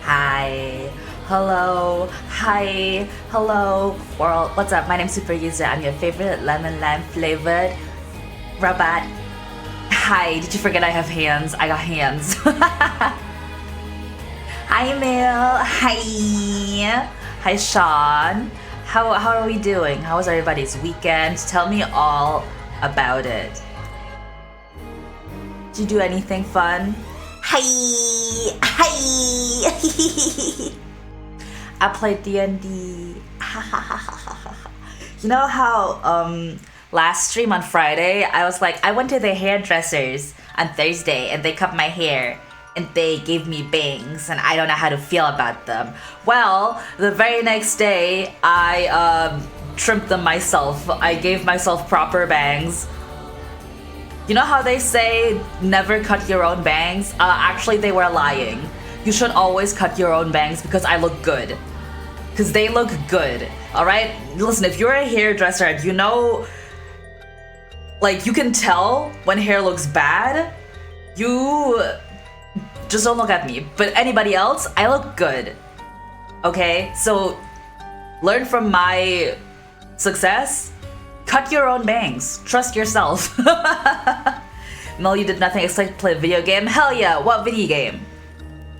Hi. Hello. Hi. Hello. World. What's up? My name's Super User. I'm your favorite lemon lime flavored robot. Hi. Did you forget I have hands? I got hands. Hi, Emil. Hi. Hi, Sean. How are we doing? How was everybody's weekend? Tell me all about it. Did you do anything fun? Hi! Hi! I played D&D. You know how last stream on Friday, I was like, I went to the hairdressers on Thursday and they cut my hair and they gave me bangs and I don't know how to feel about them. Well, the very next day, I trimmed them myself. I gave myself proper bangs. You know how they say never cut your own bangs? Actually, they were lying. You should always cut your own bangs because I look good. Because they look good, alright? Listen, if you're a hairdresser and you know, like, you can tell when hair looks bad, you just don't look at me. But anybody else, I look good. Okay? So, learn from my success. Cut your own bangs. Trust yourself. Mel, you did nothing except play a video game? Hell yeah, what video game?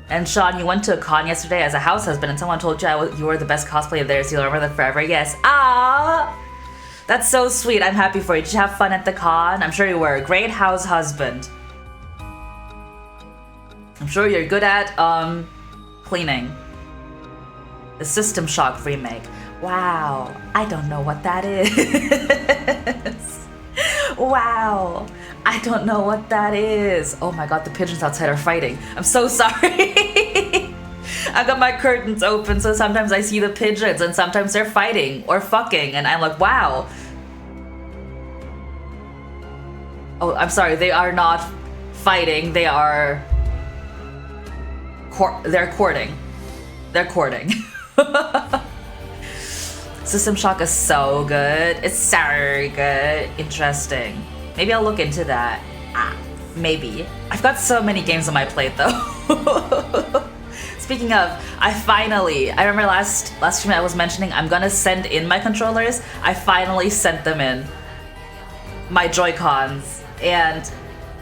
And Sean, you went to a con yesterday as a house husband and someone told you you were the best cosplay of theirs. You'll remember that forever. Yes. Ah, that's so sweet. I'm happy for you. Did you have fun at the con? I'm sure you were. Great house husband. I'm sure you're good at cleaning. The System Shock remake. Wow, I don't know what that is. Wow, I don't know what that is. Oh my god, the pigeons outside are fighting. I'm so sorry. I got my curtains open, so sometimes I see the pigeons and sometimes they're fighting or fucking, and I'm like, wow. Oh, I'm sorry, they are not fighting, they are... they're courting. They're courting. System Shock is so good. It's so good. Interesting. Maybe I'll look into that. Maybe. I've got so many games on my plate though. Speaking of, I remember last stream I was mentioning I'm gonna send in my controllers. I finally sent them in. My Joy-Cons. And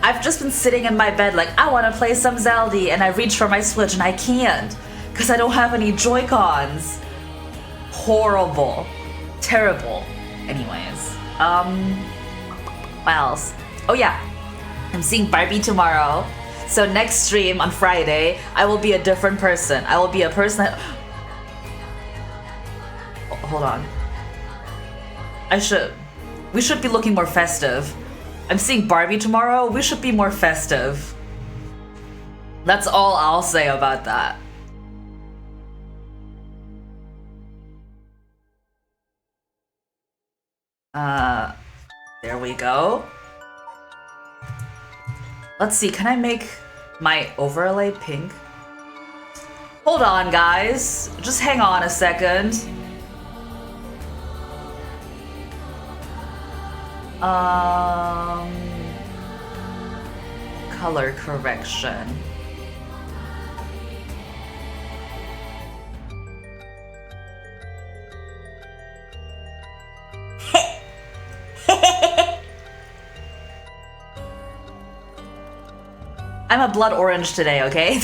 I've just been sitting in my bed like, I wanna play some Zelda, and I reach for my Switch and I can't. Because I don't have any Joy-Cons. Horrible. Terrible. Anyways. What else? Oh yeah. I'm seeing Barbie tomorrow. So next stream on Friday, I will be a different person. I will be a person that... Oh, hold on. We should be looking more festive. I'm seeing Barbie tomorrow. We should be more festive. That's all I'll say about that. There we go. Let's see, can I make my overlay pink? Hold on, guys. Just hang on a second. Color correction. I'm a blood orange today, okay?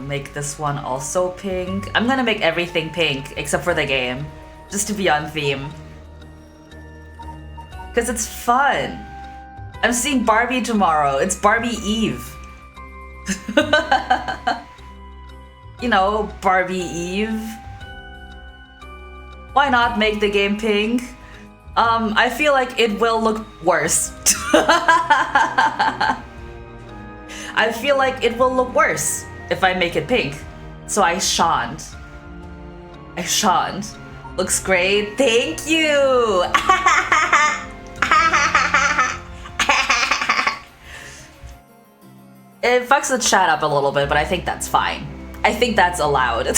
Make this one also pink. I'm gonna make everything pink except for the game, just to be on theme. Cause it's fun. I'm seeing Barbie tomorrow. It's Barbie Eve. You know, Barbie Eve. Why not make the game pink? I feel like it will look worse. I feel like it will look worse if I make it pink. So I shan't. I shan't. Looks great. Thank you! It fucks the chat up a little bit, but I think that's fine. I think that's allowed.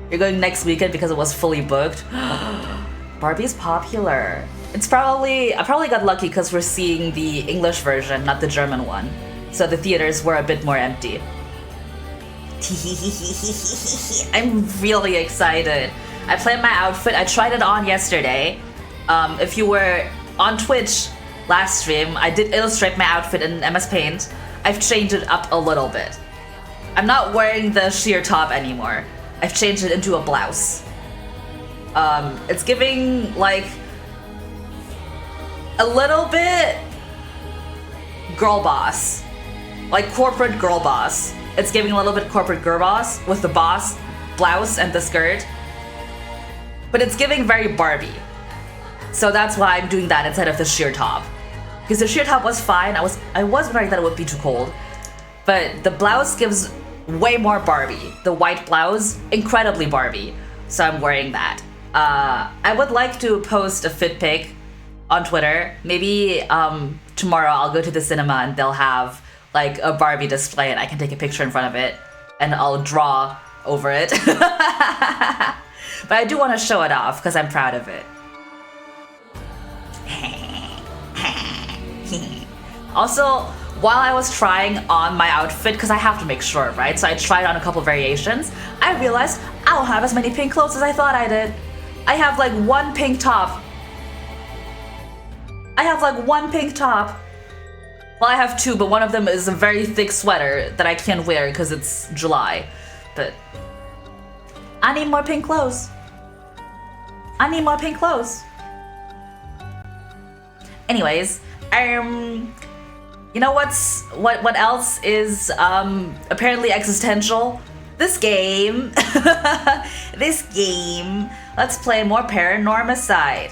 You're going next weekend because it was fully booked? Barbie's popular. I probably got lucky because we're seeing the English version, not the German one. So the theaters were a bit more empty. I'm really excited. I planned my outfit. I tried it on yesterday. If you were on Twitch last stream, I did illustrate my outfit in MS Paint. I've changed it up a little bit. I'm not wearing the sheer top anymore. I've changed it into a blouse. It's giving like a little bit girl boss, like corporate girl boss. It's giving a little bit corporate girl boss with the boss blouse and the skirt, but it's giving very Barbie. So that's why I'm doing that instead of the sheer top. Because the sheer top was fine. I was worried that it would be too cold, but the blouse gives way more Barbie. The white blouse, incredibly Barbie. So I'm wearing that. I would like to post a fit pic on Twitter. Maybe tomorrow I'll go to the cinema and they'll have like a Barbie display and I can take a picture in front of it and I'll draw over it. But I do want to show it off because I'm proud of it. Also, while I was trying on my outfit, because I have to make sure, right? So I tried on a couple variations. I realized I don't have as many pink clothes as I thought I did. I have like one pink top. Well, I have two, but one of them is a very thick sweater that I can't wear because it's July. But I need more pink clothes. Anyways, you know what else is apparently existential? This game. Let's play more PARANORMASIGHT.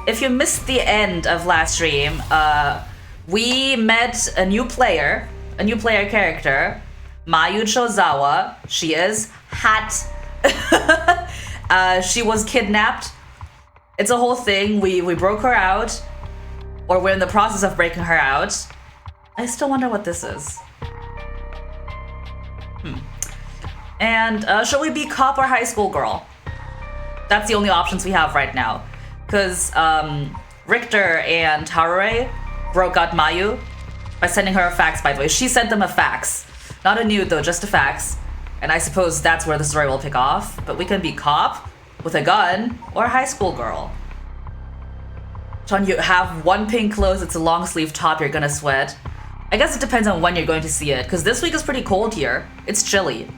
If you missed the end of last stream, we met a new player character, Mayu Chozawa. She is hot. She was kidnapped. It's a whole thing. We broke her out, or we're in the process of breaking her out. I still wonder what this is. And should we be cop or high school girl? That's the only options we have right now. Because Richter and Harure broke out Mayu by sending her a fax, by the way. She sent them a fax. Not a nude though, just a fax. And I suppose that's where the story will pick off. But we can be cop with a gun or high school girl. John, you have one pink clothes, it's a long sleeve top, you're gonna sweat. I guess it depends on when you're going to see it, because this week is pretty cold here. It's chilly.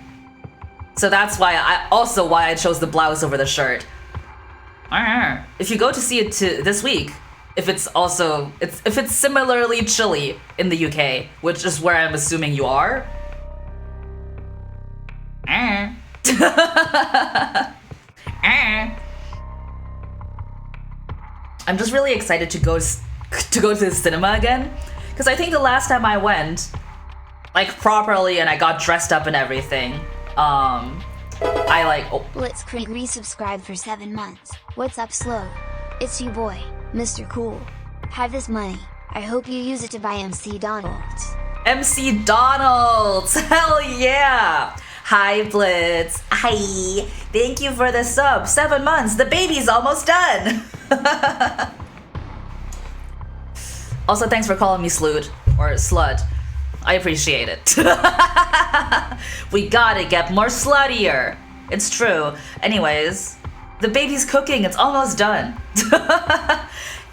So that's why I chose the blouse over the shirt. If you go to see it this week, if it's similarly chilly in the UK, which is where I'm assuming you are. I'm just really excited to go to the cinema again, because I think the last time I went, like properly, and I got dressed up and everything, Blitzkrieg resubscribed for 7 months. What's up, Slow? It's you boy, Mr. Cool. Have this money. I hope you use it to buy MC Donald's. MC Donald's! Hell yeah! Hi, Blitz. Hi. Thank you for the sub. 7 months. The baby's almost done. Also, thanks for calling me Sloot or Slut. I appreciate it. We gotta get more sluttier. It's true. Anyways, the baby's cooking. It's almost done.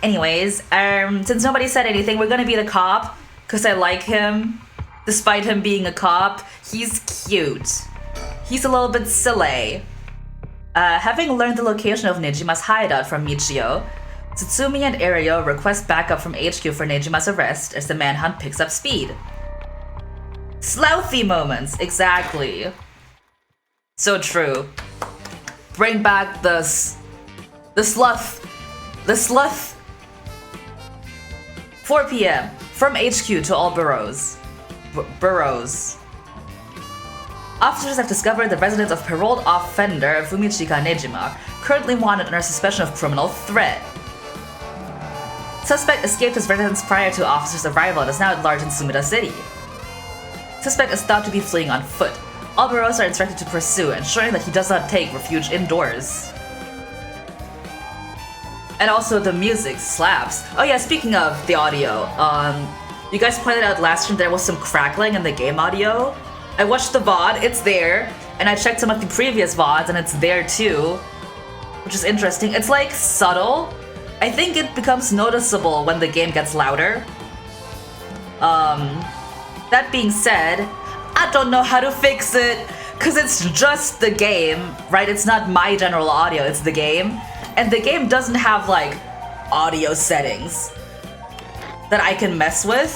Anyways, since nobody said anything, we're gonna be the cop because I like him. Despite him being a cop, he's cute. He's a little bit silly. Having learned the location of Nejima's hideout from Michio, Tsutsumi and Ario request backup from HQ for Nejima's arrest as the manhunt picks up speed. Slouthy moments, exactly. So true. Bring back the sloth. 4 p.m. from HQ to all boroughs. Officers have discovered the residence of paroled offender Fumichika Nejima, currently wanted under suspicion of criminal threat. Suspect escaped his residence prior to officers' arrival and is now at large in Sumida City. Suspect is thought to be fleeing on foot. All boroughs are instructed to pursue, ensuring that he does not take refuge indoors. And also the music slaps. Oh yeah, speaking of the audio, you guys pointed out last stream there was some crackling in the game audio. I watched the VOD, it's there, and I checked some of the previous VODs and it's there too, which is interesting. It's like subtle. I think it becomes noticeable when the game gets louder. That being said, I don't know how to fix it, cause it's just the game, right? It's not my general audio, it's the game. And the game doesn't have like audio settings that I can mess with.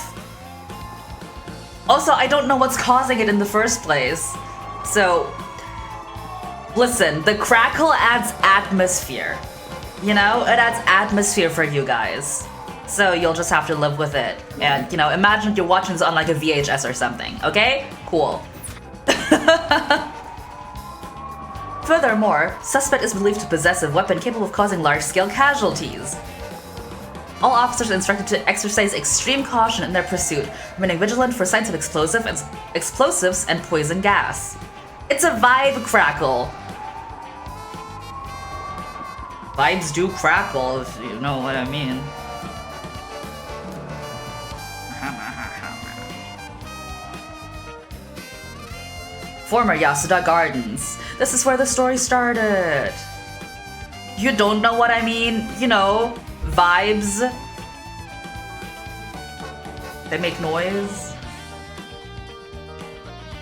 Also, I don't know what's causing it in the first place. So, listen, the crackle adds atmosphere. You know, it adds atmosphere for you guys. So you'll just have to live with it. And, you know, imagine you're watching this on like a VHS or something, okay? Cool. Furthermore, suspect is believed to possess a weapon capable of causing large-scale casualties. All officers are instructed to exercise extreme caution in their pursuit, remaining vigilant for signs of explosives and poison gas. It's a vibe crackle. Vibes do crackle, if you know what I mean. Former Yasuda Gardens. This is where the story started. You don't know what I mean? You know, vibes. They make noise.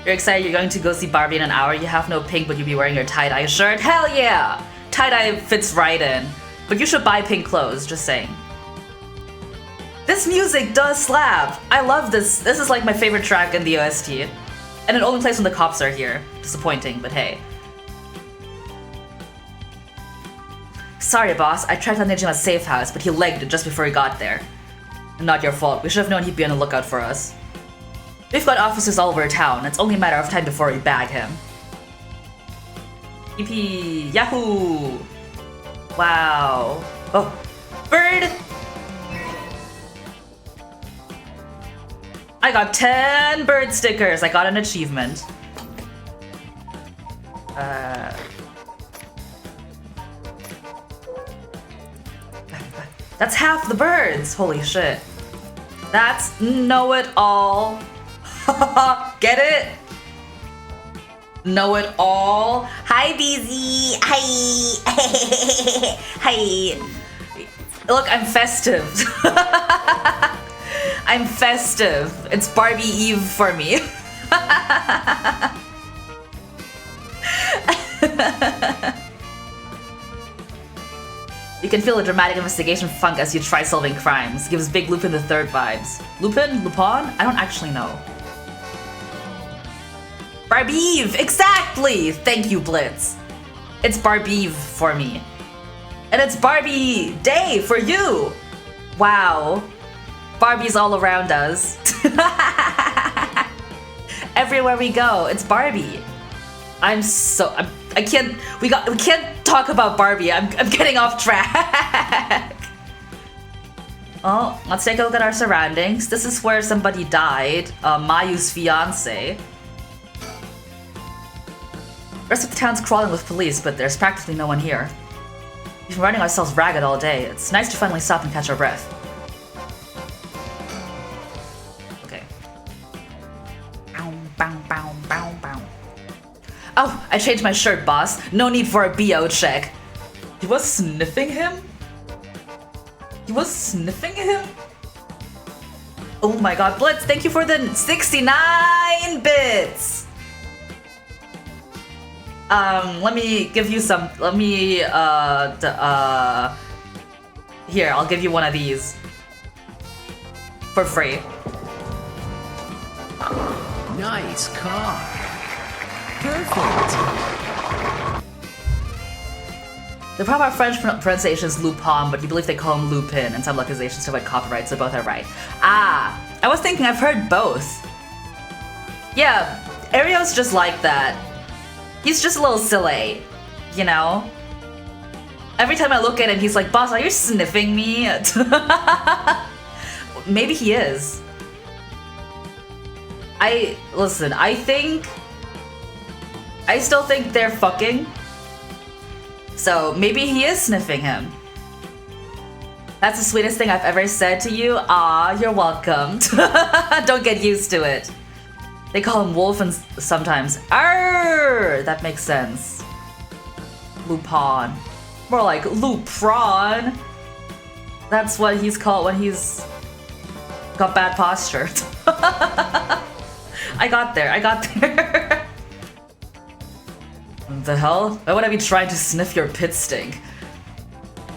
You're excited you're going to go see Barbie in an hour. You have no pink, but you'll be wearing your tie-dye shirt. Hell yeah! Tie-dye fits right in. But you should buy pink clothes, just saying. This music does slap. I love this. This is like my favorite track in the OST. And it only plays when the cops are here. Disappointing, but hey. Sorry, boss. I tracked down Nijima's safe house, but he legged it just before he got there. Not your fault. We should have known he'd be on the lookout for us. We've got officers all over town. It's only a matter of time before we bag him. EP! Yahoo! Wow. Oh. Bird! I got 10 bird stickers. I got an achievement. That's half the birds. Holy shit. That's know-it-all. Get it? Know-it-all. Hi, BZ. Hi. Hi. Look, I'm festive. I'm festive. It's Barbie Eve for me. You can feel a dramatic investigation funk as you try solving crimes. Gives Big Lupin the third vibes. Lupin? Lupin? I don't actually know. Barbie Eve! Exactly! Thank you, Blitz. It's Barbie Eve for me. And it's Barbie Day for you! Wow. Barbie's all around us. Everywhere we go, it's Barbie. I can't talk about Barbie. I'm getting off track. Oh, let's take a look at our surroundings. This is where somebody died, Mayu's fiance. The rest of the town's crawling with police, but there's practically no one here. We've been running ourselves ragged all day. It's nice to finally stop and catch our breath. Oh, I changed my shirt, boss. No need for a BO check. He was sniffing him? He was sniffing him? Oh my god, Blitz, thank you for the 69 bits! Let me give you some, here, I'll give you one of these. For free. Nice car. Perfect. The proper French pronunciation is Lupin, but you believe they call him Lupin, and some localizations to avoid copyright, so both are right. Ah, I was thinking I've heard both. Yeah, Ario's just like that. He's just a little silly, you know? Every time I look at him, he's like, boss, are you sniffing me? Maybe he is. Listen, I still think they're fucking. So maybe he is sniffing him. That's the sweetest thing I've ever said to you. Aw, you're welcome. Don't get used to it. They call him Wolf and sometimes. Arr! That makes sense. Lupin. More like Lupron. That's what he's called when he's got bad posture. I got there. What the hell? Why would I be trying to sniff your pit stink?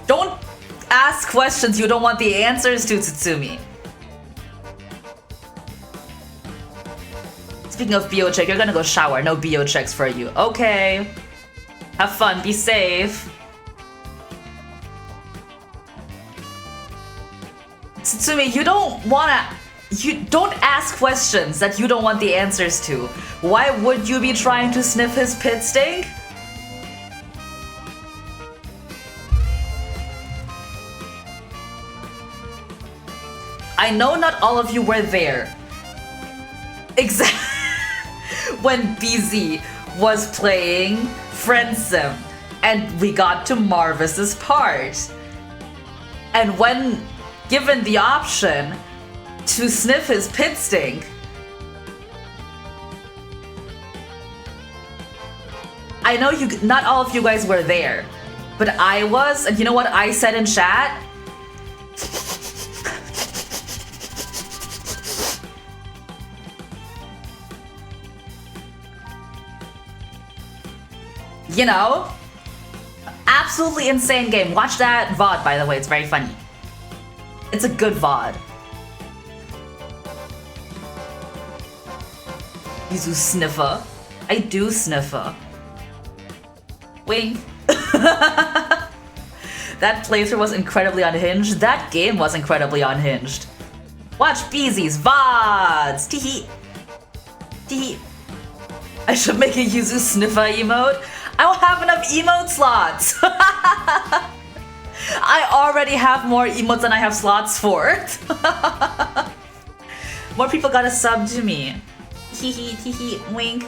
Don't ask questions you don't want the answers to, Tsutsumi. Speaking of BO check, you're gonna go shower. No BO checks for you. Okay. Have fun. Be safe. Tsutsumi, you don't ask questions that you don't want the answers to. Why would you be trying to sniff his pit stink? I know not all of you were there. Exactly. When BZ was playing Friend Sim and we got to Marvis's part. And when given the option to sniff his pit stink, I know not all of you guys were there, but I was, and you know what I said in chat? You know, absolutely insane game. Watch that VOD, by the way, it's very funny. It's a good VOD. Yuzu sniffer. I do sniffer. Wink. That playthrough was incredibly unhinged. That game was incredibly unhinged. Watch BZ's VODs. Teehee. Teehee. I should make a Yuzu sniffer emote. I don't have enough emote slots. I already have more emotes than I have slots for. More people gotta sub to me. Hee hee hee hee wink.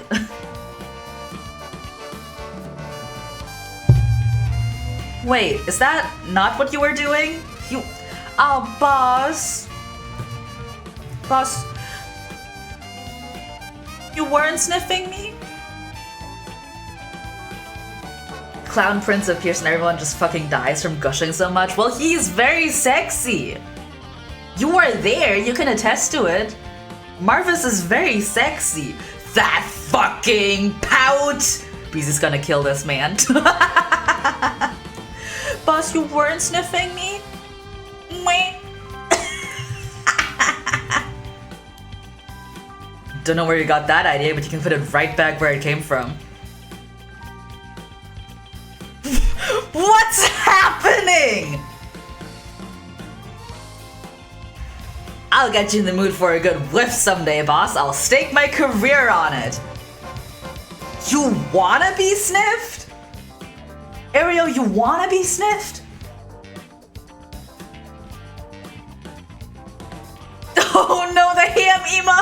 Wait, is that not what you were doing? Oh, boss. Boss. You weren't sniffing me? Clown Prince appears and everyone just fucking dies from gushing so much. Well, he's very sexy. You were there, you can attest to it. Marvis is very sexy. That fucking pout! Breezy's gonna kill this man. Boss, you weren't sniffing me? Wait. Don't know where you got that idea, but you can put it right back where it came from. What's happening? I'll get you in the mood for a good whiff someday, boss. I'll stake my career on it. You wanna be sniffed? Ariel, you wanna be sniffed? Oh no, the ham emo!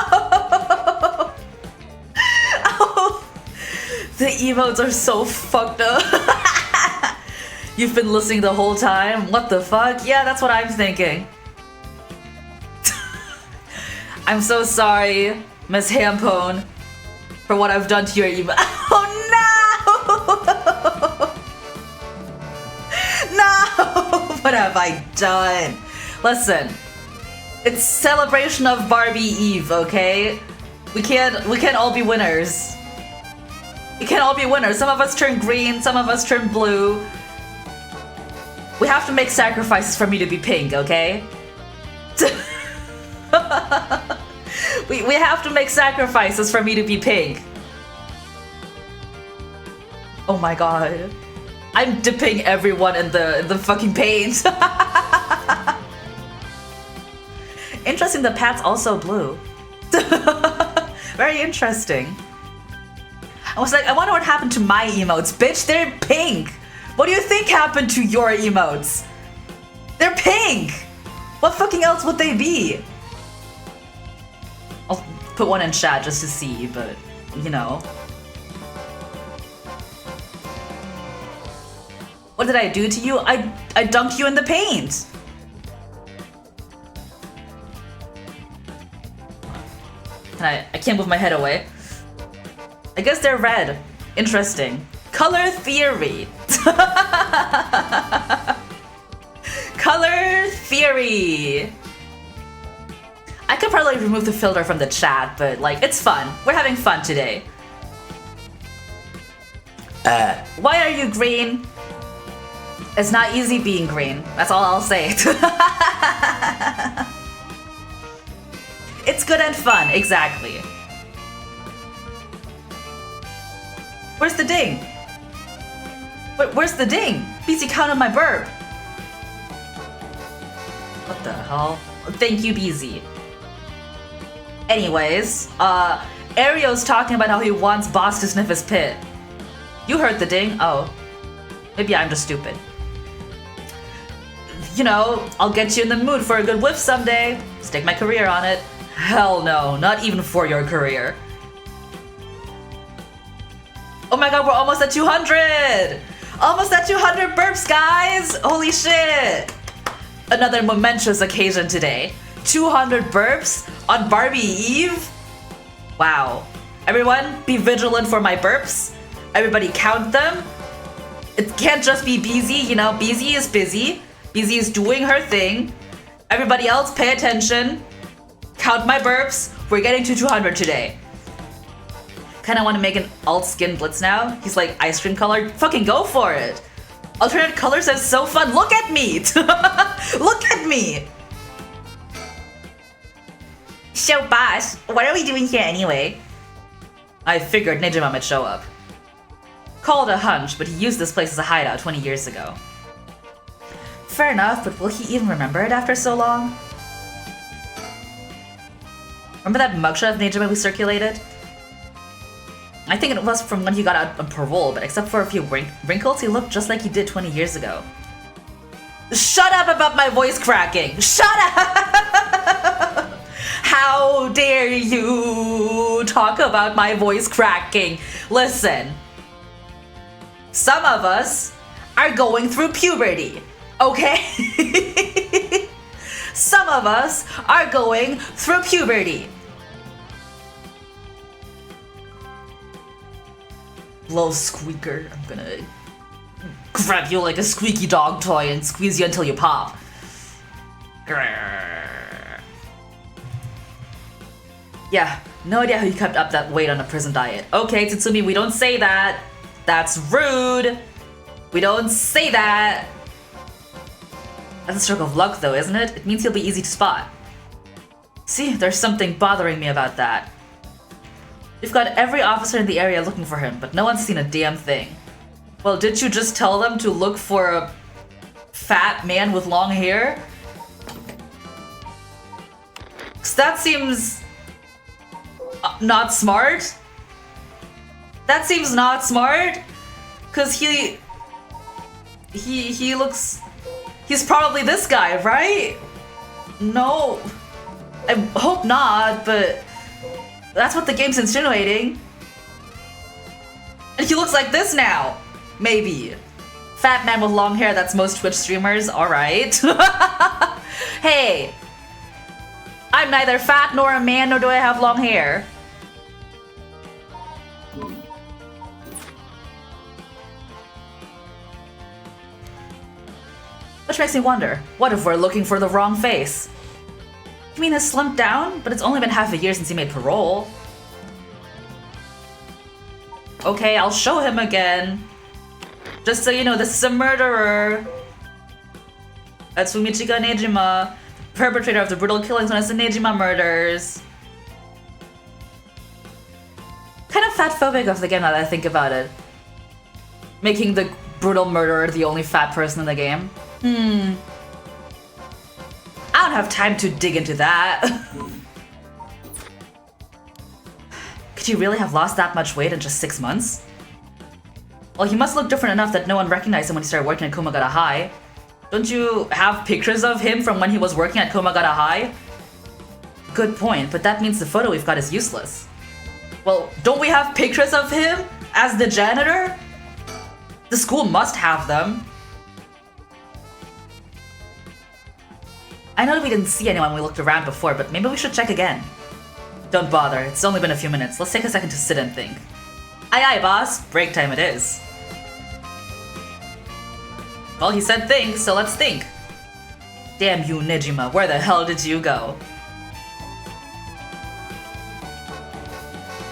Oh, the emotes are so fucked up. You've been listening the whole time? What the fuck? Yeah, that's what I'm thinking. I'm so sorry, Miss Hampone, for what I've done to your emo- Oh no! No! What have I done? Listen, it's celebration of Barbie Eve, okay? We can't all be winners. We can't all be winners. Some of us turn green, some of us turn blue. We have to make sacrifices for me to be pink, okay? we have to make sacrifices for me to be pink. Oh my god. I'm dipping everyone in the fucking paint. Interesting, the pat's also blue. Very interesting. I was like, I wonder what happened to my emotes. Bitch, they're pink. What do you think happened to your emotes? They're pink! What fucking else would they be? I'll put one in chat just to see, but, you know. What did I do to you? I dunked you in the paint! I can't move my head away. I guess they're red. Interesting. Color theory. Color theory. I could probably remove the filter from the chat, but like, it's fun. We're having fun today. Why are you green? It's not easy being green. That's all I'll say. It's good and fun, exactly. Where's the ding? Where's the ding? BZ counted my burp. What the hell? Thank you, BZ. Anyways, Ario's talking about how he wants Boss to sniff his pit. You heard the ding? Oh. Maybe I'm just stupid. You know, I'll get you in the mood for a good whiff someday. Stake my career on it. Hell no, not even for your career. Oh my god, we're almost at 200! Almost at 200 burps, guys! Holy shit! Another momentous occasion today. 200 burps on Barbie Eve? Wow. Everyone, be vigilant for my burps. Everybody count them. It can't just be BZ, you know, BZ is busy. BZ is doing her thing. Everybody else, pay attention. Count my burps. We're getting to 200 today. Kinda want to make an alt skin blitz now. He's like ice cream color. Fucking go for it. Alternate colors are so fun. Look at me. Look at me. So boss, what are we doing here anyway? I figured Nejima might show up. Called a hunch, but he used this place as a hideout 20 years ago. Fair enough, but will he even remember it after so long? Remember that mugshot of Nejima we circulated? I think it was from when he got out on parole, but except for a few wrinkles, he looked just like he did 20 years ago. Shut up about my voice cracking! Shut up! How dare you talk about my voice cracking? Listen. Some of us are going through puberty, okay? Some of us are going through puberty. Little squeaker, I'm gonna grab you like a squeaky dog toy and squeeze you until you pop. Grrr. Yeah, no idea how you kept up that weight on a prison diet. Okay, Tsutsumi, we don't say that. That's rude. We don't say that. That's a stroke of luck though, isn't it? It means he'll be easy to spot. See, there's something bothering me about that. We've got every officer in the area looking for him, but no one's seen a damn thing. Well, did you just tell them to look for a fat man with long hair? 'Cause that seems not smart. That seems not smart. 'Cause he looks... He's probably this guy, right? No. I hope not, but... That's what the game's insinuating. And he looks like this now. Maybe. Fat man with long hair, that's most Twitch streamers, alright. Hey! I'm neither fat nor a man, nor do I have long hair. Which makes me wonder, what if we're looking for the wrong face? You mean he's slumped down? But it's only been half a year since he made parole. Okay, I'll show him again. Just so you know, this is a murderer. That's Fumichika Nejima, the perpetrator of the brutal killings known as the Nejima murders. Kind of fat-phobic of the game now that I think about it. Making the brutal murderer the only fat person in the game. I don't have time to dig into that. Could he really have lost that much weight in just 6 months? Well, he must look different enough that no one recognized him when he started working at Komagata High. Don't you have pictures of him from when he was working at Komagata High? Good point, but that means the photo we've got is useless. Well, don't we have pictures of him as the janitor? The school must have them. I know we didn't see anyone when we looked around before, but maybe we should check again. Don't bother, it's only been a few minutes. Let's take a second to sit and think. Aye aye, boss. Break time it is. Well, he said think, so let's think. Damn you, Nijima, where the hell did you go?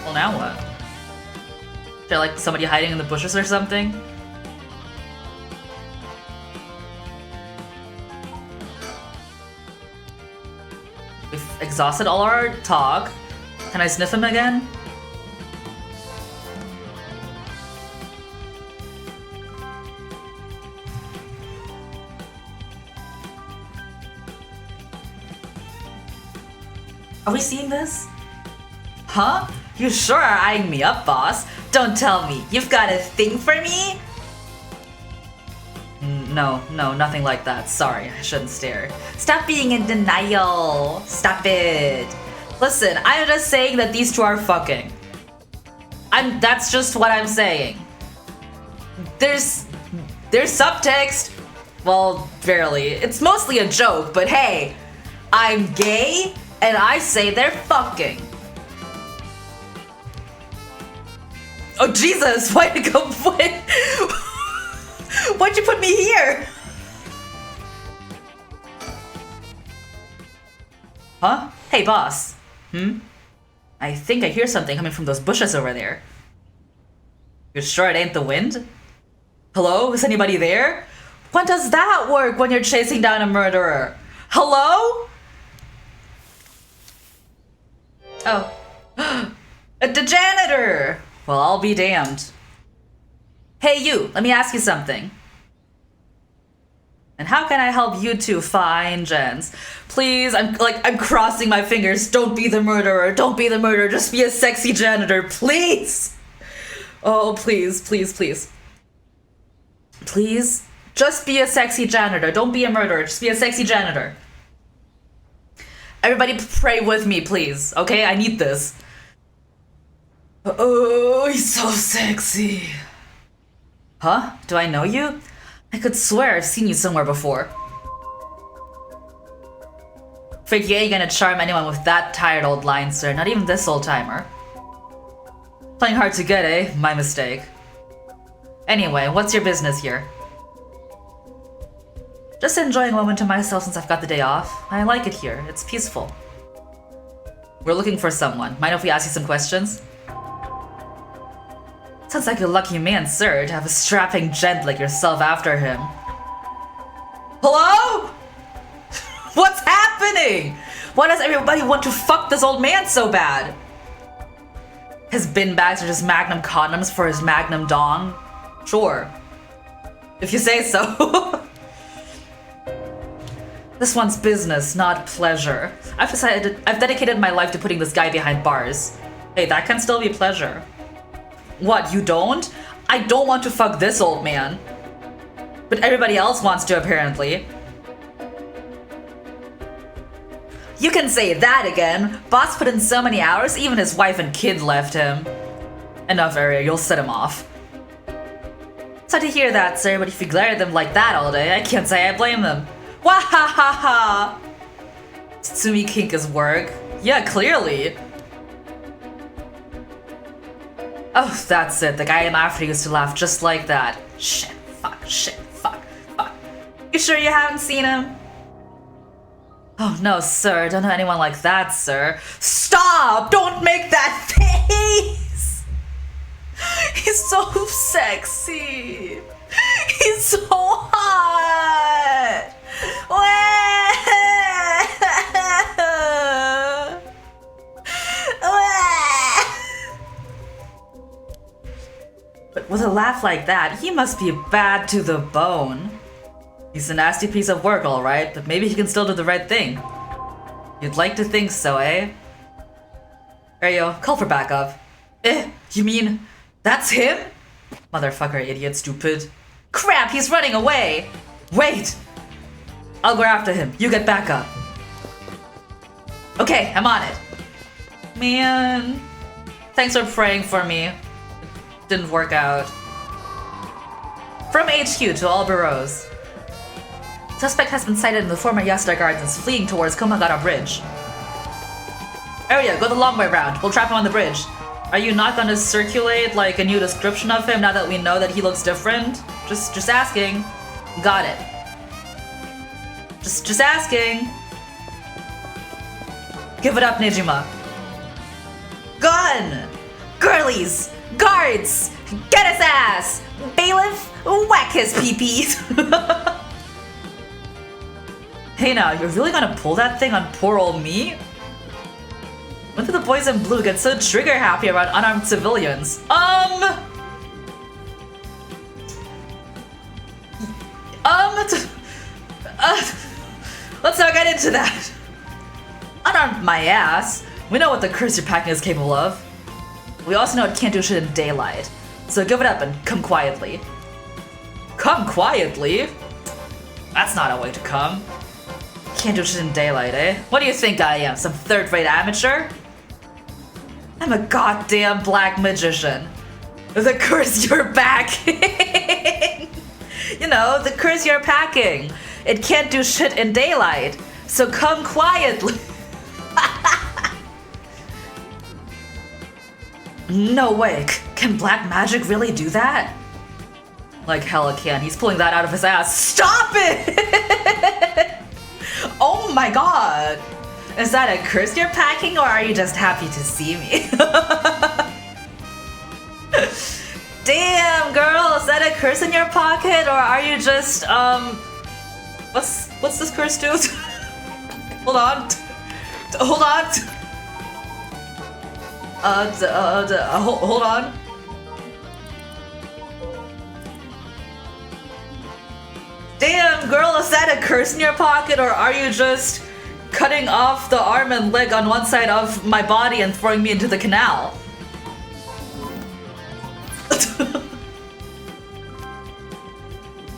Well, now what? Is there like somebody hiding in the bushes or something? We've exhausted all our talk. Can I sniff him again? Are we seeing this? Huh? You sure are eyeing me up, boss. Don't tell me. You've got a thing for me? No, nothing like that. Sorry, I shouldn't stare. Stop being in denial. Stop it. Listen, I'm just saying that these two are fucking. That's just what I'm saying. There's subtext. Well, barely. It's mostly a joke, but hey, I'm gay and I say they're fucking. Oh Jesus, why'd you go? Why'd you put me here? Huh? Hey boss. I think I hear something coming from those bushes over there. You're sure it ain't the wind? Hello? Is anybody there? When does that work when you're chasing down a murderer? Hello? Oh. The janitor! Well, I'll be damned. Hey you, let me ask you something. And how can I help you two fine gents? Please, I'm crossing my fingers. Don't be the murderer. Don't be the murderer. Just be a sexy janitor, please. Oh, please, please, please. Please, just be a sexy janitor. Don't be a murderer. Just be a sexy janitor. Everybody pray with me, please. Okay, I need this. Oh, he's so sexy. Huh? Do I know you? I could swear I've seen you somewhere before. Afraid you ain't gonna charm anyone with that tired old line, sir. Not even this old timer. Playing hard to get, eh? My mistake. Anyway, what's your business here? Just enjoying a moment to myself since I've got the day off. I like it here. It's peaceful. We're looking for someone. Mind if we ask you some questions? Sounds like a lucky man, sir, to have a strapping gent like yourself after him. Hello? What's happening? Why does everybody want to fuck this old man so bad? His bin bags are just Magnum condoms for his Magnum dong? Sure. If you say so. This one's business, not pleasure. I've dedicated my life to putting this guy behind bars. Hey, that can still be pleasure. What, you don't? I don't want to fuck this old man. But everybody else wants to, apparently. You can say that again. Boss put in so many hours, even his wife and kid left him. Enough, Area, you'll set him off. Sorry to hear that, sir, but if you glare at them like that all day, I can't say I blame them. Wahahaha! Tsumi kink is work. Yeah, clearly. Oh, that's it. The guy I'm after used to laugh just like that. Shit, fuck, fuck. You sure you haven't seen him? Oh, no, sir. Don't know anyone like that, sir. Stop! Don't make that face! He's so sexy. He's so hot. But with a laugh like that, he must be bad to the bone. He's a nasty piece of work, alright, but maybe he can still do the right thing. You'd like to think so, eh? Ario, call for backup. You mean that's him? Motherfucker, idiot, stupid. Crap, he's running away! Wait! I'll go after him. You get backup. Okay, I'm on it. Man. Thanks for praying for me. It didn't work out. From HQ to all bureaus. Suspect has been sighted in the former Yasuda Gardens, fleeing towards Komagata Bridge. Oh yeah, go the long way around. We'll trap him on the bridge. Are you not gonna circulate like a new description of him now that we know that he looks different? Just asking. Got it. Just asking. Give it up, Nijima. Gun! Girlies! Guards! Get his ass! Bailiff, whack his pee-pees! Hey now, you're really gonna pull that thing on poor old me? When did the boys in blue get so trigger happy around unarmed civilians? Let's not get into that. Unarmed my ass. We know what the curse you're packing is capable of. We also know it can't do shit in daylight. So give it up and come quietly. Come quietly? That's not a way to come. Can't do shit in daylight, eh? What do you think I am, some third-rate amateur? I'm a goddamn black magician. The curse you're packing. You know, the curse you're packing. It can't do shit in daylight. So come quietly. No way. Can black magic really do that? Like hell it can. He's pulling that out of his ass. Stop it! Oh my god. Is that a curse you're packing or are you just happy to see me? Damn, girl, is that a curse in your pocket or are you just, what's this curse do? Hold on. Hold on. Hold on. Damn, girl, is that a curse in your pocket or are you just cutting off the arm and leg on one side of my body and throwing me into the canal?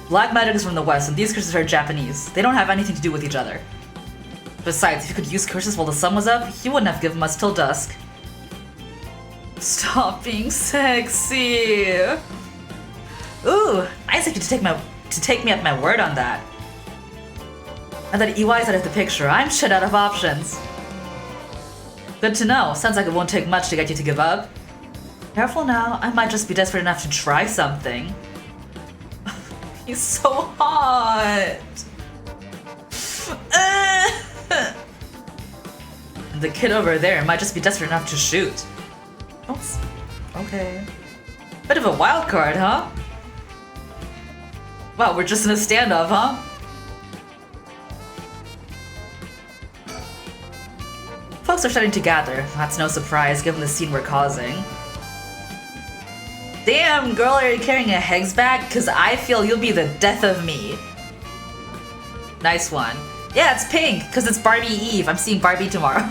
Black magic is from the West and these curses are Japanese. They don't have anything to do with each other. Besides, if you could use curses while the sun was up, you wouldn't have given us till dusk. Stop being sexy. Ooh, nice of you to take me at my word on that. Now that EY's out of the picture, I'm shit out of options. Good to know. Sounds like it won't take much to get you to give up. Careful now, I might just be desperate enough to try something. He's so hot. The kid over there might just be desperate enough to shoot. Oops. Okay. Bit of a wild card, huh? Wow, we're just in a standoff, huh? Folks are starting to gather. That's no surprise given the scene we're causing. Damn, girl, are you carrying a Heggs bag? Cause I feel you'll be the death of me. Nice one. Yeah, it's pink, cause it's Barbie Eve. I'm seeing Barbie tomorrow.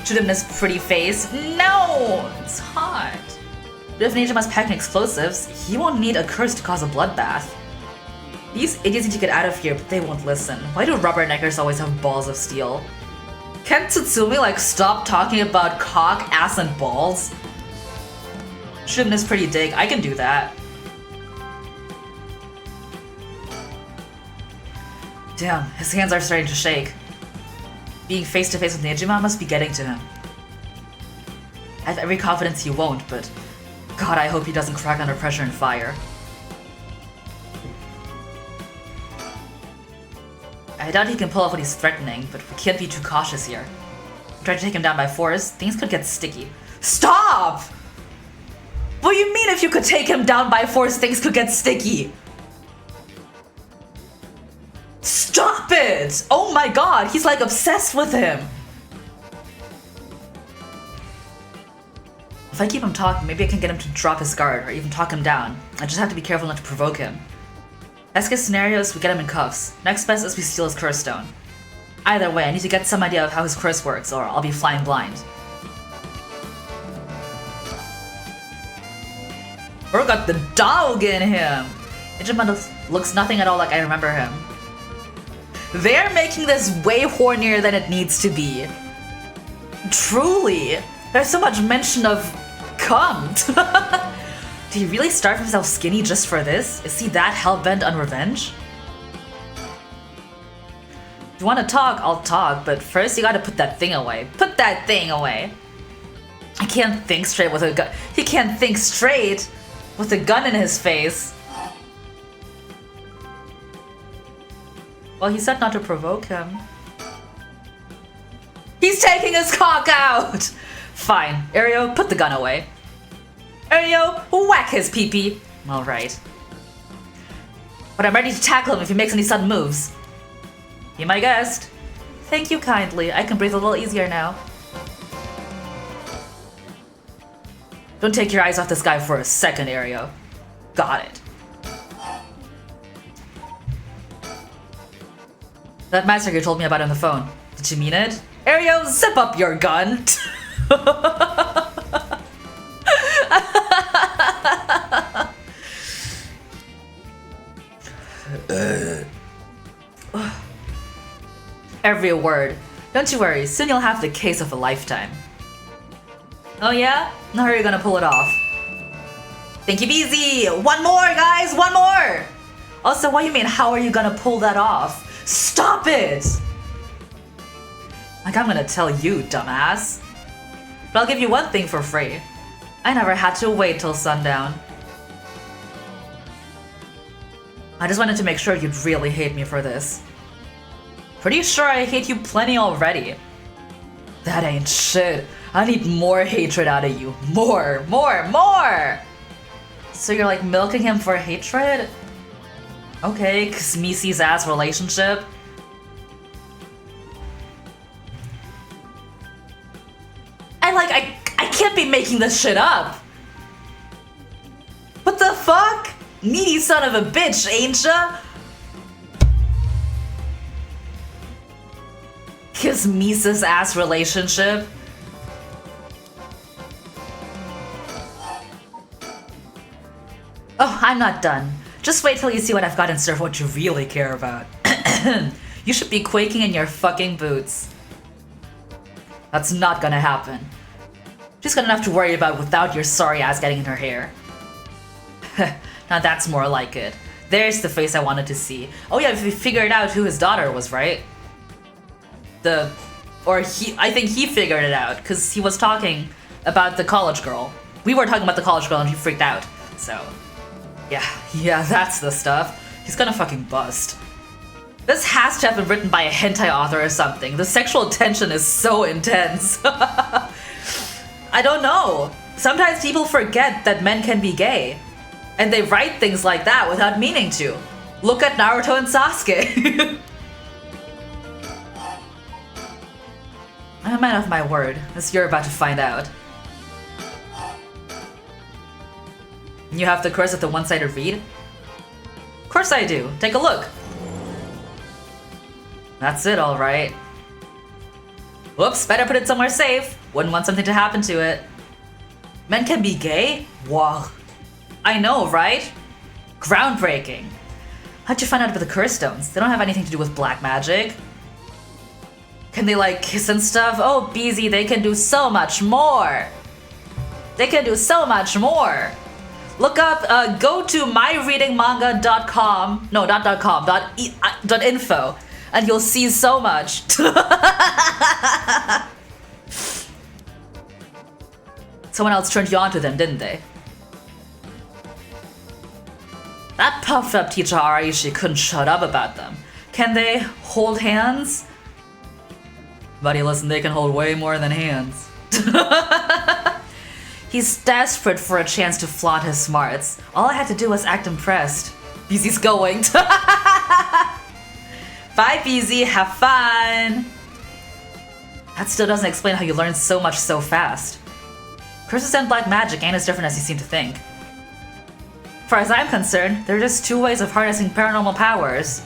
Shoot him in his pretty face. No! It's hot. But if Ninja must pack in explosives, he won't need a curse to cause a bloodbath. These idiots need to get out of here, but they won't listen. Why do rubberneckers always have balls of steel? Can't Tsutsumi like stop talking about cock, ass, and balls? Shoot him in his pretty dick. I can do that. Damn, his hands are starting to shake. Being face to face with Nejima must be getting to him. I have every confidence he won't, but God, I hope he doesn't crack under pressure and fire. I doubt he can pull off what he's threatening, but we can't be too cautious here. Try to take him down by force, things could get sticky. Stop! What do you mean if you could take him down by force, things could get sticky? Stop it! Oh my god, he's like obsessed with him! If I keep him talking, maybe I can get him to drop his guard, or even talk him down. I just have to be careful not to provoke him. Best case scenario is we get him in cuffs. Next best is we steal his curse stone. Either way, I need to get some idea of how his curse works, or I'll be flying blind. Bro got the dog in him! Ninja looks nothing at all like I remember him. They're making this way hornier than it needs to be. Truly! There's so much mention of cum. Did he really starve himself skinny just for this? Is he that hell-bent on revenge? you want to talk, I'll talk, but first you gotta put that thing away. Put that thing away. I can't think straight with a gun. He can't think straight with a gun in his face. Well, he said not to provoke him. He's taking his cock out! Fine. Aereo, put the gun away. Aereo, whack his pee-pee. Alright. But I'm ready to tackle him if he makes any sudden moves. Be my guest. Thank you kindly. I can breathe a little easier now. Don't take your eyes off this guy for a second, Aereo. Got it. That massacre you told me about on the phone. Did you mean it? Aereo, zip up your gun! Every word. Don't you worry, soon you'll have the case of a lifetime. Oh yeah? Now how are you gonna pull it off? Thank you, BZ! One more, guys! One more! Also, what do you mean, how are you gonna pull that off? Stop it! Like I'm gonna tell you, dumbass. But I'll give you one thing for free. I never had to wait till sundown. I just wanted to make sure you'd really hate me for this. Pretty sure I hate you plenty already. That ain't shit. I need more hatred out of you. More, more, more! So you're like milking him for hatred? Okay, cause Misi's ass relationship. I can't be making this shit up. What the fuck? Needy son of a bitch, ain't ya? Cause Misa's ass relationship. Oh, I'm not done. Just wait till you see what I've got in store for what you really care about. You should be quaking in your fucking boots. That's not gonna happen. She's got enough to worry about without your sorry ass getting in her hair. Now that's more like it. There's the face I wanted to see. Oh yeah, we figured out who his daughter was, right? I think he figured it out, because he was talking about the college girl. We were talking about the college girl and he freaked out, so... Yeah, that's the stuff. He's gonna fucking bust. This has to have been written by a hentai author or something. The sexual tension is so intense. I don't know. Sometimes people forget that men can be gay. And they write things like that without meaning to. Look at Naruto and Sasuke. I'm a man of my word, as you're about to find out. You have the curse of the one-sided read? Of course I do. Take a look. That's it, alright. Whoops, better put it somewhere safe. Wouldn't want something to happen to it. Men can be gay? Whoa. I know, right? Groundbreaking. How'd you find out about the curse stones? They don't have anything to do with black magic. Can they like kiss and stuff? Oh, BZ, they can do so much more. They can do so much more. Look up, go to myreadingmanga.com, no, not .com, .info, and you'll see so much. Someone else turned you on to them, didn't they? That puffed up teacher Araishi couldn't shut up about them. Can they hold hands? Buddy, listen, they can hold way more than hands. He's desperate for a chance to flaunt his smarts. All I had to do was act impressed. BZ's going. Bye, BZ. Have fun. That still doesn't explain how you learn so much so fast. Curses and black magic ain't as different as you seem to think. As far as I'm concerned, there are just two ways of harnessing paranormal powers.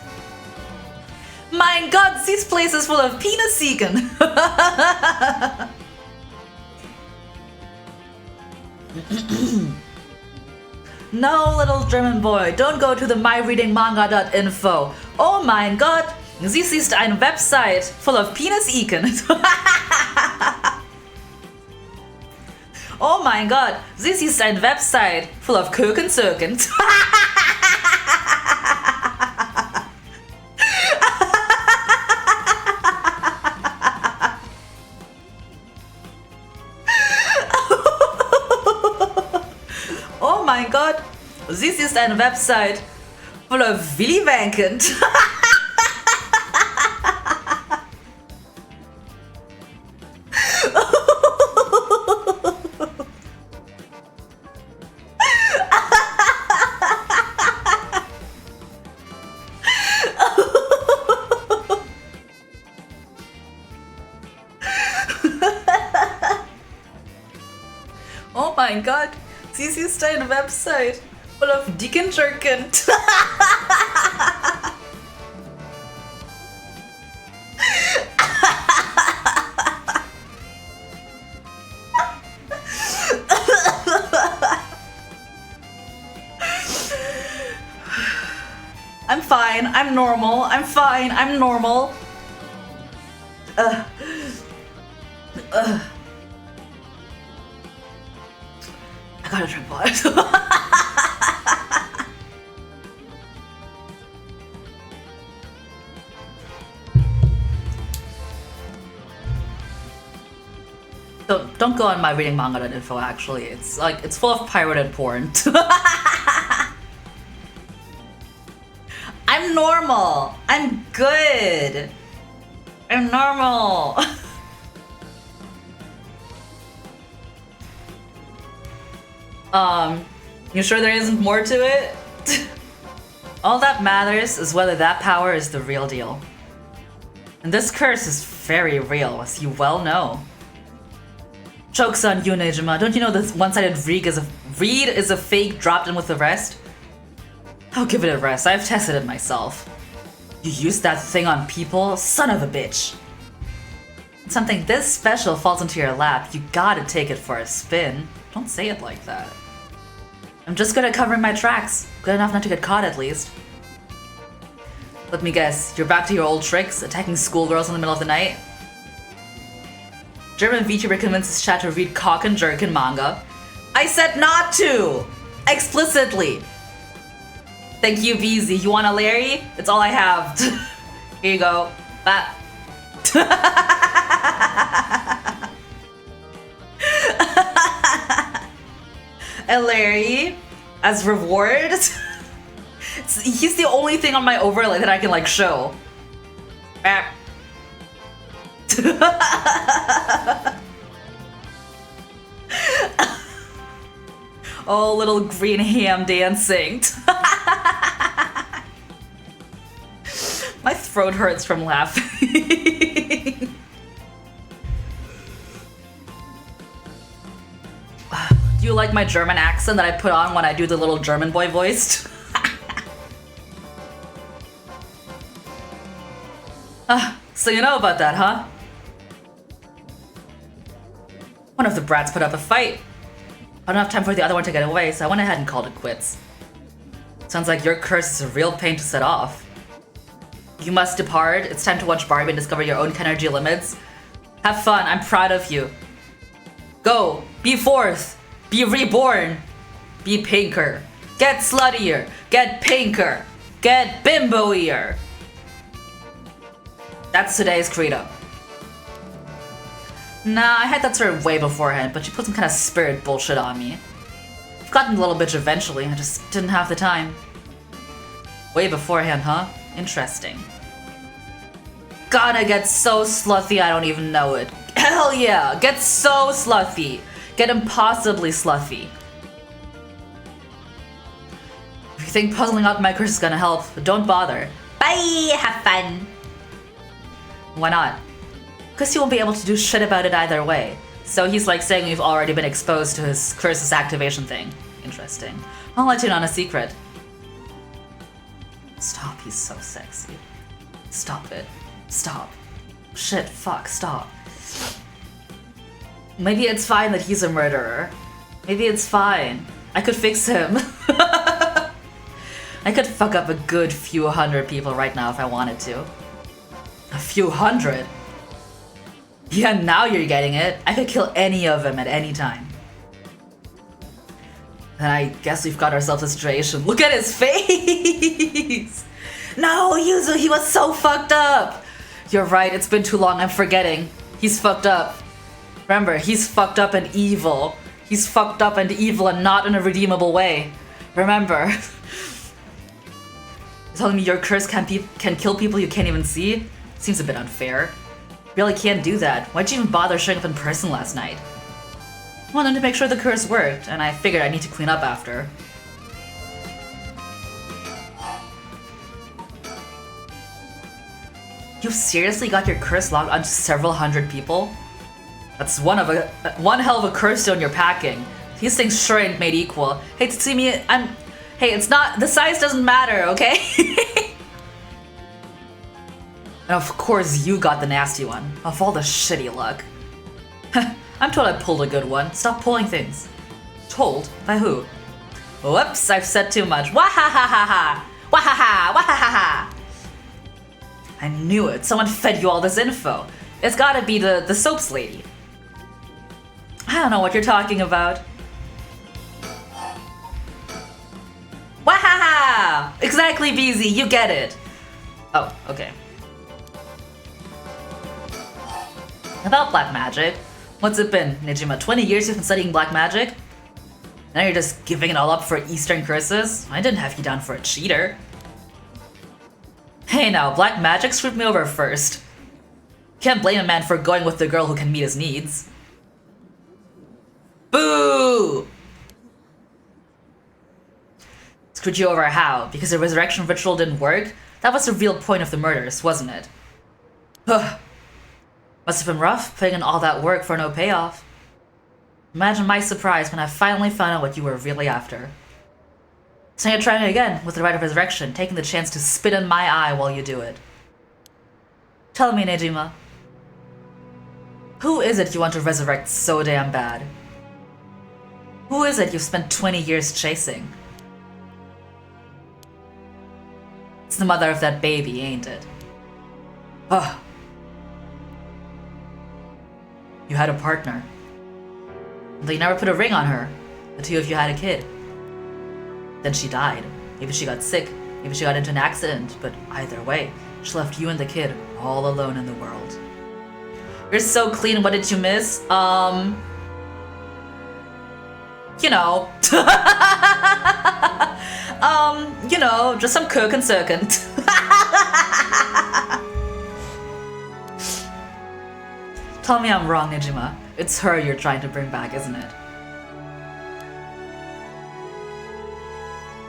My god, this place is full of penis seeking. No, little German boy, don't go to the myreadingmanga.info. Oh mein Gott, this ist ein Website full of Penis-Iken. Oh mein Gott, this ist ein Website full of Kökensöken. mein Gott, this ist ein Website voller Williwankend. Oh mein Gott, this ist ein Website full of dicken jerken. I'm fine, I'm normal, I'm fine, I'm normal. I gotta drink water. Don't go on my reading manga.info actually. It's like it's full of pirated porn. I'm normal. I'm good. I'm normal. You sure there isn't more to it? All that matters is whether that power is the real deal. And this curse is very real, as you well know. Joke's on you, Nejima. Don't you know this one-sided read is a fake dropped in with the rest? I'll give it a rest. I've tested it myself. You used that thing on people? Son of a bitch. When something this special falls into your lap, you gotta take it for a spin. Don't say it like that. I'm just good at covering my tracks. Good enough not to get caught, at least. Let me guess, you're back to your old tricks, attacking schoolgirls in the middle of the night? German VTuber convinces chat to read cock and jerkin manga. I said not to! Explicitly! Thank you, BZ. You want a Larry? It's all I have. Here you go. Bye. A Larry as reward. He's the only thing on my overlay that I can like show. Oh, little green ham dancing. My throat hurts from laughing. Do you like my German accent that I put on when I do the little German boy voiced? So you know about that, huh? One of the brats put up a fight. I don't have time for the other one to get away, so I went ahead and called it quits. Sounds like your curse is a real pain to set off. You must depart. It's time to watch Barbie and discover your own energy limits. Have fun. I'm proud of you. Go. Be forth. Be reborn. Be pinker. Get sluttier. Get pinker. Get bimboier. That's today's credo. Nah, I had that sort of way beforehand, but she put some kind of spirit bullshit on me. I've gotten a little bitch eventually, I just didn't have the time. Way beforehand, huh? Interesting. Gonna get so sluthy I don't even know it. Hell yeah! Get so sluthy! Get impossibly sluthy. If you think puzzling out my curse is gonna help, don't bother. Bye! Have fun! Why not? Because he won't be able to do shit about it either way. So he's like saying we've already been exposed to his curse's activation thing. Interesting. I'll let you in on a secret. Stop, he's so sexy. Stop it. Stop. Shit, fuck, stop. Maybe it's fine that he's a murderer. Maybe it's fine. I could fix him. I could fuck up a good few hundred people right now if I wanted to. A few hundred? Yeah, now you're getting it. I could kill any of them at any time. And I guess we've got ourselves a situation. Look at his face! No, Yuzu, he was so fucked up! You're right, it's been too long, I'm forgetting. He's fucked up. Remember, he's fucked up and evil. He's fucked up and evil and not in a redeemable way. Remember. You're telling me your curse can kill people you can't even see? Seems a bit unfair. Really can't do that. Why'd you even bother showing up in person last night? I wanted to make sure the curse worked, and I figured I need to clean up after. You've seriously got your curse logged onto several hundred people? That's one hell of a curse stone you're packing. These things sure ain't made equal. Hey, Tsutsumi, hey, it's not- the size doesn't matter, okay? And of course you got the nasty one, of all the shitty luck. I'm told I pulled a good one. Stop pulling things. Told? By who? Whoops, I've said too much. Wahahaha! Wahaha! Wahahaha! I knew it. Someone fed you all this info. It's gotta be the soaps lady. I don't know what you're talking about. Wahaha! Exactly, BZ, you get it. Oh, okay. About black magic. What's it been, Nijima? 20 years you've been studying black magic? Now you're just giving it all up for Eastern curses? I didn't have you down for a cheater. Hey now, black magic screwed me over first. Can't blame a man for going with the girl who can meet his needs. Boo! Screwed you over how? Because the resurrection ritual didn't work? That was the real point of the murders, wasn't it? Ugh. Must have been rough, putting in all that work for no payoff. Imagine my surprise when I finally found out what you were really after. So you're trying it again, with the rite of resurrection, taking the chance to spit in my eye while you do it. Tell me, Nejima. Who is it you want to resurrect so damn bad? Who is it you've spent 20 years chasing? It's the mother of that baby, ain't it? Ugh. You had a partner. Though you never put a ring on her. The two of you had a kid. Then she died. Maybe she got sick. Maybe she got into an accident. But either way, she left you and the kid all alone in the world. You're so clean, what did you miss? You know. You know, just some cook and circuit. Tell me I'm wrong, Nijima. It's her you're trying to bring back, isn't it?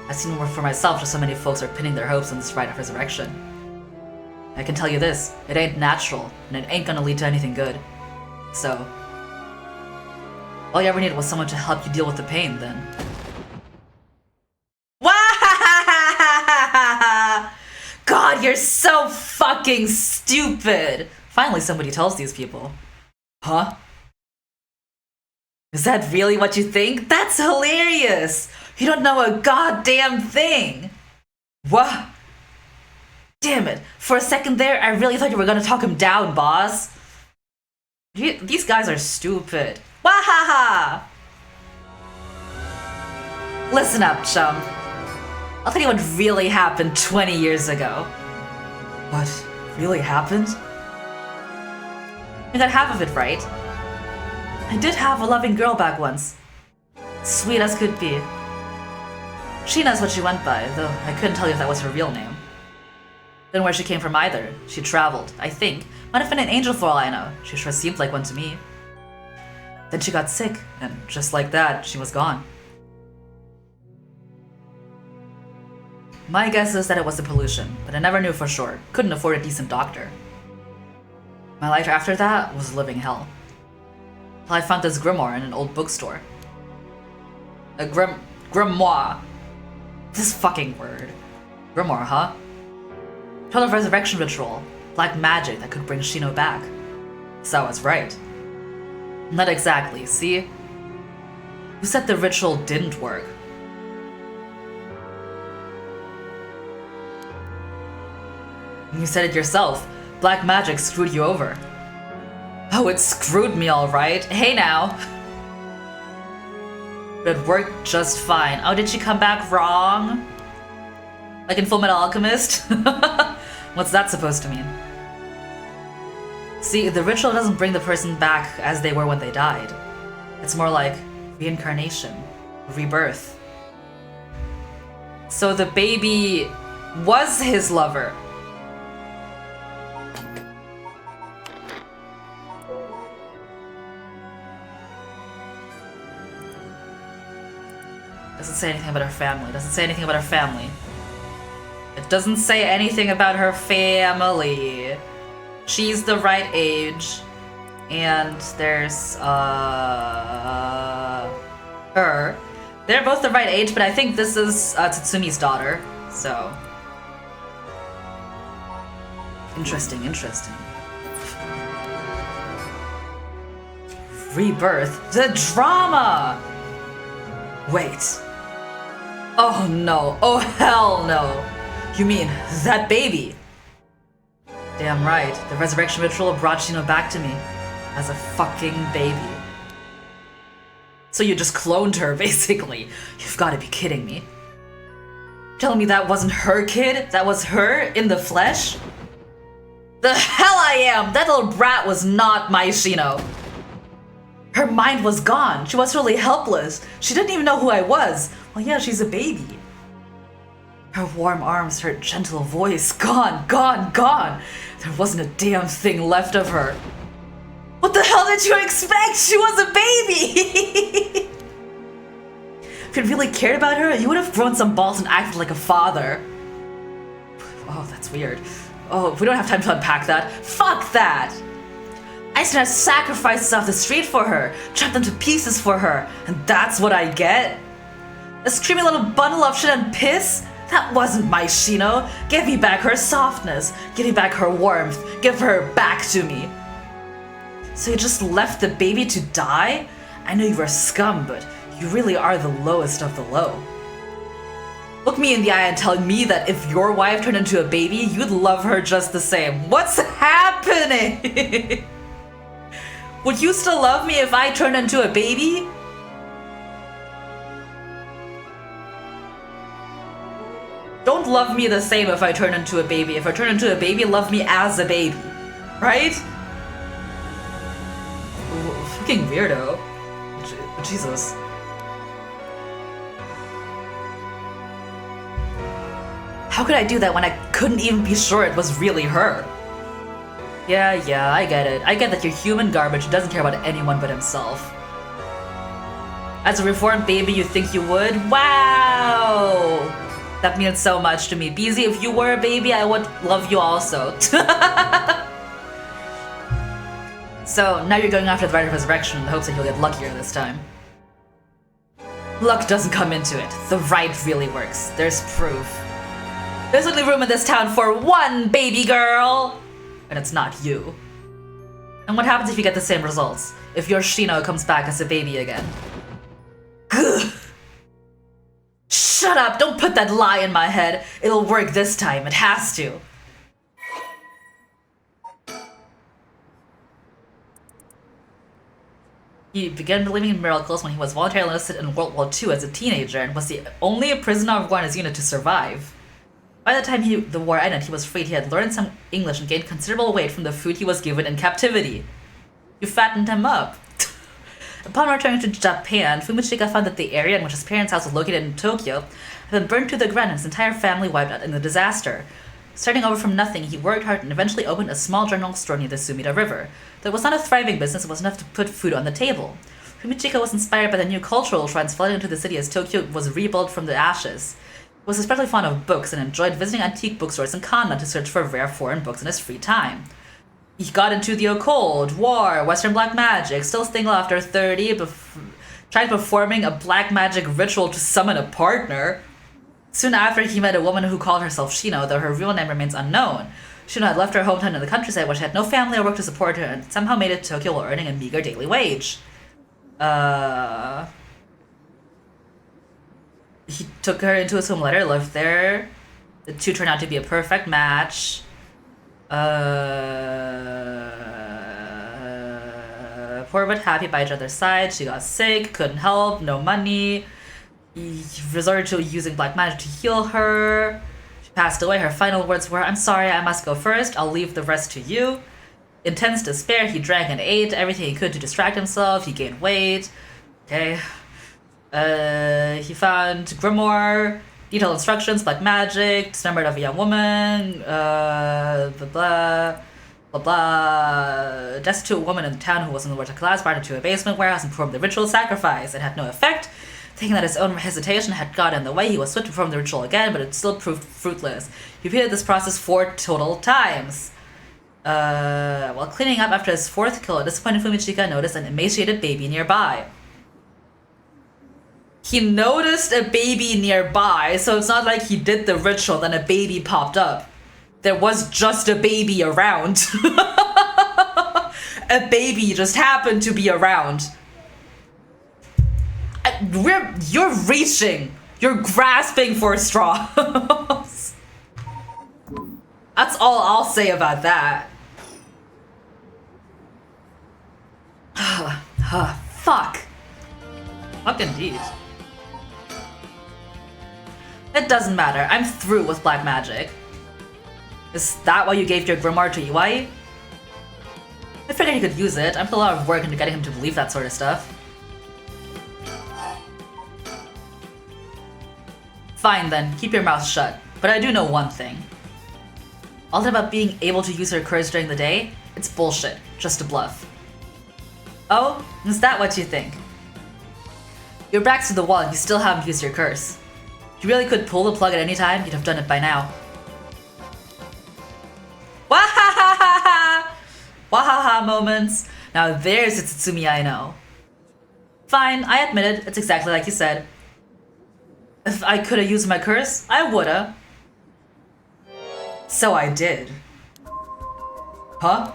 I've seen more for myself, just so many folks are pinning their hopes on this rite of resurrection. I can tell you this, it ain't natural, and it ain't gonna lead to anything good. So, all you ever needed was someone to help you deal with the pain, then. God, you're so fucking stupid! Finally somebody tells these people. Huh? Is that really what you think? That's hilarious! You don't know a goddamn thing! What? Damn it. For a second there, I really thought you were gonna talk him down, boss. These guys are stupid. Wahaha! Listen up, chum. I'll tell you what really happened 20 years ago. What really happened? You got half of it right. I did have a loving girl back once. Sweet as could be. She knows what she went by, though I couldn't tell you if that was her real name. Didn't know where she came from either. She traveled, I think. Might have been an angel for all I know. She sure seemed like one to me. Then she got sick, and just like that, she was gone. My guess is that it was the pollution, but I never knew for sure. Couldn't afford a decent doctor. My life after that was living hell. Till I found this grimoire in an old bookstore. A grimoire. This fucking word. Grimoire, huh? Told of resurrection ritual. Black magic that could bring Shino back. So I was right. Not exactly, see? Who said the ritual didn't work? You said it yourself. Black magic screwed you over. Oh, it screwed me alright. Hey now. But it worked just fine. Oh, did she come back wrong? Like in Fullmetal Alchemist? What's that supposed to mean? See, the ritual doesn't bring the person back as they were when they died. It's more like Reincarnation. Rebirth. So the baby was his lover. Doesn't say anything about her family. Doesn't say anything about her family. It doesn't say anything about her family. She's the right age. And there's, her. They're both the right age, but I think this is Tatsumi's daughter, so. Interesting, interesting. Rebirth. The drama! Wait. Oh no. Oh hell no. You mean that baby? Damn right. The resurrection ritual brought Shino back to me as a fucking baby. So you just cloned her, basically. You've got to be kidding me. Telling me that wasn't her kid? That was her in the flesh? The hell I am! That little brat was not my Shino. Her mind was gone. She was totally helpless. She didn't even know who I was. Well, yeah, she's a baby. Her warm arms, her gentle voice, gone, gone, gone. There wasn't a damn thing left of her. What the hell did you expect? She was a baby! If you really cared about her, you would have grown some balls and acted like a father. Oh, that's weird. Oh, we don't have time to unpack that. Fuck that! I used to have sacrifices off the street for her, chopped them to pieces for her, and that's what I get? A screaming little bundle of shit and piss? That wasn't my Shino. Give me back her softness. Give me back her warmth. Give her back to me. So you just left the baby to die? I know you were scum, but you really are the lowest of the low. Look me in the eye and tell me that if your wife turned into a baby, you'd love her just the same. What's happening? Would you still love me if I turned into a baby? Don't love me the same if I turn into a baby. If I turn into a baby, love me as a baby. Right? Fucking weirdo. Jesus. How could I do that when I couldn't even be sure it was really her? Yeah, I get it. I get that you're human garbage who doesn't care about anyone but himself. As a reformed baby, you think you would? Wow! That means so much to me. BZ, if you were a baby, I would love you also. So, now you're going after the Rite of Resurrection in the hopes that you'll get luckier this time. Luck doesn't come into it. The rite really works. There's proof. There's only room in this town for one baby girl! And it's not you. And what happens if you get the same results? If your Shino comes back as a baby again? Gugh. Shut up! Don't put that lie in my head. It'll work this time. It has to. He began believing in miracles when he was voluntarily enlisted in World War II as a teenager and was the only prisoner of war in his unit to survive. By the time the war ended, he was freed. He had learned some English and gained considerable weight from the food he was given in captivity. You fattened him up. Upon returning to Japan, Fumichika found that the area in which his parents' house was located in Tokyo had been burned to the ground and his entire family wiped out in the disaster. Starting over from nothing, he worked hard and eventually opened a small general store near the Sumida River. Though it was not a thriving business, it was enough to put food on the table. Fumichika was inspired by the new cultural trends flooding into the city as Tokyo was rebuilt from the ashes. He was especially fond of books and enjoyed visiting antique bookstores in Kanna to search for rare foreign books in his free time. He got into the occult, war, Western black magic, still single after 30, tried performing a black magic ritual to summon a partner. Soon after, he met a woman who called herself Shino, though her real name remains unknown. Shino had left her hometown in the countryside where she had no family or work to support her and somehow made it to Tokyo while earning a meager daily wage. He took her into his home, let her live there. The two turned out to be a perfect match. Poor but happy by each other's side. She got sick, couldn't help, no money. He resorted to using black magic to heal her. She passed away. Her final words were, "I'm sorry, I must go first. I'll leave the rest to you." In tense despair, he drank and ate everything he could to distract himself. He gained weight. Okay. He found grimoire, detailed instructions, black magic, dismembered of a young woman, blah blah. Blah blah. Destitute woman in the town who was in the working class brought her to a basement warehouse and performed the ritual sacrifice. It had no effect. Thinking that his own hesitation had got in the way, he was swift to perform the ritual again, but it still proved fruitless. He repeated this process 4 total times. While cleaning up after his 4th kill, a disappointed Fumichika noticed an emaciated baby nearby. He noticed a baby nearby, so it's not like he did the ritual, then a baby popped up. There was just a baby around. A baby just happened to be around. You're reaching. You're grasping for straws. That's all I'll say about that. Fuck. Fuck indeed. It doesn't matter. I'm through with black magic. Is that why you gave your grimoire to Iwai? I figured he could use it. I put a lot of work into getting him to believe that sort of stuff. Fine then, keep your mouth shut. But I do know one thing. All that about being able to use her curse during the day, it's bullshit. Just a bluff. Oh, is that what you think? Your back's to the wall and you still haven't used your curse. If you really could pull the plug at any time, you'd have done it by now. Wahahaha! Wahaha moments. Now there's a Tsutsumi I know. Fine, I admit it, it's exactly like you said. If I could have used my curse, I woulda. So I did. Huh?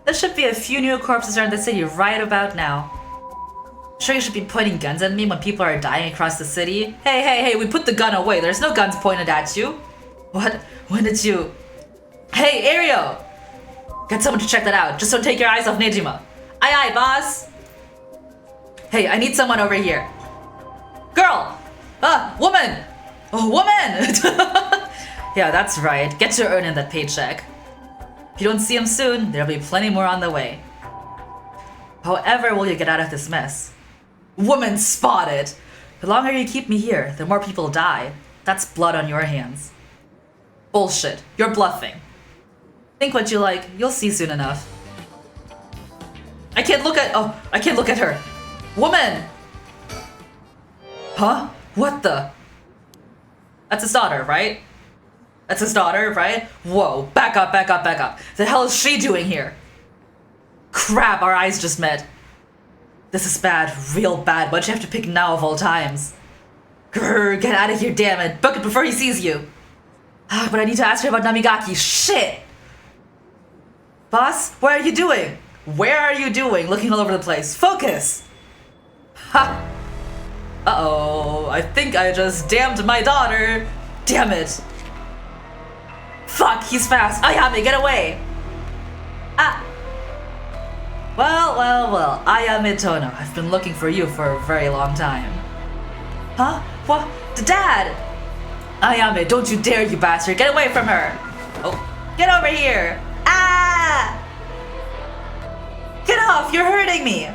There should be a few new corpses around the city right about now. Sure you should be pointing guns at me when people are dying across the city? Hey, we put the gun away. There's no guns pointed at you. What? When did you... Hey, Ario! Get someone to check that out. Just don't take your eyes off Nejima. Aye, boss! Hey, I need someone over here. Girl! Woman! Oh, woman! Yeah, that's right. Get to earning that paycheck. If you don't see him soon, there'll be plenty more on the way. However will you get out of this mess? Woman spotted! The longer you keep me here, the more people die. That's blood on your hands. Bullshit. You're bluffing. Think what you like. You'll see soon enough. I can't look at her. Woman! Huh? What the? That's his daughter, right? That's his daughter, right? Whoa, back up. The hell is she doing here? Crap, our eyes just met. This is bad, real bad. Why'd you have to pick now of all times? Grrr, get out of here, damn it. Book it before he sees you. But I need to ask her about Namigaki. Shit! Boss, what are you doing? Where are you doing? Looking all over the place. Focus! Ha! Uh-oh, I think I just damned my daughter. Damn it. Fuck, he's fast. Ayame, get away! Ah! Well, Ayame Tono. I've been looking for you for a very long time. Huh? What? Dad! Ayame, don't you dare, you bastard. Get away from her! Oh, get over here! Ah! Get off, you're hurting me!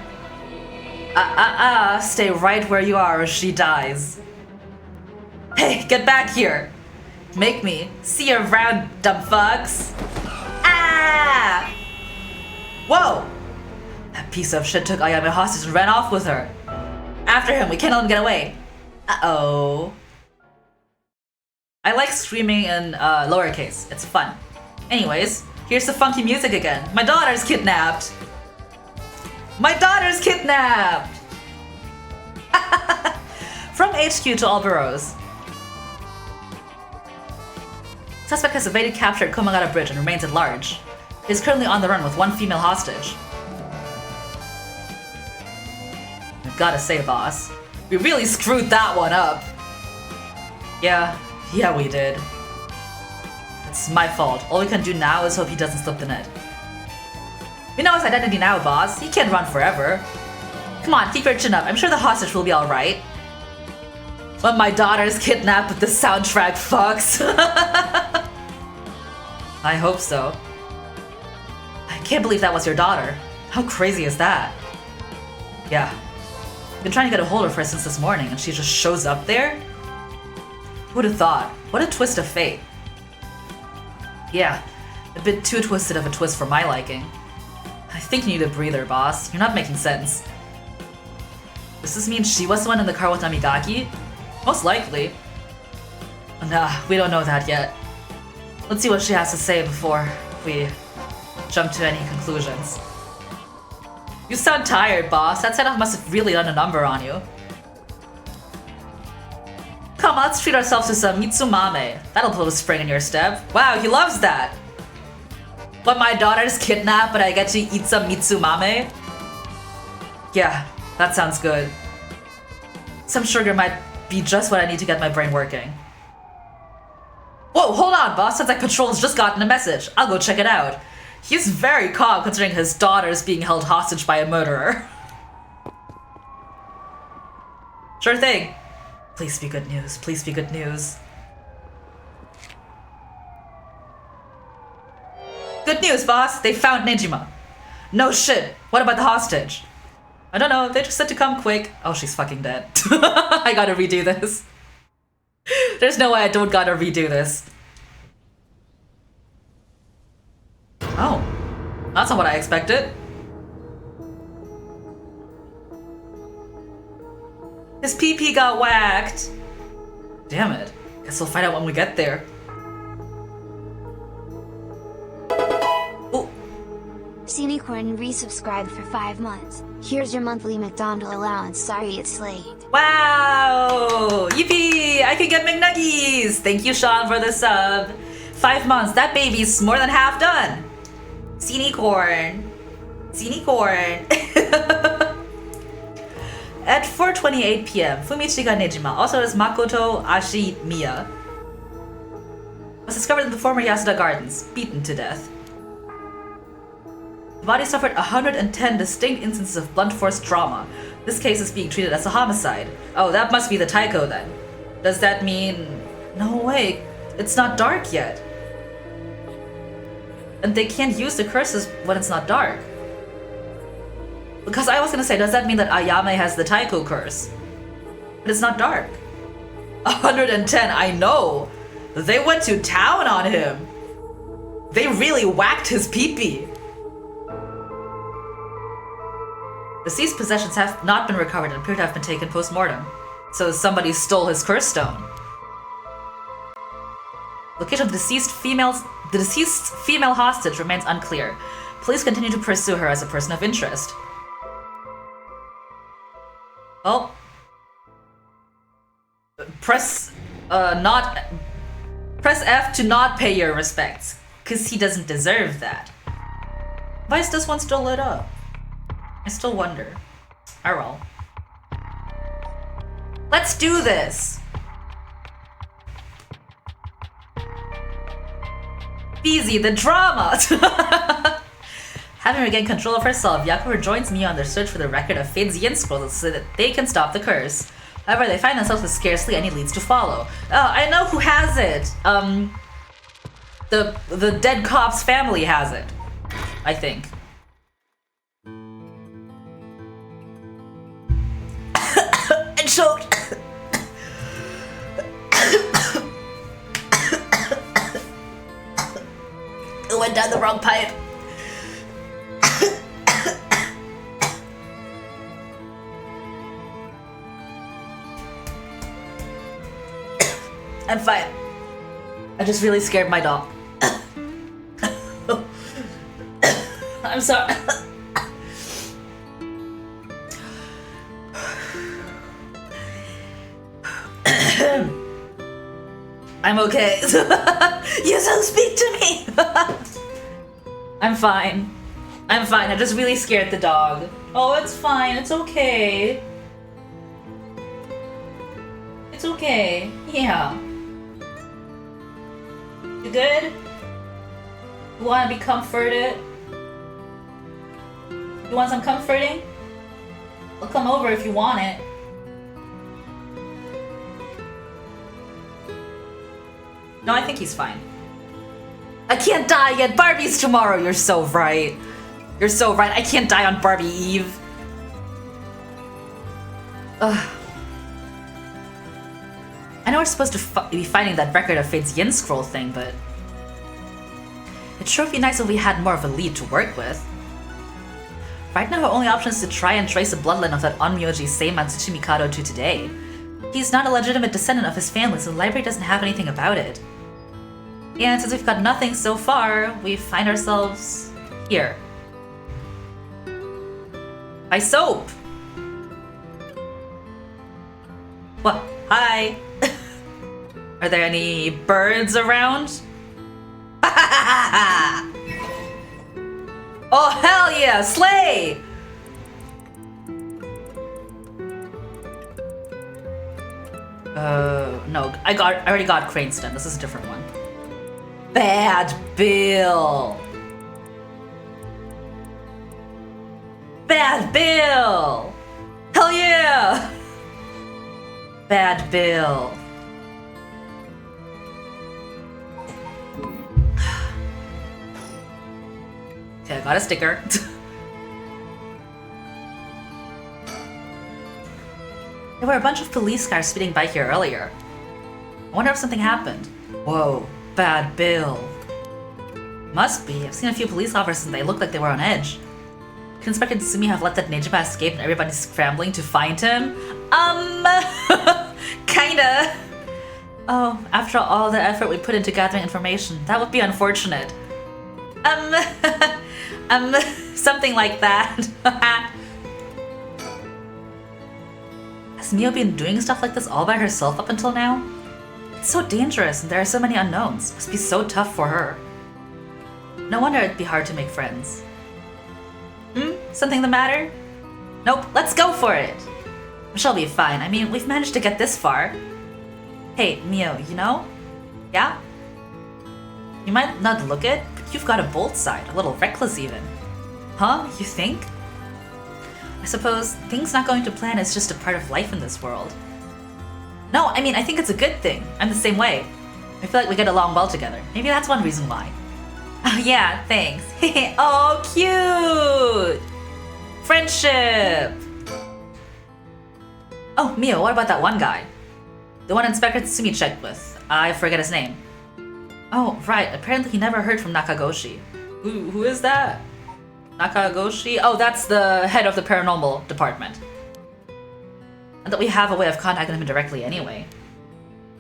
Stay right where you are or she dies. Hey, get back here! Make me see you around, dumb fucks! Ah! Whoa! That piece of shit took Ayame hostage and ran off with her. After him, we can't let him get away. Uh-oh. I like screaming in lowercase. It's fun. Anyways, here's the funky music again. My daughter's kidnapped! My daughter's kidnapped! From HQ to all boroughs. Suspect has evaded capture at Komagata Bridge and remains at large. He is currently on the run with one female hostage. I've gotta say, boss, we really screwed that one up. Yeah, we did. It's my fault. All we can do now is hope he doesn't slip the net. We know his identity now, boss. He can't run forever. Come on, keep your chin up. I'm sure the hostage will be alright. When my daughter's kidnapped with the soundtrack fucks. I hope so. I can't believe that was your daughter. How crazy is that? Yeah. Been trying to get a hold of her since this morning, and she just shows up there? Who'd have thought? What a twist of fate. Yeah, a bit too twisted of a twist for my liking. I think you need a breather, boss. You're not making sense. Does this mean she was the one in the car with Namigaki? Most likely. Nah, we don't know that yet. Let's see what she has to say before we jump to any conclusions. You sound tired, boss. That setup must have really done a number on you. Come on, let's treat ourselves to some Mitsumame. That'll put a spring in your step. Wow, he loves that. But my daughter's kidnapped, but I get to eat some Mitsumame? Yeah, that sounds good. Some sugar might be just what I need to get my brain working. Whoa, hold on, boss. Sounds like Patrol's just gotten a message. I'll go check it out. He's very calm considering his daughter's being held hostage by a murderer. Sure thing. Please be good news. Please be good news. Good news, boss. They found Nejima. No shit. What about the hostage? I don't know. They just said to come quick. Oh, she's fucking dead. I gotta redo this. There's no way I don't gotta redo this. Oh. That's not what I expected. His PP got whacked. Damn it. Guess we'll find out when we get there. Cinecorn resubscribed for 5 months. Here's your monthly McDonald's allowance. Sorry it's late. Wow! Yippee! I can get McNuggies! Thank you, Sean, for the sub. 5 months. That baby's more than half done. Cinecorn. Cinecorn. At 4:28 p.m., Fumichika Nejima, also as Makoto Ashimiya, was discovered in the former Yasuda Gardens, beaten to death. The body suffered 110 distinct instances of blunt force trauma. This case is being treated as a homicide. Oh, that must be the Taiko then. Does that mean... No, wait. It's not dark yet. And they can't use the curses when it's not dark. Because I was gonna say, does that mean that Ayame has the Taiko curse? But it's not dark. 110, I know! They went to town on him! They really whacked his pee-pee! Deceased possessions have not been recovered and appear to have been taken post-mortem. So somebody stole his curse stone. Location of the deceased female hostage remains unclear. Police continue to pursue her as a person of interest. Well, press F to not pay your respects, cause he doesn't deserve that. Why is this one still lit up? I still wonder. Oh well. Let's do this! Easy, the drama! Having regained control of herself, Yaku rejoins Miu on their search for the record of Fate's Yin scrolls so that they can stop the curse. However, they find themselves with scarcely any leads to follow. Oh, I know who has it! The dead cop's family has it. I think. I choked! It went down the wrong pipe. I'm fine. I just really scared my dog. I'm sorry. I'm okay. You don't speak to me. I'm fine. I'm fine. I just really scared the dog. Oh, it's fine. It's okay. It's okay. Yeah. You good? You want to be comforted? You want some comforting? I'll come over if you want it. No, I think he's fine. I can't die yet. Barbie's tomorrow. You're so right. You're so right. I can't die on Barbie Eve. Ugh. I know we're supposed to be finding that record of Fate's Yin Scroll thing, but it'd sure be nice if we had more of a lead to work with. Right now, our only option is to try and trace the bloodline of that Onmyoji Seiman Tsuchimikado to today. He's not a legitimate descendant of his family, so the library doesn't have anything about it. And since we've got nothing so far, we find ourselves here. By soap! What? Hi! Are there any birds around? Oh, hell yeah! Slay! No. I already got Craneston. This is a different one. Bad Bill! Bad Bill! Hell yeah! Bad Bill. Okay, I got a sticker. There were a bunch of police cars speeding by here earlier. I wonder if something happened. Whoa, Bad Bill. Must be. I've seen a few police officers and they look like they were on edge. Could Inspector Tsumi have let that Nejima escape and everybody's scrambling to find him? Kinda. Oh, after all the effort we put into gathering information, that would be unfortunate. Something like that. Has Mio been doing stuff like this all by herself up until now? It's so dangerous and there are so many unknowns. It must be so tough for her. No wonder it'd be hard to make friends. Something the matter? Nope, let's go for it! She'll be fine. I mean, we've managed to get this far. Hey, Mio, you know? Yeah? You might not look it, but you've got a bold side, a little reckless even. Huh? You think? I suppose things not going to plan is just a part of life in this world. No, I mean, I think it's a good thing. I'm the same way. I feel like we get along well together. Maybe that's one reason why. Oh yeah, thanks. Oh, cute! Friendship! Oh, Mio, what about that one guy? The one Inspector Tsumi checked with. I forget his name. Oh, right. Apparently he never heard from Nakagoshi. Who is that? Nakagoshi? Oh, that's the head of the paranormal department. And that we have a way of contacting him directly anyway.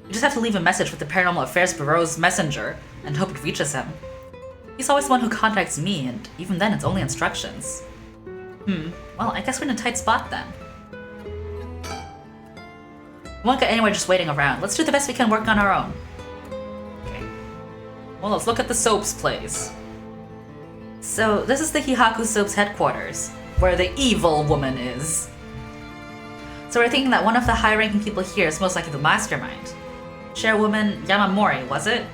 We just have to leave a message with the Paranormal Affairs Bureau's messenger and hope it reaches him. He's always the one who contacts me, and even then it's only instructions. Well, I guess we're in a tight spot then. We won't get anywhere just waiting around. Let's do the best we can work on our own. Okay. Well, let's look at the soap's place. So, this is the Hihaku Soap's headquarters, where the evil woman is. So we're thinking that one of the high-ranking people here is most likely the mastermind. Chairwoman Yamamori, was it?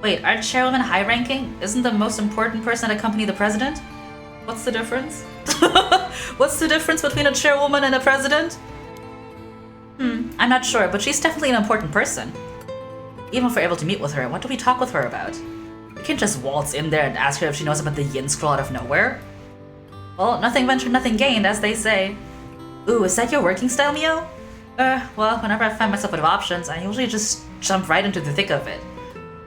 Wait, aren't chairwomen high-ranking? Isn't the most important person at a company the president? What's the difference? What's the difference between a chairwoman and a president? I'm not sure, but she's definitely an important person. Even if we're able to meet with her, what do we talk with her about? We can't just waltz in there and ask her if she knows about the Yin Scroll out of nowhere. Well, nothing ventured, nothing gained, as they say. Ooh, is that your working style, Mio? Well, whenever I find myself out of options, I usually just jump right into the thick of it.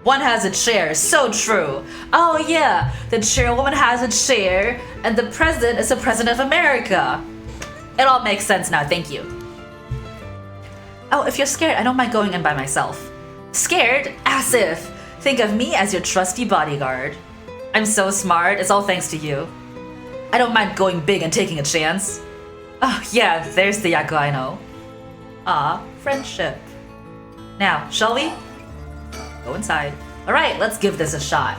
One has a chair, so true. Oh yeah, the chairwoman has a chair, and the president is the president of America. It all makes sense now, thank you. Oh, if you're scared, I don't mind going in by myself. Scared? As if. Think of me as your trusty bodyguard. I'm so smart, it's all thanks to you. I don't mind going big and taking a chance. Oh yeah, there's the Yaku I know. Ah, friendship. Now, shall we? Go inside. Alright, let's give this a shot.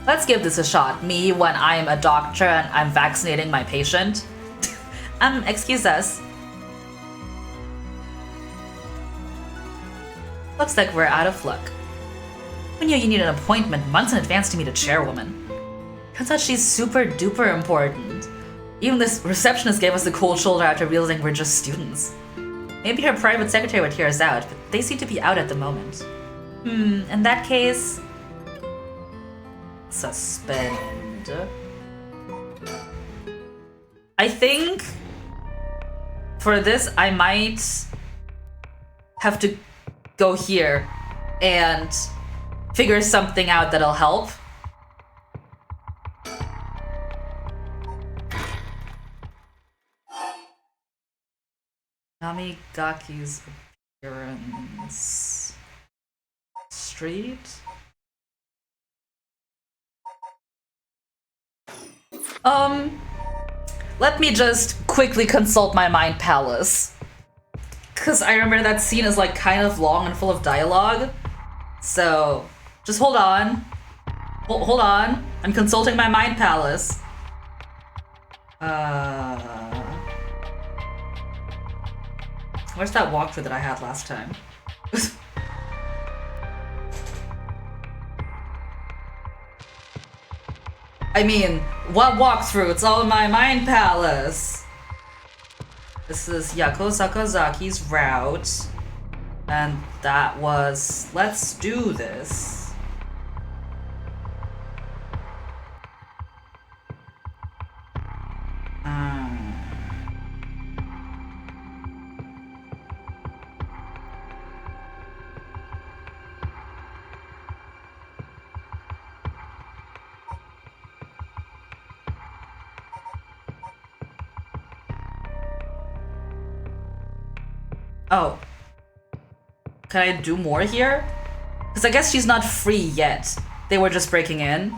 Let's give this a shot. Me when I'm a doctor and I'm vaccinating my patient. Excuse us. Looks like we're out of luck. We knew you needed an appointment months in advance to meet a chairwoman. Turns out she's super duper important. Even this receptionist gave us the cold shoulder after realizing we're just students. Maybe her private secretary would hear us out, but they seem to be out at the moment. In that case... Suspend... I think For this, I might have to go here and figure something out that'll help. Namigaki's appearance. Street? Let me just quickly consult my mind palace. Cause I remember that scene is like kind of long and full of dialogue. So just hold on. Hold on. I'm consulting my mind palace. Where's that walkthrough that I had last time? I mean, what walkthrough? It's all in my mind palace. This is Yako Sakazaki's route. And that was, let's do this. Oh. Can I do more here? Because I guess she's not free yet. They were just breaking in.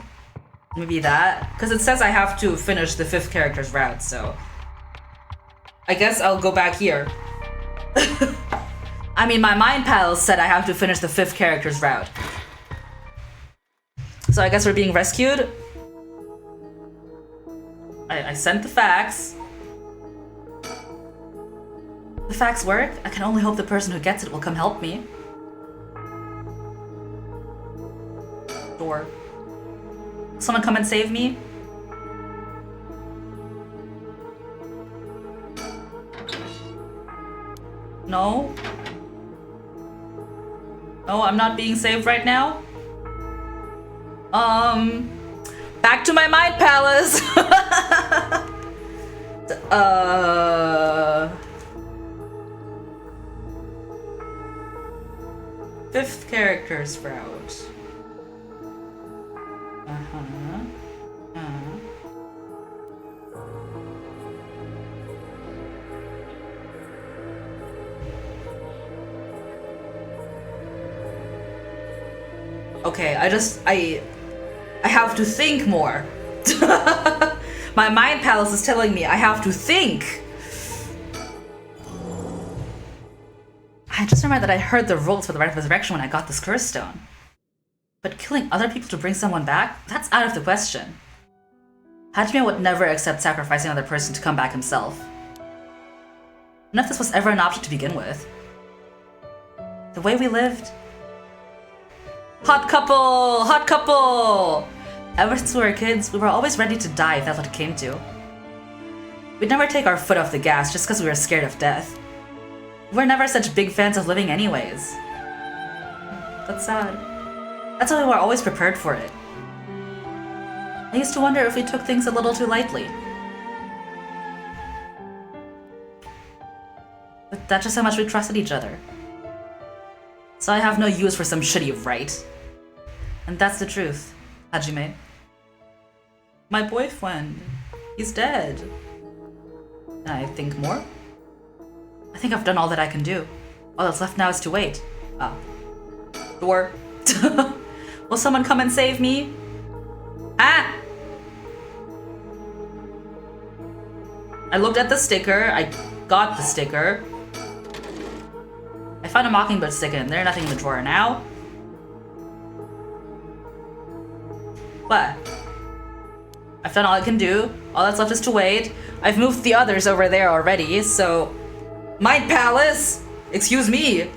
Maybe that? Because it says I have to finish the 5th character's route, so... I guess I'll go back here. I mean, my mind palace said I have to finish the 5th character's route. So I guess we're being rescued? I sent the fax. The fax work? I can only hope the person who gets it will come help me. Door. Someone come and save me? No? No, I'm not being saved right now? Back to my mind palace! Fifth character's route. Okay, I have to think more. My mind palace is telling me I have to think. I just remembered that I heard the rules for the Rite of Resurrection when I got this curse stone. But killing other people to bring someone back? That's out of the question. Hajime would never accept sacrificing another person to come back himself. And if this was ever an option to begin with. The way we lived. Hot couple! Hot couple! Ever since we were kids, we were always ready to die if that's what it came to. We'd never take our foot off the gas just because we were scared of death. We were never such big fans of living anyways. That's sad. That's why we were always prepared for it. I used to wonder if we took things a little too lightly. But that's just how much we trusted each other. So I have no use for some shitty right. And that's the truth, Hajime. My boyfriend, he's dead. And I think more? I think I've done all that I can do. All that's left now is to wait. Door. Will someone come and save me? Ah! I looked at the sticker, I got the sticker. I found a Mockingbird sticker in there, nothing in the drawer now. What? I've done all I can do. All that's left is to wait. I've moved the others over there already, so... Mind Palace! Excuse me!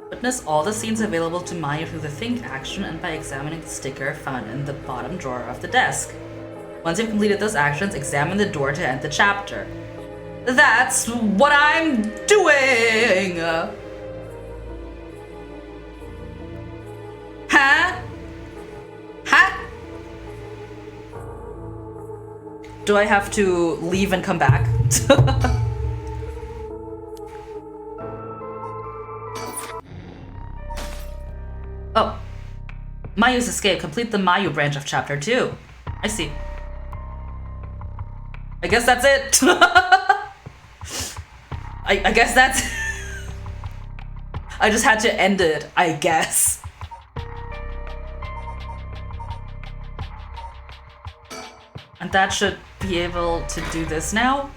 Witness all the scenes available to Maya through the Think action and by examining the sticker found in the bottom drawer of the desk. Once you've completed those actions, examine the door to end the chapter. That's what I'm doing! Huh? Huh? Do I have to leave and come back? Oh. Mayu's escape. Complete the Mayu branch of chapter 2. I see. I guess that's it. I guess that's... I just had to end it, I guess. And that should be able to do this now.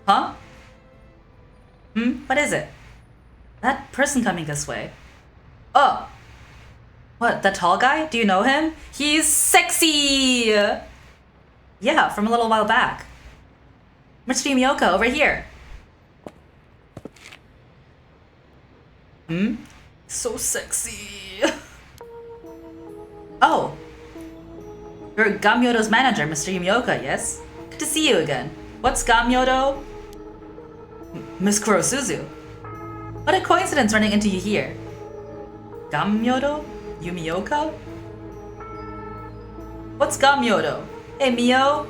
Huh? What is it? That person coming this way. Oh! What, that tall guy? Do you know him? He's sexy! Yeah, from a little while back. Mr. Yumioka, over here. So sexy. Oh. You're Gamyodo's manager, Mr. Yumioka, yes? Good to see you again. What's Gamyodo? Miss Kurosuzu. What a coincidence running into you here. Gamyodo? Yumioka? What's Gamyodo? Hey, Mio?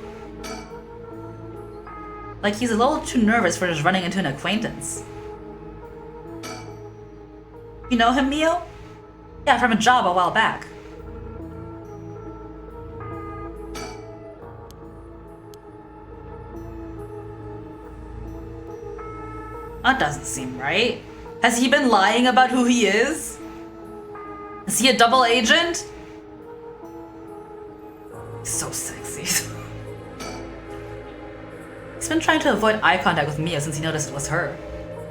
Like he's a little too nervous for just running into an acquaintance. You know him, Mio? Yeah, from a job a while back. That doesn't seem right. Has he been lying about who he is? Is he a double agent? He's so sexy. He's been trying to avoid eye contact with Mio since he noticed it was her.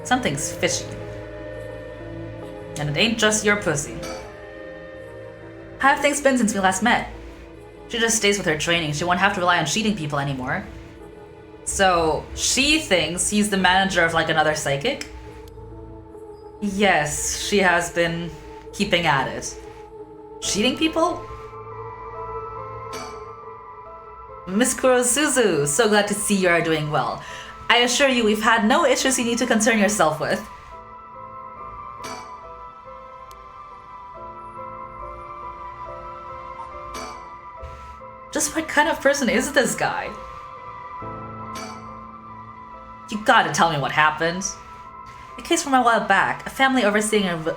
Something's fishy. And it ain't just your pussy. How have things been since we last met? She just stays with her training. She won't have to rely on cheating people anymore. So, she thinks he's the manager of like another psychic? Yes, she has been keeping at it. Cheating people? Miss Kurosuzu, so glad to see you are doing well. I assure you we've had no issues you need to concern yourself with. Just what kind of person is this guy? You gotta tell me what happened. A case from a while back, a family overseeing a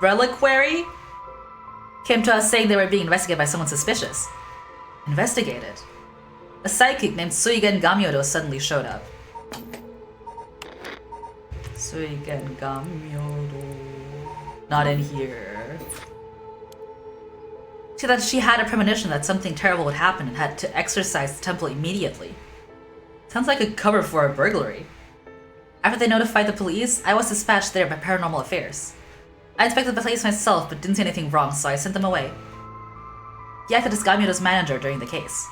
reliquary came to us saying they were being investigated by someone suspicious. Investigated? A psychic named Suigen Gamyodo suddenly showed up. Suigen Gamyodo. Not in here. She said that she had a premonition that something terrible would happen and had to exorcise the temple immediately. Sounds like a cover for a burglary. After they notified the police, I was dispatched there by Paranormal Affairs. I inspected the place myself, but didn't see anything wrong, so I sent them away. He acted as Gamyodo's manager during the case.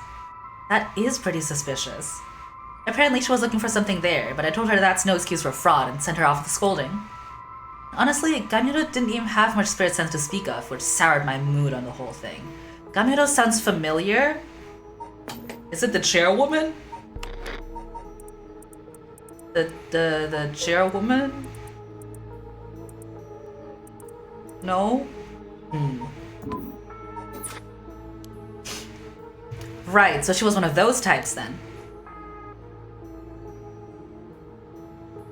That is pretty suspicious. Apparently she was looking for something there, but I told her that's no excuse for fraud and sent her off with a scolding. Honestly, Gamyodo didn't even have much spirit sense to speak of, which soured my mood on the whole thing. Gamyodo sounds familiar. Is it the chairwoman? The chairwoman? No? Right, so she was one of those types then.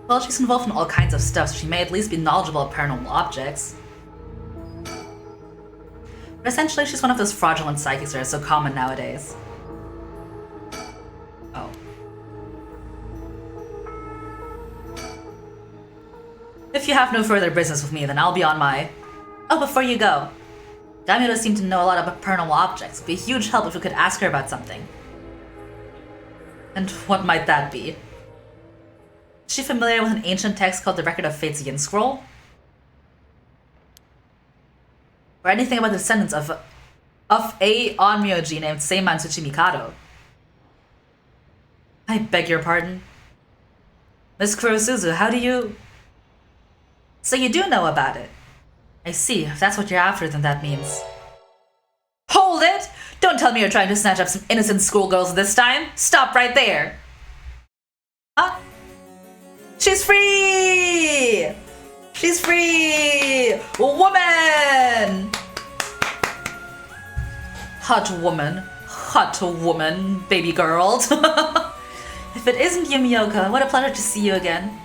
Well, she's involved in all kinds of stuff, so she may at least be knowledgeable of paranormal objects. But essentially, she's one of those fraudulent psychics that are so common nowadays. Oh. If you have no further business with me, then I'll be on my... Oh, before you go. Gamyodo seemed to know a lot about paranormal objects. It'd be a huge help if we could ask her about something. And what might that be? Is she familiar with an ancient text called the Record of Fate's Yin Scroll? Or anything about the descendants of a Onmyoji named Seiman Tsuchimikado? I beg your pardon? Miss Kurosuzu, how do you... So you do know about it? I see. If that's what you're after, then that means... Hold it! Don't tell me you're trying to snatch up some innocent schoolgirls this time. Stop right there. Huh? She's free! She's free! Woman! Hot woman, baby girl. If it isn't Yumioka, what a pleasure to see you again.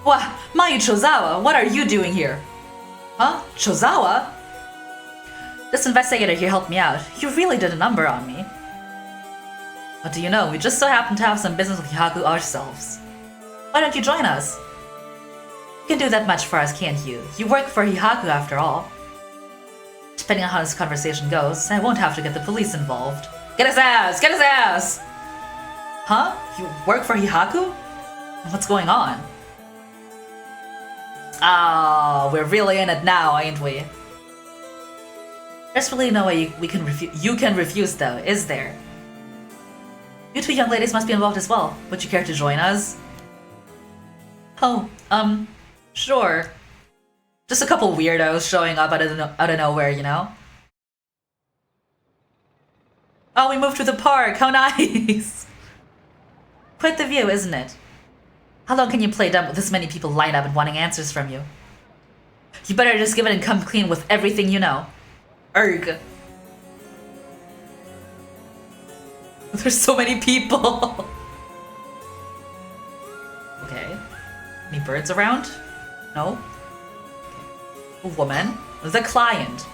Wah, Mayu Chozawa, what are you doing here? Huh? Chozawa? This investigator here helped me out. You really did a number on me. What do you know? We just so happen to have some business with Hihaku ourselves. Why don't you join us? You can do that much for us, can't you? You work for Hihaku after all. Depending on how this conversation goes, I won't have to get the police involved. Get his ass! Get his ass! Huh? You work for Hihaku? What's going on? Oh, we're really in it now, ain't we? There's really no way you can refuse though, is there? You two young ladies must be involved as well. Would you care to join us? Oh, sure. Just a couple weirdos showing up out of nowhere, you know? Oh, we moved to the park, how nice! Quite the view, isn't it? How long can you play dumb with this many people lined up and wanting answers from you? You better just give it and come clean with everything you know. Erg. There's so many people. Okay. Any birds around? No? Okay. A woman. The client.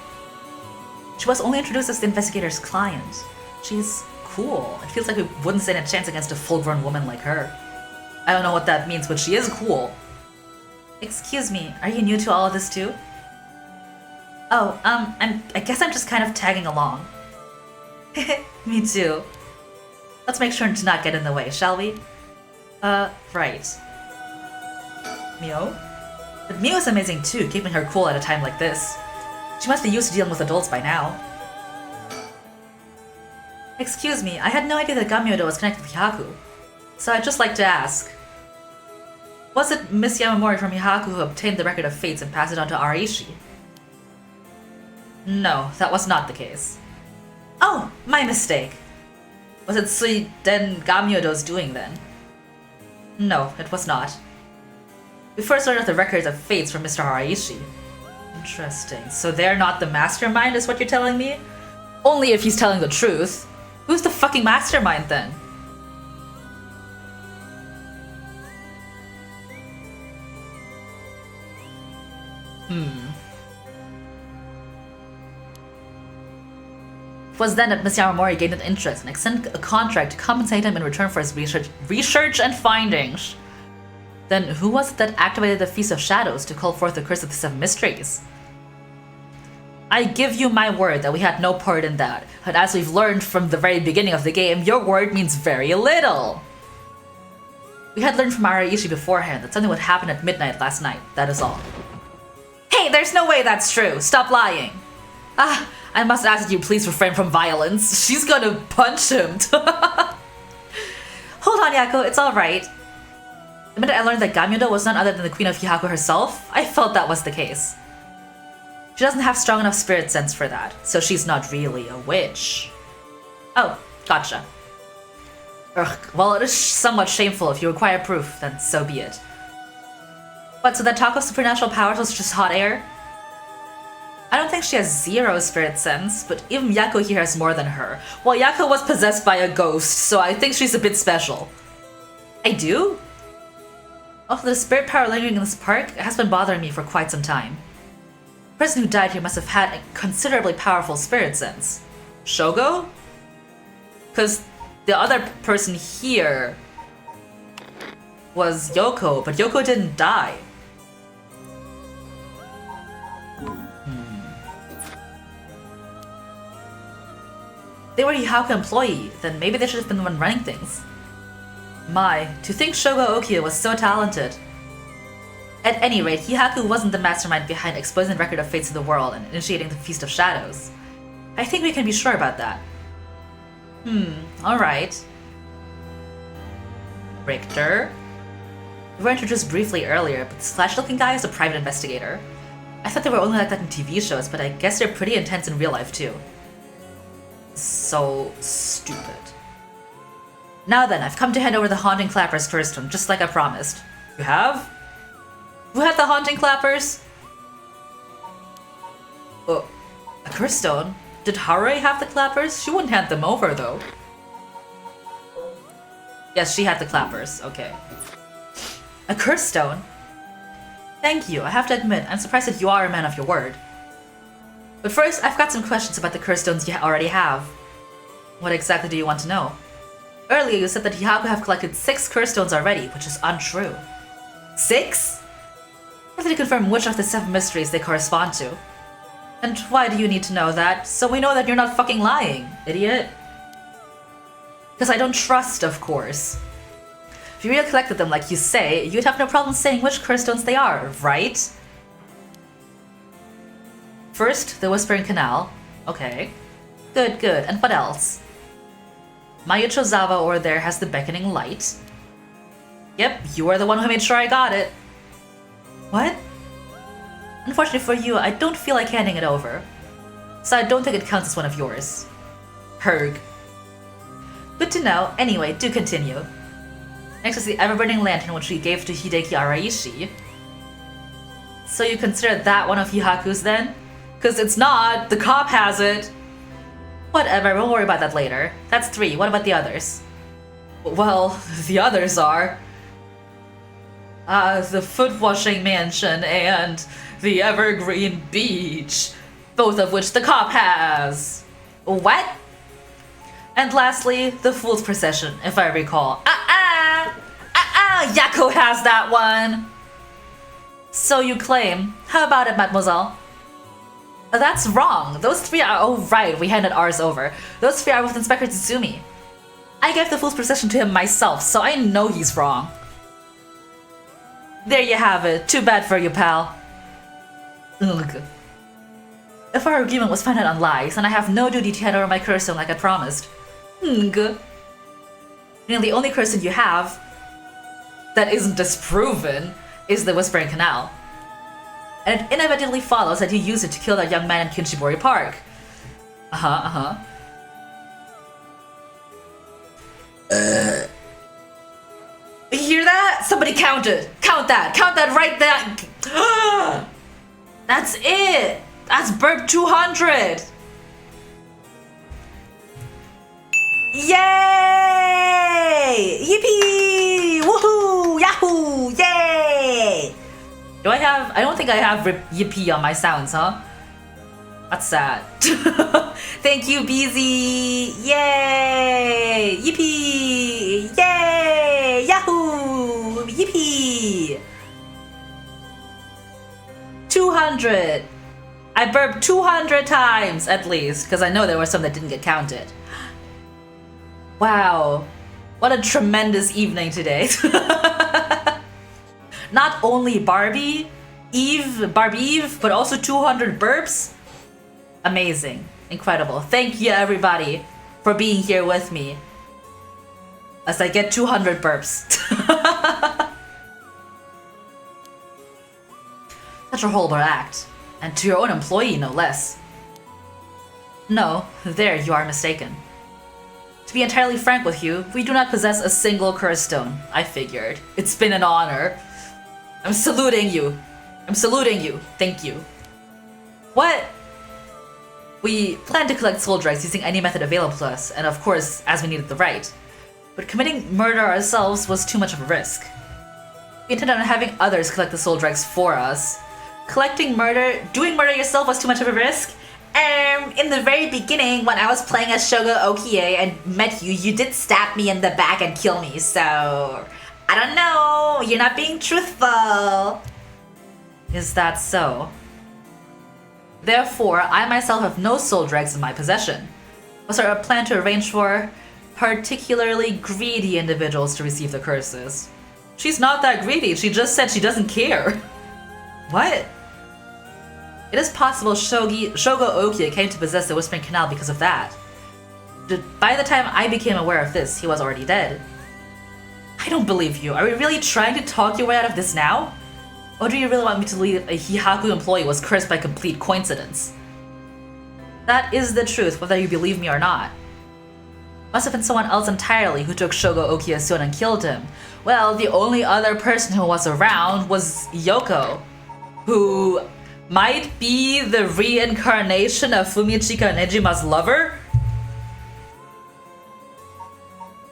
She was only introduced as the investigator's client. She's cool. It feels like we wouldn't stand a chance against a full-grown woman like her. I don't know what that means, but she is cool. Excuse me, are you new to all of this too? Oh, I guess I'm just kind of tagging along. Me too. Let's make sure to not get in the way, shall we? Right. Mio? But Mio is amazing too, keeping her cool at a time like this. She must be used to dealing with adults by now. Excuse me, I had no idea that Gamyodo was connected with Hihaku. So I'd just like to ask. Was it Miss Yamamori from Hihaku who obtained the record of fates and passed it on to Araishi? No, that was not the case. Oh, my mistake. Was it Suiden Gamyodo's doing then? No, it was not. We first learned of the records of fates from Mr. Araishi. Interesting. So they're not the mastermind, is what you're telling me? Only if he's telling the truth. Who's the fucking mastermind then? It was then that Miss Yamamori gained an interest and extended a contract to compensate him in return for his research and findings. Then who was it that activated the Feast of Shadows to call forth the Curse of the Seven Mysteries? I give you my word that we had no part in that, but as we've learned from the very beginning of the game, your word means very little. We had learned from Araishi beforehand that something would happen at midnight last night, that is all. Hey, there's no way that's true. Stop lying. Ah, I must ask that you please refrain from violence. She's gonna punch him. Hold on, Yako, it's alright. The minute I learned that Gamyodo was none other than the Queen of Hihaku herself, I felt that was the case. She doesn't have strong enough spirit sense for that, so she's not really a witch. Oh, gotcha. Ugh, well, it is somewhat shameful. If you require proof, then so be it. What, so that talk of supernatural powers was just hot air? I don't think she has zero spirit sense, but even Yako here has more than her. Well, Yako was possessed by a ghost, so I think she's a bit special. I do? Oh, the spirit power lingering in this park has been bothering me for quite some time. The person who died here must have had a considerably powerful spirit sense. Shogo? Because the other person here was Yoko, but Yoko didn't die. They were a Hihaku employee, then maybe they should have been the one running things. My, to think Shogo Okia was so talented. At any rate, Hihaku wasn't the mastermind behind exposing the record of fates to the world and initiating the Feast of Shadows. I think we can be sure about that. Alright. Richter? We were introduced briefly earlier, but this flash-looking guy is a private investigator. I thought they were only like that in TV shows, but I guess they're pretty intense in real life too. So stupid. Now then, I've come to hand over the Haunting Clappers Curstone, just like I promised. You have? Who had the Haunting Clappers? Oh, a Curstone? Did Haruhi have the Clappers? She wouldn't hand them over, though. Yes, she had the Clappers. Okay. A Curstone? Thank you. I have to admit, I'm surprised that you are a man of your word. But first, I've got some questions about the Curstones you already have. What exactly do you want to know? Earlier, you said that Hihaku have collected 6 Curstones already, which is untrue. 6? I have to confirm which of the 7 mysteries they correspond to. And why do you need to know that? So we know that you're not fucking lying, idiot. Because I don't trust, of course. If you really collected them like you say, you'd have no problem saying which Curstones they are, right? First, the Whispering Canal. Okay. Good, good. And what else? Mayuchozawa over there has the Beckoning Light. Yep, you are the one who made sure I got it. What? Unfortunately for you, I don't feel like handing it over. So I don't think it counts as one of yours. Herg. Good to know. Anyway, do continue. Next is the Ever-Burning Lantern, which we gave to Hideki Araishi. So you consider that one of Hihaku's then? Because it's not! The cop has it! Whatever, we'll worry about that later. That's 3, what about the others? Well, the others are... the Foot-Washing Mansion and the Evergreen Beach, both of which the cop has. What? And lastly, the Fool's Procession, if I recall. Yako has that one! So you claim. How about it, mademoiselle? That's wrong. Those 3 are... Oh, right, we handed ours over. Those 3 are with Inspector Tsutsumi. I gave the Fool's Procession to him myself, so I know he's wrong. There you have it. Too bad for you, pal. Ugh. If our agreement was founded on lies, then I have no duty to hand over my Curstone like I promised. Ugh. The only Curstone you have that isn't disproven is the Whispering Canal. And it inevitably follows that you used it to kill that young man in Kinshibori Park. You hear that? Somebody count it! Count that! Count that right there! That's it! That's burp 200! Yay! Yippee! Woohoo! Yahoo! Yay! Do I have... I don't think I have yippee on my sounds, huh? What's that? Thank you, BZ! Yay! Yippee! Yay! Yahoo! Yippee! 200! I burped 200 times, at least, because I know there were some that didn't get counted. Wow. What a tremendous evening today. Not only Barbie Eve, but also 200 burps. Amazing. Incredible. Thank you, everybody, for being here with me as I get 200 burps. Such a horrible act. And to your own employee, no less. No, there you are mistaken. To be entirely frank with you, we do not possess a single Curstone. I figured. It's been an honor. I'm saluting you. I'm saluting you. Thank you. What? We plan to collect soul dregs using any method available to us, and of course, as we needed the right. But committing murder ourselves was too much of a risk. We intended on having others collect the soul dregs for us. Doing murder yourself was too much of a risk? In the very beginning, when I was playing as Shogo Okie and met you, you did stab me in the back and kill me, so... I don't know, you're not being truthful. Is that so? Therefore, I myself have no soul dregs in my possession. Was there a plan to arrange for particularly greedy individuals to receive the curses? She's not that greedy, she just said she doesn't care. What? It is possible Shogo Okie came to possess the Whispering Canal because of that. By the time I became aware of this, he was already dead. I don't believe you. Are you really trying to talk your way out of this now? Or do you really want me to believe a Hihaku employee was cursed by complete coincidence? That is the truth, whether you believe me or not. Must have been someone else entirely who took Shogo Okiyasun and killed him. Well, the only other person who was around was Yoko, who might be the reincarnation of Fumichika Nejima's lover?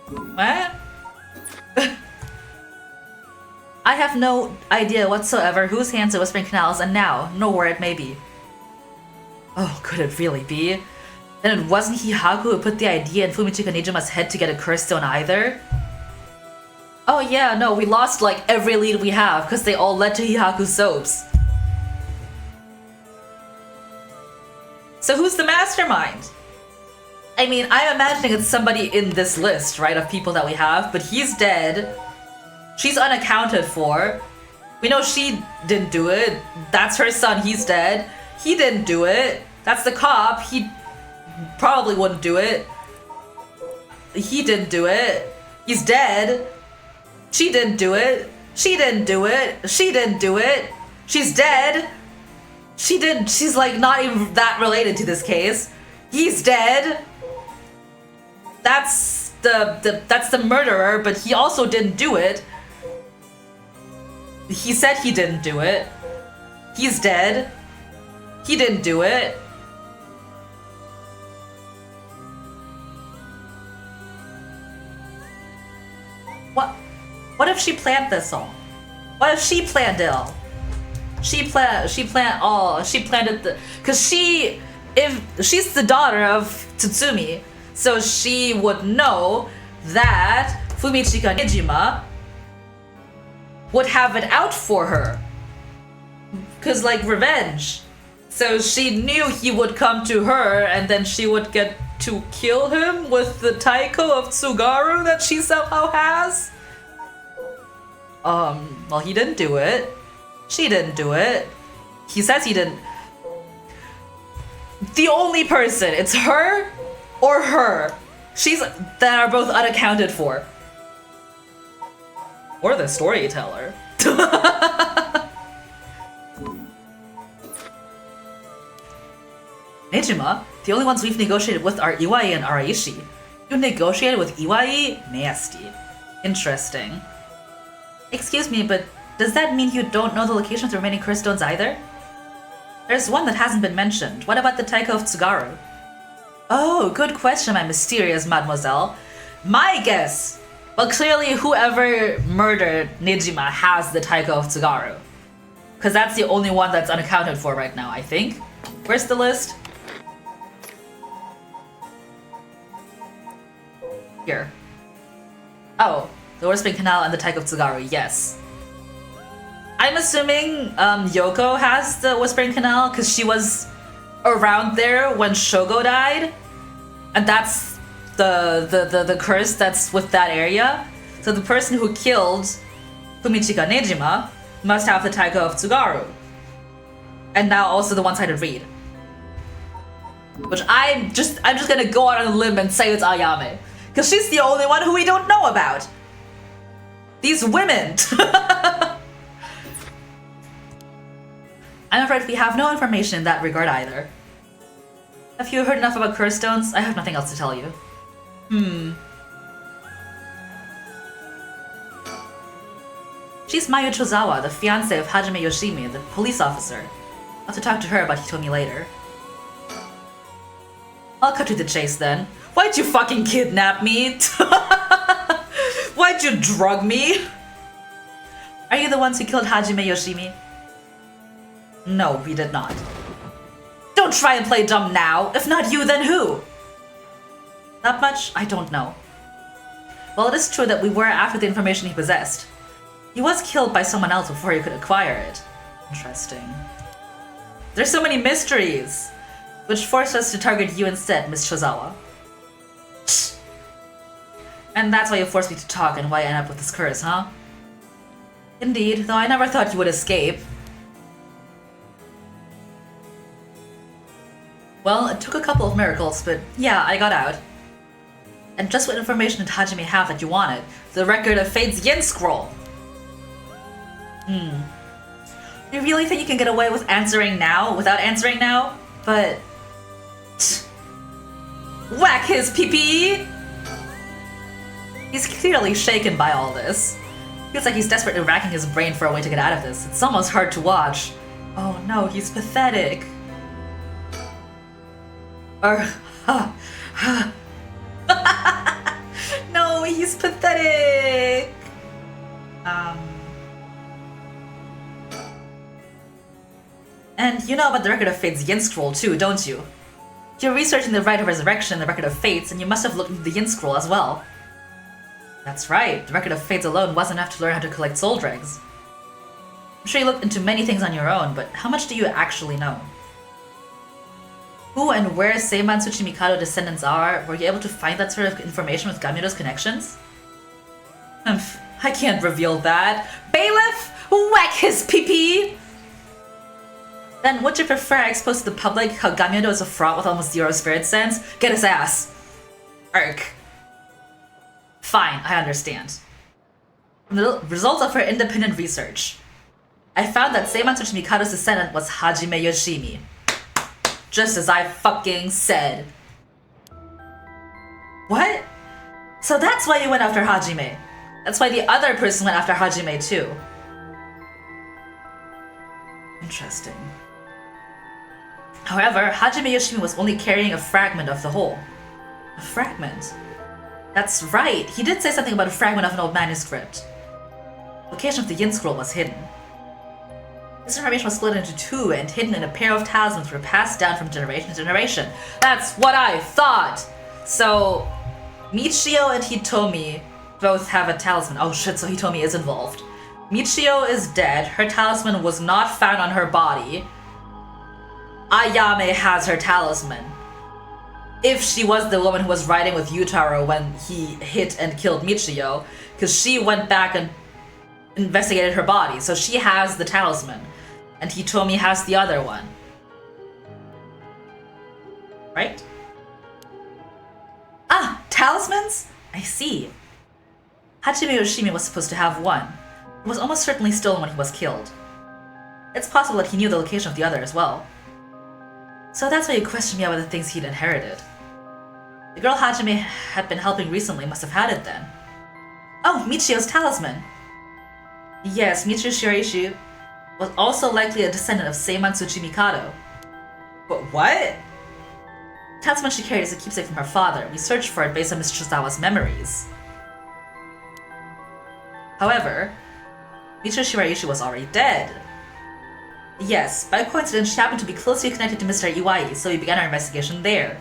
What? I have no idea whatsoever whose hands the Whispering Canal is in now, nor where it may be. Oh, could it really be? Then it wasn't Hihaku who put the idea in Fumichika Nejima's head to get a curse stone either? Oh yeah, no, we lost like every lead we have because they all led to Hihaku's soaps. So who's the mastermind? I mean, I'm imagining it's somebody in this list, right, of people that we have, but he's dead. She's unaccounted for. We know she didn't do it. That's her son, he's dead. He didn't do it. That's the cop, he probably wouldn't do it. He didn't do it. He's dead. She didn't do it. She didn't do it. She didn't do it. She's dead. She's like not even that related to this case. He's dead. That's the murderer, but he also didn't do it. He said he didn't do it. He's dead. He didn't do it. What if she planned this all? What if she planned it all? She planned it cause if she's the daughter of Tsutsumi, so she would know that Fumichika Nejima would have it out for her. Cause like revenge. So she knew he would come to her and then she would get to kill him with the taiko of Tsugaru that she somehow has. Well, he didn't do it. She didn't do it. He says he didn't. The only person, it's her or her. That are both unaccounted for. Or the storyteller. Nejima, the only ones we've negotiated with are Iwai and Araishi. You negotiated with Iwai? Nasty. Interesting. Excuse me, but does that mean you don't know the location of the remaining curse stones either? There's one that hasn't been mentioned. What about the taiko of Tsugaru? Oh, good question, my mysterious mademoiselle. My guess! Well, clearly whoever murdered Nejima has the taiko of Tsugaru. Because that's the only one that's unaccounted for right now, I think. Where's the list? Here. Oh, the Whispering Canal and the Taiko of Tsugaru, yes. I'm assuming Yoko has the Whispering Canal because she was around there when Shogo died. And that's the curse that's with that area. So the person who killed Fumichika Nejima must have the Taiko of Tsugaru. And now also the one-sided read. Which I'm just gonna go out on a limb and say it's Ayame. Because she's the only one who we don't know about. These women! I'm afraid we have no information in that regard either. Have you heard enough about curse stones? I have nothing else to tell you. She's Mayu Chozawa, the fiancée of Hajime Yoshimi, the police officer. I'll have to talk to her about Hitomi later. I'll cut to the chase then. Why'd you fucking kidnap me? Why'd you drug me? Are you the ones who killed Hajime Yoshimi? No, we did not. Don't try and play dumb now. If not you, then who? That much? I don't know. Well, it is true that we were after the information he possessed. He was killed by someone else before he could acquire it. Interesting. There's so many mysteries, which forced us to target you instead, Miss Chozawa. And that's why you forced me to talk and why I end up with this curse, huh? Indeed, though I never thought you would escape. Well, it took a couple of miracles, but yeah, I got out. And just what information did Hajime have that you wanted? The record of Fate's Yin Scroll! You really think you can get away with answering now, without answering now? But... Whack his pee-pee! He's clearly shaken by all this. Feels like he's desperately racking his brain for a way to get out of this. It's almost hard to watch. Oh no, he's pathetic. No, he's pathetic. And you know about the Record of Fate's Yin Scroll too, don't you? You're researching the Rite of Resurrection and the Record of Fates, and you must have looked into the Yin Scroll as well. That's right, the Record of Fates alone wasn't enough to learn how to collect soul dregs. I'm sure you looked into many things on your own, but how much do you actually know? Who and where Seiman Tsuchimikado descendants are? Were you able to find that sort of information with Gamyodo's connections? I can't reveal that. Bailiff, whack his pee-pee! Then would you prefer I expose to the public how Gamyodo is a fraud with almost zero spirit sense? Get his ass! Irk. Fine, I understand. From the results of her independent research, I found that Seiman Tsuchimikado's descendant was Hajime Yoshimi. Just as I fucking said. What? So that's why you went after Hajime. That's why the other person went after Hajime too. Interesting. However, Hajime Yoshimi was only carrying a fragment of the whole. A fragment? That's right, he did say something about a fragment of an old manuscript. The location of the Yin Scroll was hidden. This information was split into two and hidden in a pair of talismans that were passed down from generation to generation. That's what I thought! So, Michio and Hitomi both have a talisman. Oh shit, so Hitomi is involved. Michio is dead, her talisman was not found on her body. Ayame has her talisman. If she was the woman who was riding with Yutaro when he hit and killed Michio, because she went back and investigated her body, so she has the talisman. And Hitomi has the other one. Right? Ah, talismans? I see. Hajime Yoshimi was supposed to have one. It was almost certainly stolen when he was killed. It's possible that he knew the location of the other as well. So that's why you questioned me about the things he'd inherited. The girl Hajime had been helping recently must have had it then. Oh, Michio's talisman! Yes, Michio Shiraishi was also likely a descendant of Seiman Tsuchimikado. But what? The talisman she carried is a keepsake from her father. We searched for it based on Miss Shizawa's memories. However, Michio Shiraishi was already dead. Yes, by coincidence she happened to be closely connected to Mr. Iwai, so we began our investigation there.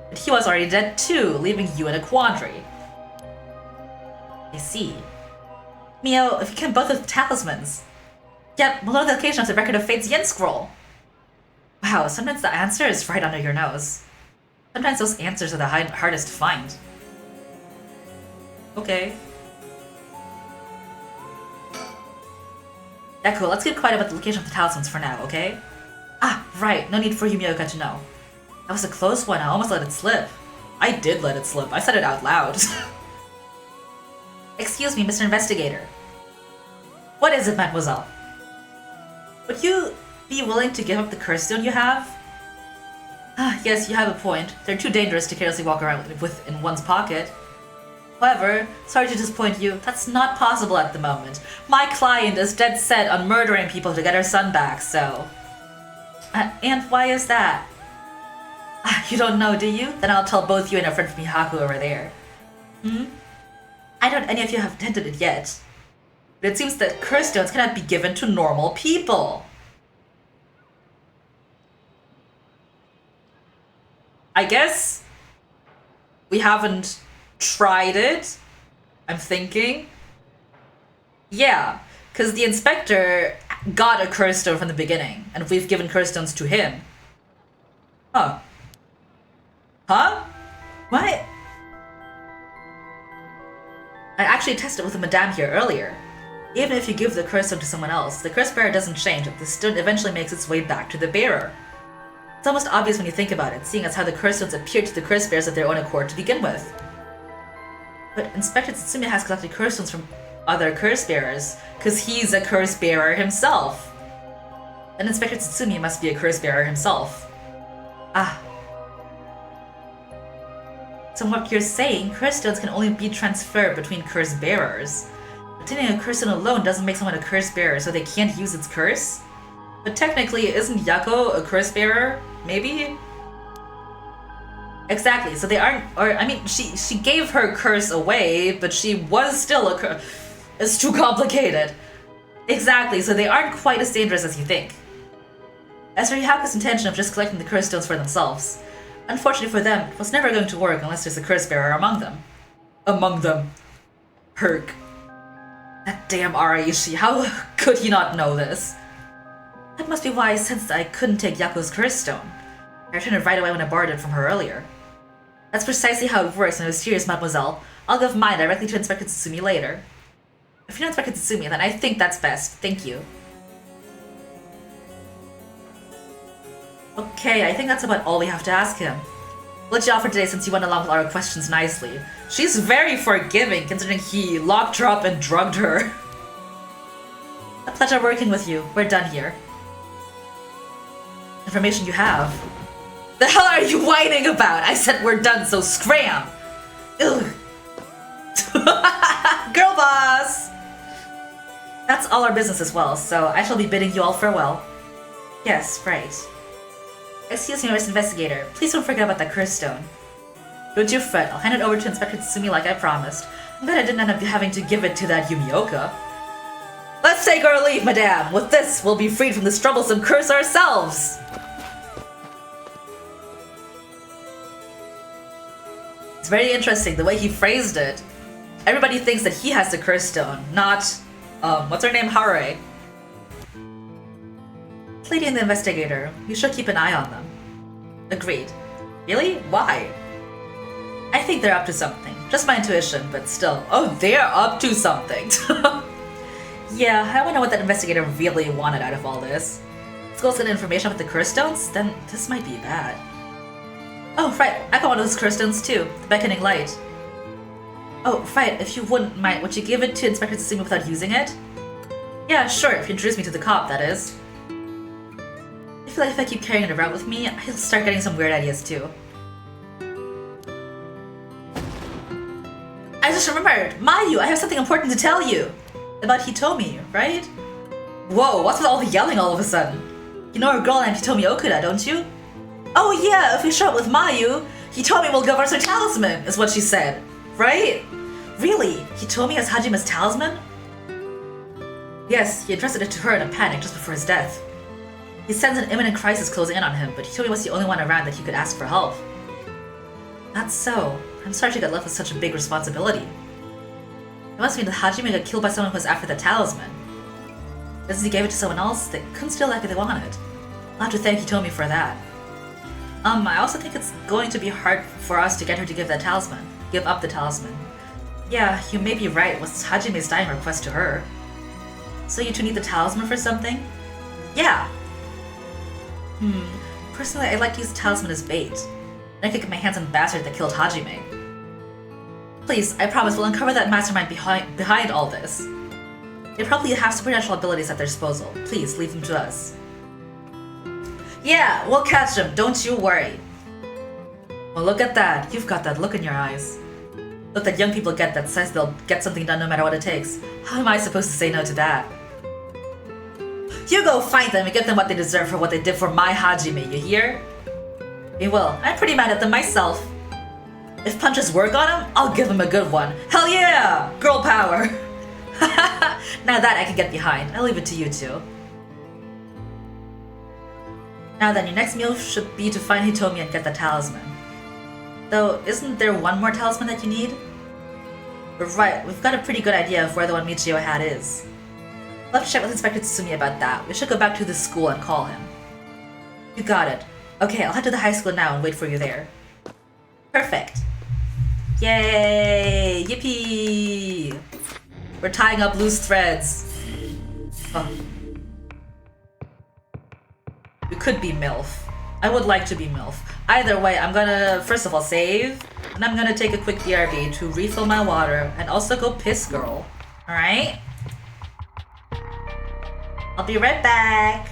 But he was already dead too, leaving you in a quandary. I see. Mio, if you can both with talismans. Yep, we'll know the location of the Record of Fate's Yin Scroll. Wow, sometimes the answer is right under your nose. Sometimes those answers are the hardest to find. Okay. Yeah, cool. Let's keep quiet about the location of the talismans for now, okay? Ah, right. No need for Yumioka to know. That was a close one. I almost let it slip. I did let it slip. I said it out loud. Excuse me, Mr. Investigator. What is it, mademoiselle? Would you be willing to give up the curse stone you have? Ah, yes, you have a point. They're too dangerous to carelessly walk around with in one's pocket. However, sorry to disappoint you, that's not possible at the moment. My client is dead set on murdering people to get her son back, so... and why is that? You don't know, do you? Then I'll tell both you and a friend from Mihaku over there. I doubt any of you have attended it yet. But it seems that curse stones cannot be given to normal people. I guess we haven't tried it, I'm thinking. Yeah, because the inspector got a curse stone from the beginning, and we've given curse stones to him. Huh? What? I actually tested with a madame here earlier. Even if you give the curse stone to someone else, the curse bearer doesn't change, the stone eventually makes its way back to the bearer. It's almost obvious when you think about it, seeing as how the curse stones appeared to the curse bearers of their own accord to begin with. But Inspector Tsutsumi has collected curse stones from other curse bearers, because he's a curse bearer himself. And Inspector Tsutsumi must be a curse bearer himself. Ah, So what you're saying, curse stones can only be transferred between curse bearers. Obtaining a curse stone alone doesn't make someone a curse bearer, so they can't use its curse? But technically, isn't Yako a curse bearer? Maybe? Exactly, so they aren't, or I mean, she gave her curse away, but she was still a curse. It's too complicated. Exactly, so they aren't quite as dangerous as you think. As for Yako's intention of just collecting the curse stones for themselves, unfortunately for them, it was never going to work unless there's a curse bearer among them. Among them. Herc. That damn Araishi, how could he not know this? That must be why I sensed I couldn't take Yako's curse stone. I returned it right away when I borrowed it from her earlier. That's precisely how it works, my mysterious mademoiselle. I'll give mine directly to Inspector Tsutsumi later. If you're not Inspector Tsutsumi, then I think that's best. Thank you. Okay, I think that's about all we have to ask him. We'll let you off for today since you went along with our questions nicely. She's very forgiving considering he locked her up and drugged her. A pleasure working with you. We're done here. Information you have. The hell are you whining about? I said we're done, so scram! Ugh. Girl boss! That's all our business as well, so I shall be bidding you all farewell. Yes, right. Excuse me, Miss Investigator. Please don't forget about that curse stone. Don't you fret, I'll hand it over to Inspector Tsutsumi like I promised. I'm glad I didn't end up having to give it to that Yumioka. Let's take our leave, madame! With this, we'll be freed from this troublesome curse ourselves! It's very interesting the way he phrased it. Everybody thinks that he has the curse stone, not, what's her name? Hare. Lady and the Investigator, you should keep an eye on them. Agreed. Really? Why? I think they're up to something. Just my intuition, but still. Oh, they're up to something! Yeah, I wonder what that investigator really wanted out of all this. Let's go get information about the curse stones? Then this might be bad. Oh, right, I got one of those curse stones too. The beckoning light. Oh, right, if you wouldn't mind, would you give it to Inspector Tsutsumi without using it? Yeah, sure, if you introduce me to the cop, that is. I feel like if I keep carrying it around with me, I'll start getting some weird ideas too. I just remembered! Mayu, I have something important to tell you! About Hitomi, right? Whoa, what's with all the yelling all of a sudden? You know her girl named Hitomi Okuda, don't you? Oh yeah, if we show up with Mayu, Hitomi will give us her talisman, is what she said. Right? Really? Hitomi has Hajime's talisman? Yes, he entrusted it to her in a panic just before his death. He sensed an imminent crisis closing in on him, but Hitomi was the only one around that he could ask for help. That's so. I'm sorry she got left with such a big responsibility. It must mean that Hajime got killed by someone who was after the talisman. Since he gave it to someone else, they couldn't steal like they wanted. I'll have to thank Hitomi for that. I also think it's going to be hard for us to get her to give up the talisman. Yeah, you may be right, it was Hajime's dying request to her. So you two need the talisman for something? Yeah! Personally, I'd like to use the talisman as bait. Then I could get my hands on the bastard that killed Hajime. Please, I promise we'll uncover that mastermind behind all this. They probably have supernatural abilities at their disposal. Please, leave them to us. Yeah, we'll catch them, don't you worry. Well, look at that. You've got that look in your eyes. Look that young people get that says they'll get something done no matter what it takes. How am I supposed to say no to that? You go find them and get them what they deserve for what they did for my Hajime, you hear? We will. I'm pretty mad at them myself. If punches work on them, I'll give them a good one. Hell yeah! Girl power! Now that I can get behind. I'll leave it to you two. Now then, your next meal should be to find Hitomi and get the talisman. Though, isn't there one more talisman that you need? Right, we've got a pretty good idea of where the one Michio had is. We'll have to check with Inspector Tsutsumi about that. We should go back to the school and call him. You got it. Okay, I'll head to the high school now and wait for you there. Perfect. Yay! Yippee! We're tying up loose threads. Oh. We could be MILF. I would like to be MILF. Either way, I'm gonna, first of all, save. And I'm gonna take a quick BRB to refill my water and also go piss girl. Alright? I'll be right back.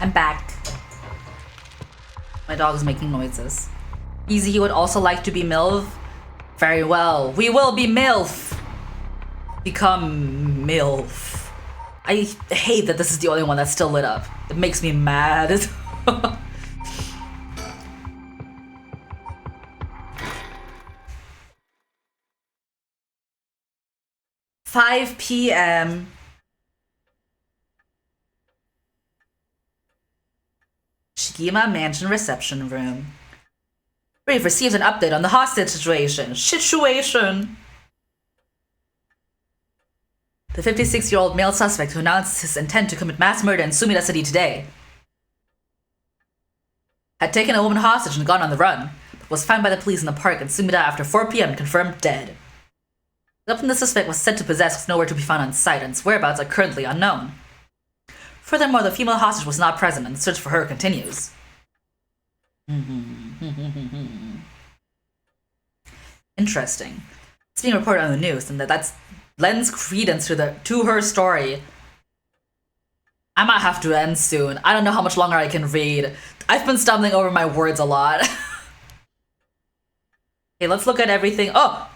I'm back. My dog is making noises. Easy, he would also like to be MILF. Very well. We will be MILF. Become MILF. I hate that this is the only one that's still lit up. It makes me mad. 5 p.m. Shigima Mansion reception room. We've received an update on the hostage situation. The 56-year-old male suspect who announced his intent to commit mass murder in Sumida City today had taken a woman hostage and gone on the run, but was found by the police in the park in Sumida after 4 p.m. confirmed dead. The weapon the suspect was said to possess was nowhere to be found on site, and its whereabouts are currently unknown. Furthermore, the female hostage was not present, and the search for her continues. Interesting. It's being reported on the news, and that lends credence to her story. I might have to end soon. I don't know how much longer I can read. I've been stumbling over my words a lot. Okay, let's look at everything. Oh!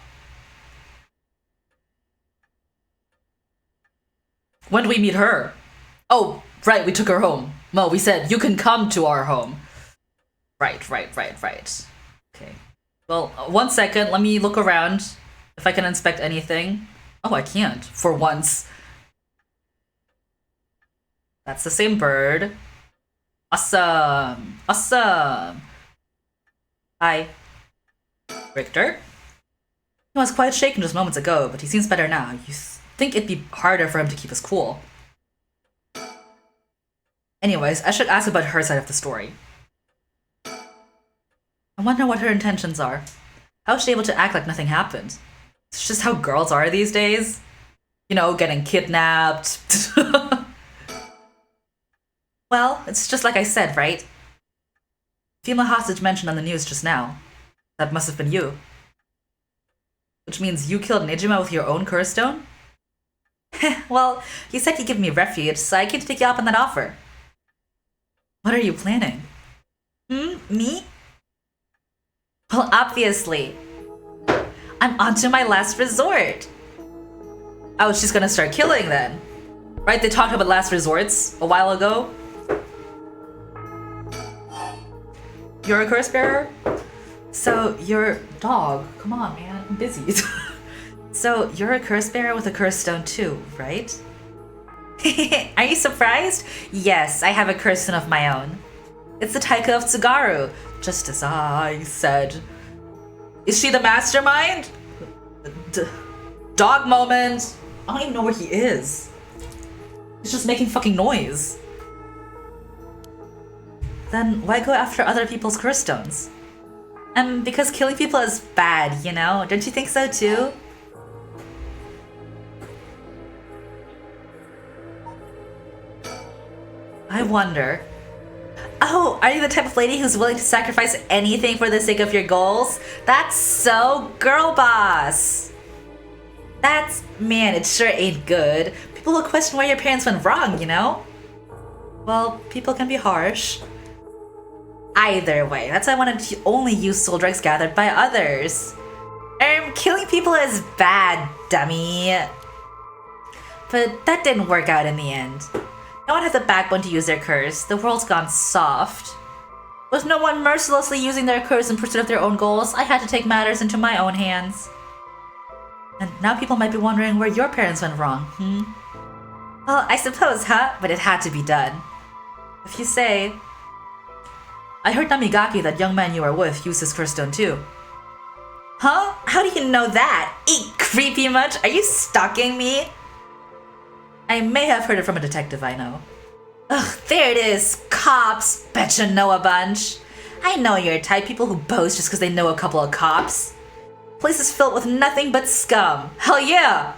When did we meet her? Oh, right, we took her home. Well, we said, you can come to our home. Right. Okay. Well, 1 second, let me look around if I can inspect anything. Oh, I can't, for once. That's the same bird. Awesome. Hi. Richter? He was quite shaken just moments ago, but he seems better now. You think it'd be harder for him to keep us cool. Anyways, I should ask about her side of the story. I wonder what her intentions are. How is she able to act like nothing happened? It's just how girls are these days. You know, getting kidnapped. Well, it's just like I said, right? Female hostage mentioned on the news just now. That must have been you. Which means you killed Nejima with your own curse stone? Well, you said you'd give me refuge, so I came to take you up on that offer. What are you planning? Me? Well, obviously. I'm onto my last resort. Oh, she's gonna start killing then. Right, they talked about last resorts a while ago. You're a curse bearer? So, you're dog. Come on, man, I'm busy. So, you're a curse bearer with a curse stone too, right? Are you surprised? Yes, I have a curse stone of my own. It's the Taika of Tsugaru, just as I said. Is she the mastermind? Dog moment. I don't even know where he is. He's just making fucking noise. Then why go after other people's curse stones? Because killing people is bad, you know? Don't you think so too? I wonder. Oh, are you the type of lady who's willing to sacrifice anything for the sake of your goals? That's so girl boss. Man, it sure ain't good. People will question why your parents went wrong, you know? Well, people can be harsh. Either way, that's why I wanted to only use soul drugs gathered by others. Killing people is bad, dummy. But that didn't work out in the end. No one has the backbone to use their curse. The world's gone soft. With no one mercilessly using their curse in pursuit of their own goals, I had to take matters into my own hands. And now people might be wondering where your parents went wrong, Well, I suppose, huh? But it had to be done. If you say... I heard Namigaki, that young man you were with, used his curse stone too. Huh? How do you know that? Eat creepy much? Are you stalking me? I may have heard it from a detective I know. Ugh, there it is. Cops. Betcha know a bunch. I know your type, people who boast just because they know a couple of cops. Place is filled with nothing but scum. Hell yeah!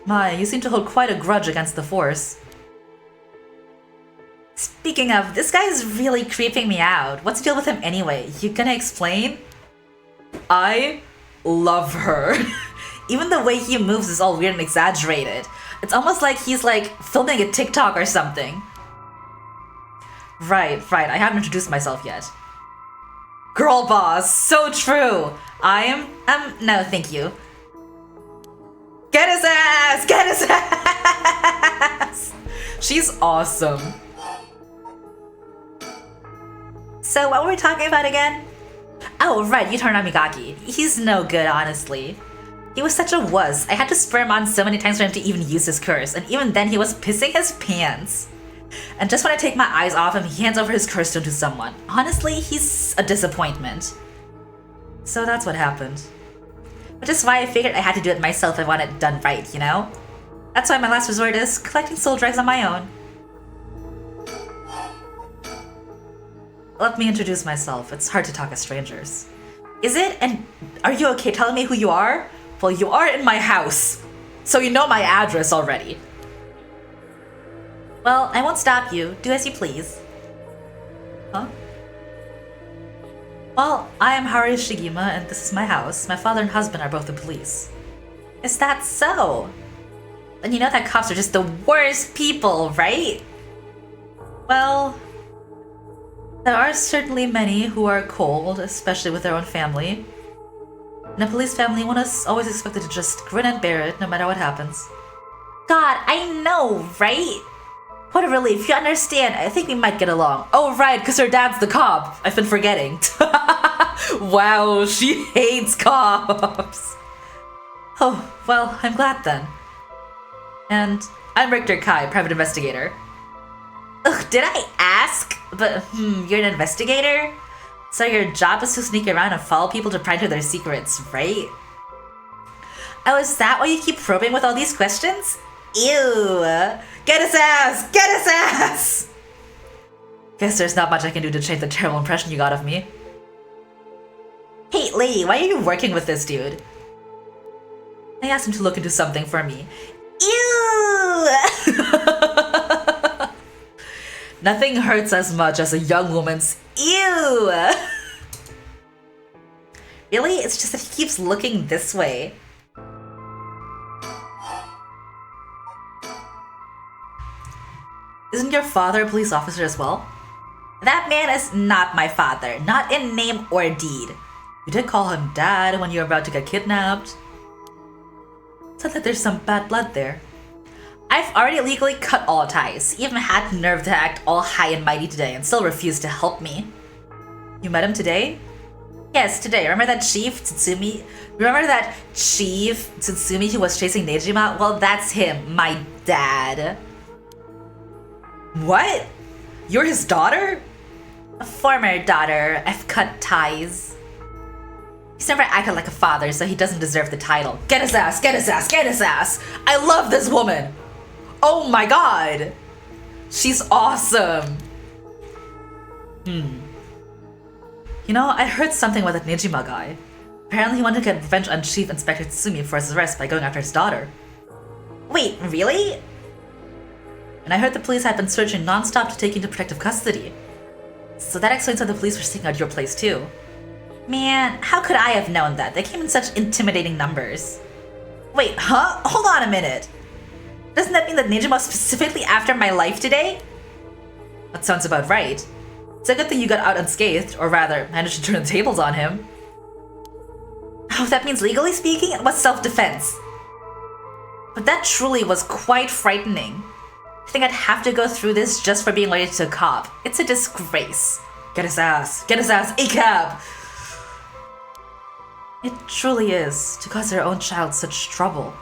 My, you seem to hold quite a grudge against the Force. Speaking of, this guy is really creeping me out. What's the deal with him anyway? You gonna explain? I love her. Even the way he moves is all weird and exaggerated. It's almost like he's like filming a TikTok or something. Right. I haven't introduced myself yet. Girl boss, so true. I am, no, thank you. Get his ass! Get his ass! She's awesome. So what were we talking about again? Oh, right, Yuta Namigaki. He's no good, honestly. He was such a wuss. I had to spur him on so many times for him to even use his curse, and even then he was pissing his pants. And just when I take my eyes off him, he hands over his curse stone to someone. Honestly, he's a disappointment. So that's what happened. Which is why I figured I had to do it myself if I want it done right, you know? That's why my last resort is collecting soul dregs on my own. Let me introduce myself. It's hard to talk as strangers. Is it? And are you okay telling me who you are? Well, you are in my house, so you know my address already. Well, I won't stop you. Do as you please. Huh? Well, I am Haruhi Shigima, and this is my house. My father and husband are both the police. Is that so? Then you know that cops are just the worst people, right? Well, there are certainly many who are cold, especially with their own family. In a police family, one is always expected to just grin and bear it, no matter what happens. God, I know, right? What a relief, you understand. I think we might get along. Oh, right, because her dad's the cop. I've been forgetting. Wow, she hates cops. Oh, well, I'm glad then. And I'm Richter Kai, private investigator. Ugh, did I ask? But, you're an investigator? So your job is to sneak around and follow people to pry into their secrets, right? Oh, is that why you keep probing with all these questions? Ew! Get his ass! Get his ass! Guess there's not much I can do to change the terrible impression you got of me. Hey, lady, why are you working with this dude? I asked him to look into something for me. Ew! Nothing hurts as much as a young woman's ew! Really? It's just that he keeps looking this way. Isn't your father a police officer as well? That man is not my father, not in name or deed. You did call him dad when you were about to get kidnapped. Sounds like there's some bad blood there. I've already legally cut all ties. He even had the nerve to act all high and mighty today and still refused to help me. You met him today? Yes, today. Remember that Chief Tsutsumi? Remember that Chief Tsutsumi who was chasing Nejima? Well, that's him, my dad. What? You're his daughter? A former daughter. I've cut ties. He's never acted like a father, so he doesn't deserve the title. Get his ass, get his ass, get his ass! I love this woman! Oh my god! She's awesome! You know, I heard something with that Nejima guy. Apparently he wanted to get revenge on Chief Inspector Tsumi for his arrest by going after his daughter. Wait, really? And I heard the police had been searching non-stop to take you into protective custody. So that explains why the police were sticking out your place too. Man, how could I have known that? They came in such intimidating numbers. Wait, huh? Hold on a minute. Doesn't that mean that Nejima was specifically after my life today? That sounds about right. It's a good thing you got out unscathed, or rather, managed to turn the tables on him. Oh, that means legally speaking, it was self-defense. But that truly was quite frightening. I think I'd have to go through this just for being related to a cop. It's a disgrace. Get his ass, ACAB! It truly is, to cause their own child such trouble.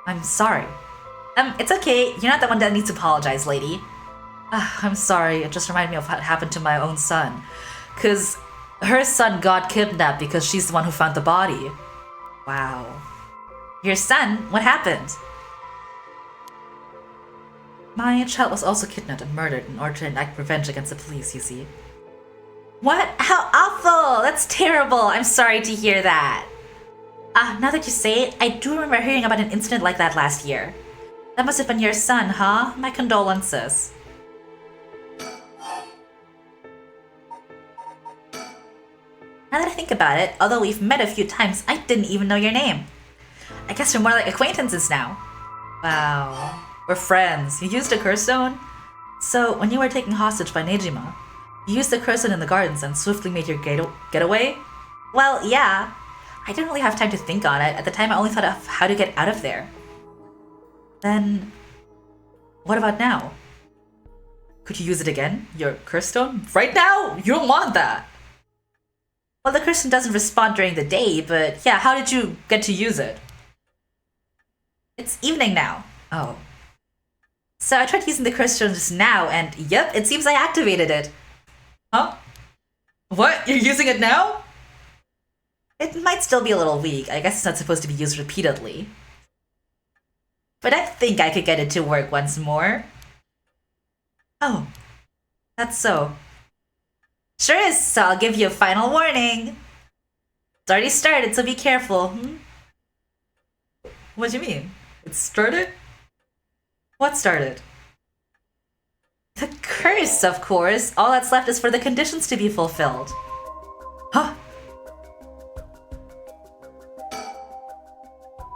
I'm sorry. It's okay, you're not the one that needs to apologize, lady. I'm sorry, it just reminded me of what happened to my own son. 'Cause her son got kidnapped because she's the one who found the body. Wow. Your son? What happened? My child was also kidnapped and murdered in order to enact revenge against the police, you see. What? How awful! That's terrible! I'm sorry to hear that. Now that you say it, I do remember hearing about an incident like that last year. That must have been your son, huh? My condolences. Now that I think about it, although we've met a few times, I didn't even know your name. I guess we're more like acquaintances now. Wow. We're friends. You used a curse stone? So, when you were taken hostage by Nejima, you used the cursor in the gardens and swiftly made your getaway? Well, yeah. I didn't really have time to think on it. At the time, I only thought of how to get out of there. Then, what about now? Could you use it again? Your curse stone? Right now? You don't want that! Well, the curse stone doesn't respond during the day, but yeah, how did you get to use it? It's evening now. Oh. So I tried using the curse stone just now, and yep, it seems I activated it. Huh? What? You're using it now? It might still be a little weak. I guess it's not supposed to be used repeatedly. But I think I could get it to work once more. Oh, that's so. Sure is, so I'll give you a final warning. It's already started, so be careful. What do you mean? It started? What started? The curse, of course. All that's left is for the conditions to be fulfilled. Huh?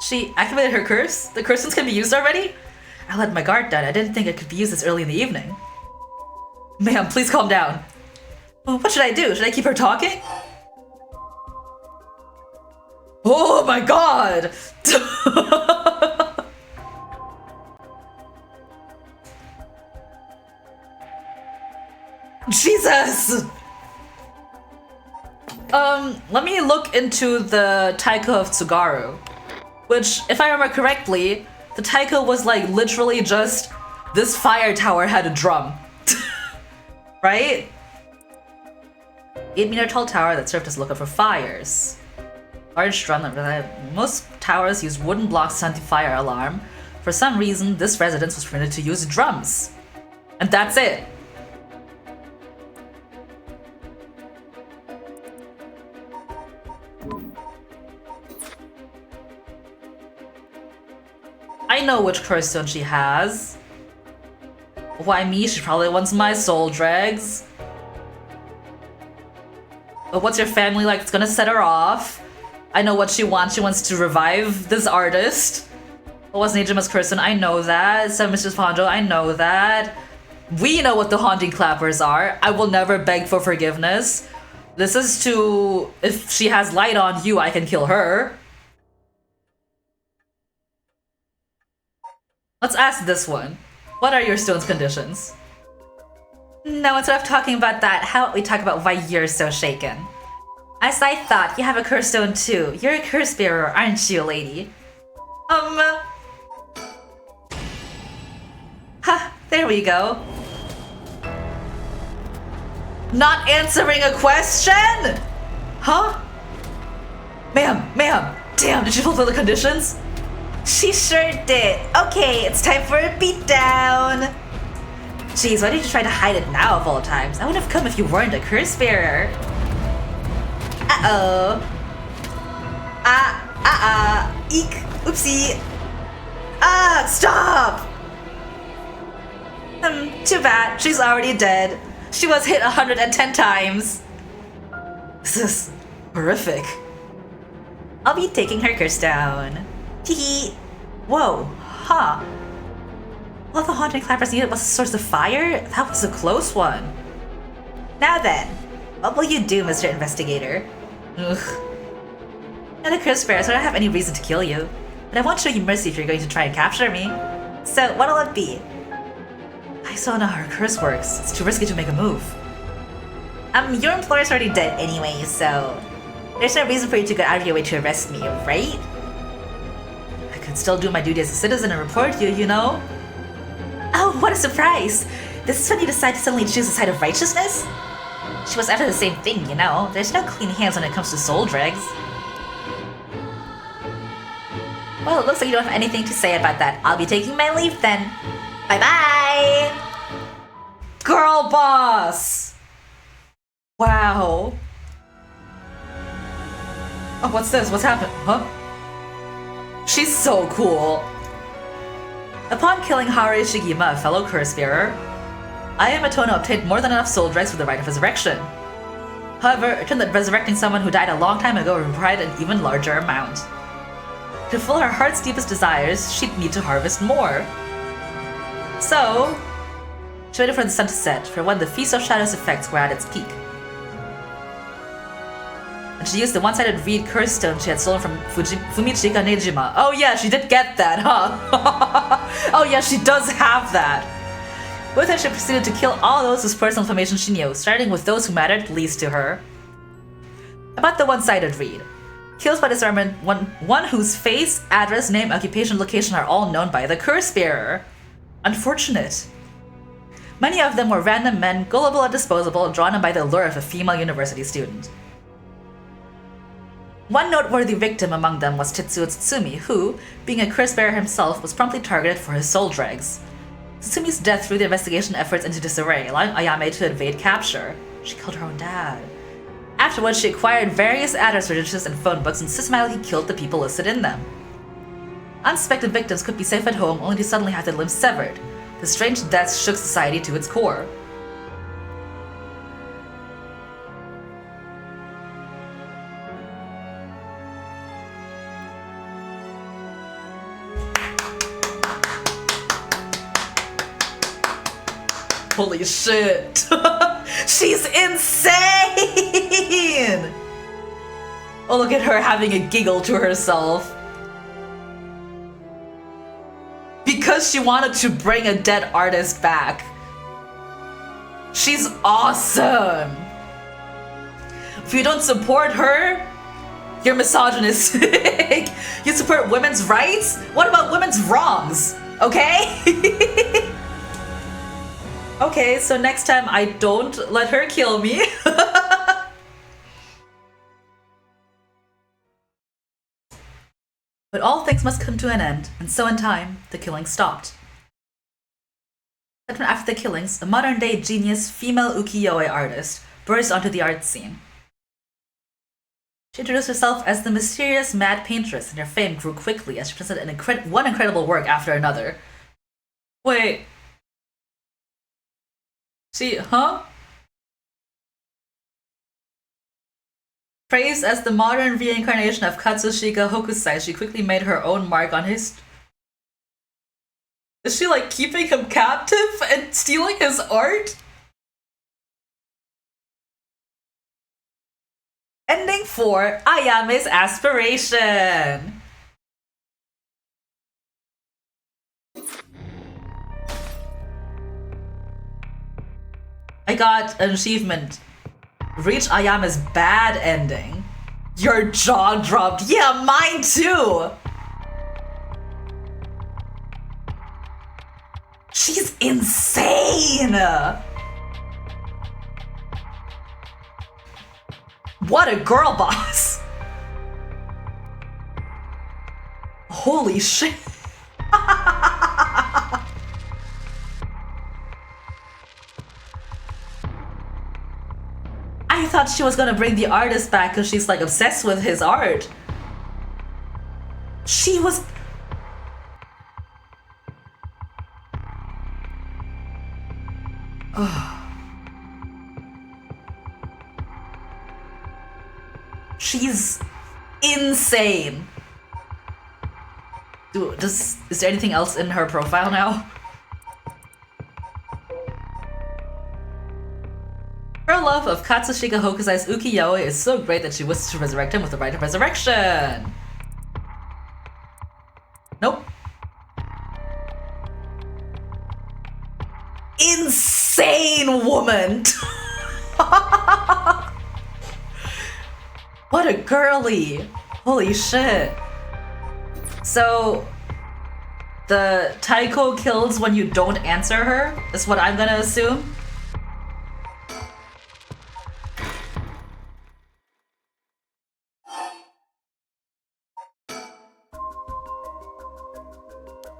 She activated her curse? The curse stones can be used already? I let my guard down. I didn't think it could be used this early in the evening. Ma'am, please calm down. What should I do? Should I keep her talking? Oh my god! Jesus! Let me look into the Taiko of Tsugaru. Which, if I remember correctly, the Taiko was like literally just this fire tower had a drum. Right? 8-meter tall tower that served as a lookout for fires. Large drum that most towers use wooden blocks to anti-fire alarm. For some reason, this residence was permitted to use drums. And that's it. I know which curse stone she has. Why me? She probably wants my soul dregs. But what's your family like? It's gonna set her off. I know what she wants. She wants to revive this artist. What was Nejima's curse stone? I know that. So Mrs. Fonjo, I know that. We know what the haunting clappers are. I will never beg for forgiveness. This is to... If she has light on you, I can kill her. Let's ask this one. What are your stone's conditions? No, instead of talking about that, how about we talk about why you're so shaken? As I thought, you have a curse stone too. You're a curse bearer, aren't you, lady? Ha, there we go. Not answering a question? Huh? Ma'am, damn, did you fulfill the conditions? She sure did. Okay, it's time for a beatdown. Jeez, why did you try to hide it now of all times? I would have come if you weren't a curse bearer. Uh-oh. Eek. Oopsie. Stop! Too bad. She's already dead. She was hit 110 times. This is horrific. I'll be taking her curse down. Teehee. Whoa. Huh. All the haunting clappers needed was a source of fire? That was a close one. Now then, what will you do, Mr. Investigator? Ugh. Now the curse bearer, so I don't have any reason to kill you. But I won't show you mercy if you're going to try and capture me. So, what'll it be? I still don't know how her curse works. It's too risky to make a move. Your employer's already dead anyway, so... There's no reason for you to go out of your way to arrest me, right? I could still do my duty as a citizen and report you, you know? Oh, what a surprise! This is when you decide to suddenly choose the side of righteousness? She was after the same thing, you know? There's no clean hands when it comes to soul dregs. Well, it looks like you don't have anything to say about that. I'll be taking my leave then. Bye-bye! Girl boss! Wow. Oh, what's this? What's happened? Huh? She's so cool. Upon killing Haru Shigima, a fellow curse bearer, I Amatono obtained more than enough soul dregs for the right of resurrection. However, it turned that resurrecting someone who died a long time ago required an even larger amount. To fulfill her heart's deepest desires, she'd need to harvest more. So, She waited for the sun to set, for when the Feast of Shadows effects were at its peak. And she used the one-sided reed curse stone she had stolen from Fumichika Nejima. Oh yeah, she did get that, huh? Oh yeah, she does have that. With it, she proceeded to kill all those whose personal information she knew, starting with those who mattered least to her. About the one-sided reed. Kills by disarmament, one whose face, address, name, occupation, location are all known by the curse bearer. Unfortunate. Many of them were random men, gullible and disposable, drawn in by the lure of a female university student. One noteworthy victim among them was Tetsuo Tsutsumi, who, being a curse bearer himself, was promptly targeted for his soul dregs. Tsutsumi death threw the investigation efforts into disarray, allowing Ayame to evade capture. She killed her own dad. Afterwards, she acquired various address registers and phone books and systematically killed the people listed in them. Unsuspected victims could be safe at home only to suddenly have their limbs severed. The strange deaths shook society to its core. Holy shit! She's insane! Oh, look at her having a giggle to herself. Because she wanted to bring a dead artist back. She's awesome! If you don't support her, you're misogynistic. You support women's rights? What about women's wrongs? Okay? Okay, so next time I don't let her kill me. But all things must come to an end, and so in time, the killing stopped. After the killings, a modern-day genius female ukiyo-e artist burst onto the art scene. She introduced herself as the mysterious mad paintress, and her fame grew quickly as she presented one incredible work after another. Wait. Huh? Praised as the modern reincarnation of Katsushika Hokusai, she quickly made her own mark on his... Is she like keeping him captive and stealing his art? Ending 4, Ayame's aspiration. I got an achievement. Reach Ayame's bad ending. Your jaw dropped. Yeah, mine too. She's insane. What a girl boss. Holy shit. I thought she was gonna bring the artist back because she's like obsessed with his art. She was... She's insane. Is there anything else in her profile now? Her love of Katsushika Hokusai's ukiyo-e is so great that she wishes to resurrect him with the right of resurrection. Nope. Insane woman! What a girly! Holy shit. So, the Taiko kills when you don't answer her? Is what I'm gonna assume?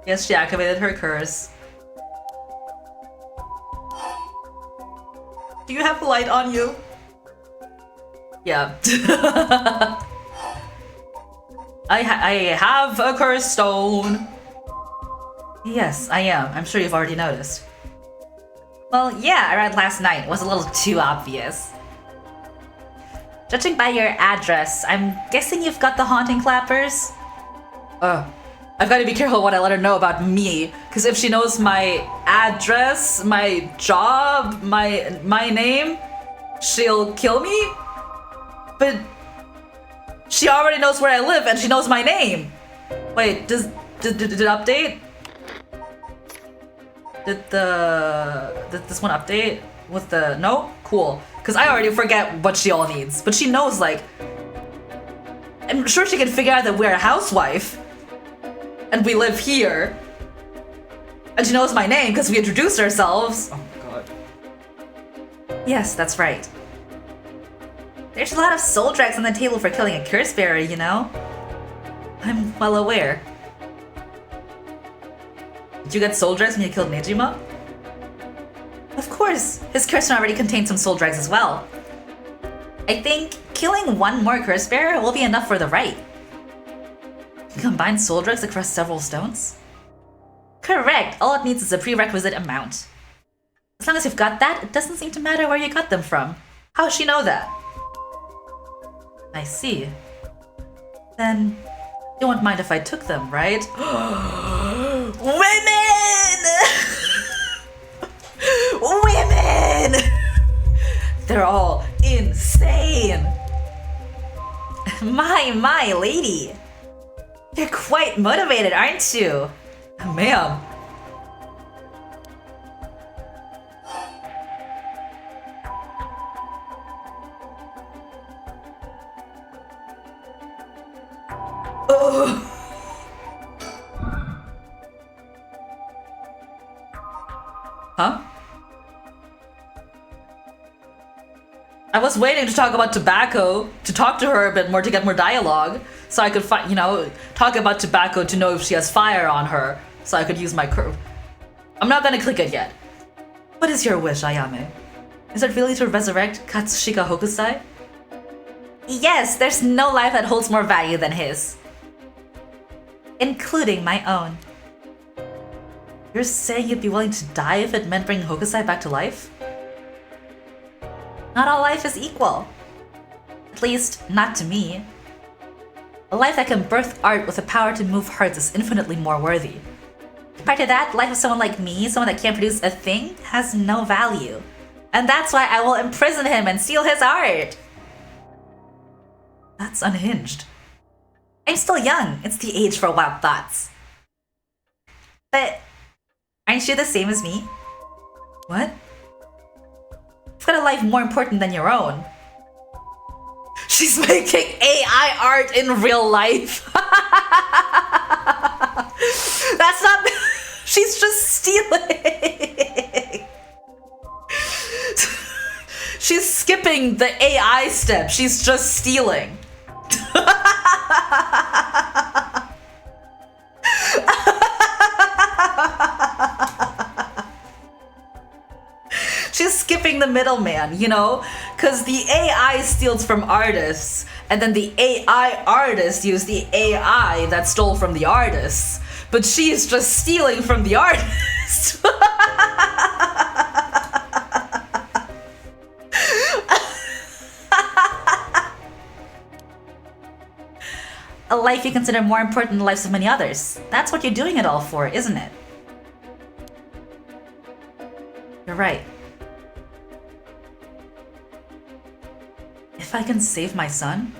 Yes, she activated her curse. Do you have light on you? Yeah. I have a curse stone. Yes, I am. I'm sure you've already noticed. Well, yeah, I read last night. It was a little too obvious. Judging by your address, I'm guessing you've got the haunting clappers? I've got to be careful what I let her know about me, because if she knows my address, my job, my name, she'll kill me. But she already knows where I live and she knows my name. Wait, did it update? Did this one update with the no? Cool. Because I already forget what she all needs, but she knows, like, I'm sure she can figure out that we're a housewife and we live here. And she knows my name because we introduced ourselves. Oh my god. Yes, that's right. There's a lot of soul dregs on the table for killing a curse bearer, you know? I'm well aware. Did you get soul dregs when you killed Nejima? Of course! His curse already contained some soul dregs as well. I think killing one more curse bearer will be enough for the rite. Combine soul dregs across several stones? Correct! All it needs is a prerequisite amount. As long as you've got that, it doesn't seem to matter where you got them from. How does she know that? I see. Then, you won't mind if I took them, right? Women! Women! They're all insane! My lady! You're quite motivated, aren't you? Ma'am. Huh? I was waiting to talk about tobacco, to talk to her a bit more, to get more dialogue, so I could find, talk about tobacco to know if she has fire on her, so I could use my curve. I'm not gonna click it yet. What is your wish, Ayame? Is it really to resurrect Katsushika Hokusai? Yes, there's no life that holds more value than his. Including my own. You're saying you'd be willing to die if it meant bringing Hokusai back to life? Not all life is equal. At least, not to me. A life that can birth art with the power to move hearts is infinitely more worthy. Compared to that, the life of someone like me, someone that can't produce a thing, has no value. And that's why I will imprison him and steal his art! That's unhinged. I'm still young. It's the age for wild thoughts. But aren't you the same as me? What? You've got a life more important than your own. She's making AI art in real life. That's not... She's just stealing. She's skipping the AI step. She's just stealing. She's skipping the middleman, because the AI steals from artists, and then the AI artist used the AI that stole from the artists, but she's just stealing from the artist. A life you consider more important than the lives of many others. That's what you're doing it all for, isn't it? You're right. If I can save my son,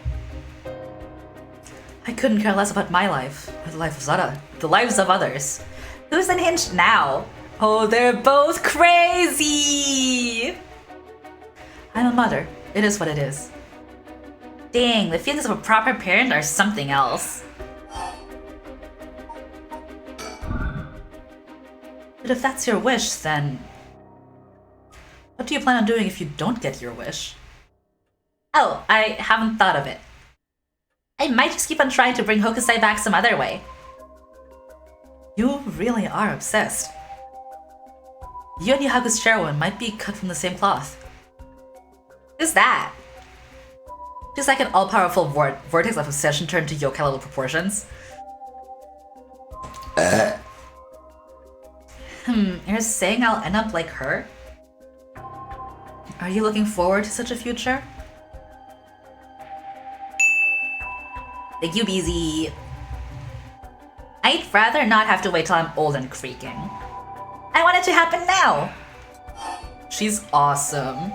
I couldn't care less about my life, or the lives of others. Who's unhinged now? Oh, they're both crazy! I'm a mother. It is what it is. Dang, the feelings of a proper parent are something else. But if that's your wish, then... what do you plan on doing if you don't get your wish? Oh, I haven't thought of it. I might just keep on trying to bring Hokusai back some other way. You really are obsessed. You and Yahaku's Chairwoman might be cut from the same cloth. Who's that? She's like an all-powerful vortex of obsession turned to yokai level proportions. You're saying I'll end up like her? Are you looking forward to such a future? Thank you, BZ. I'd rather not have to wait till I'm old and creaking. I want it to happen now. She's awesome.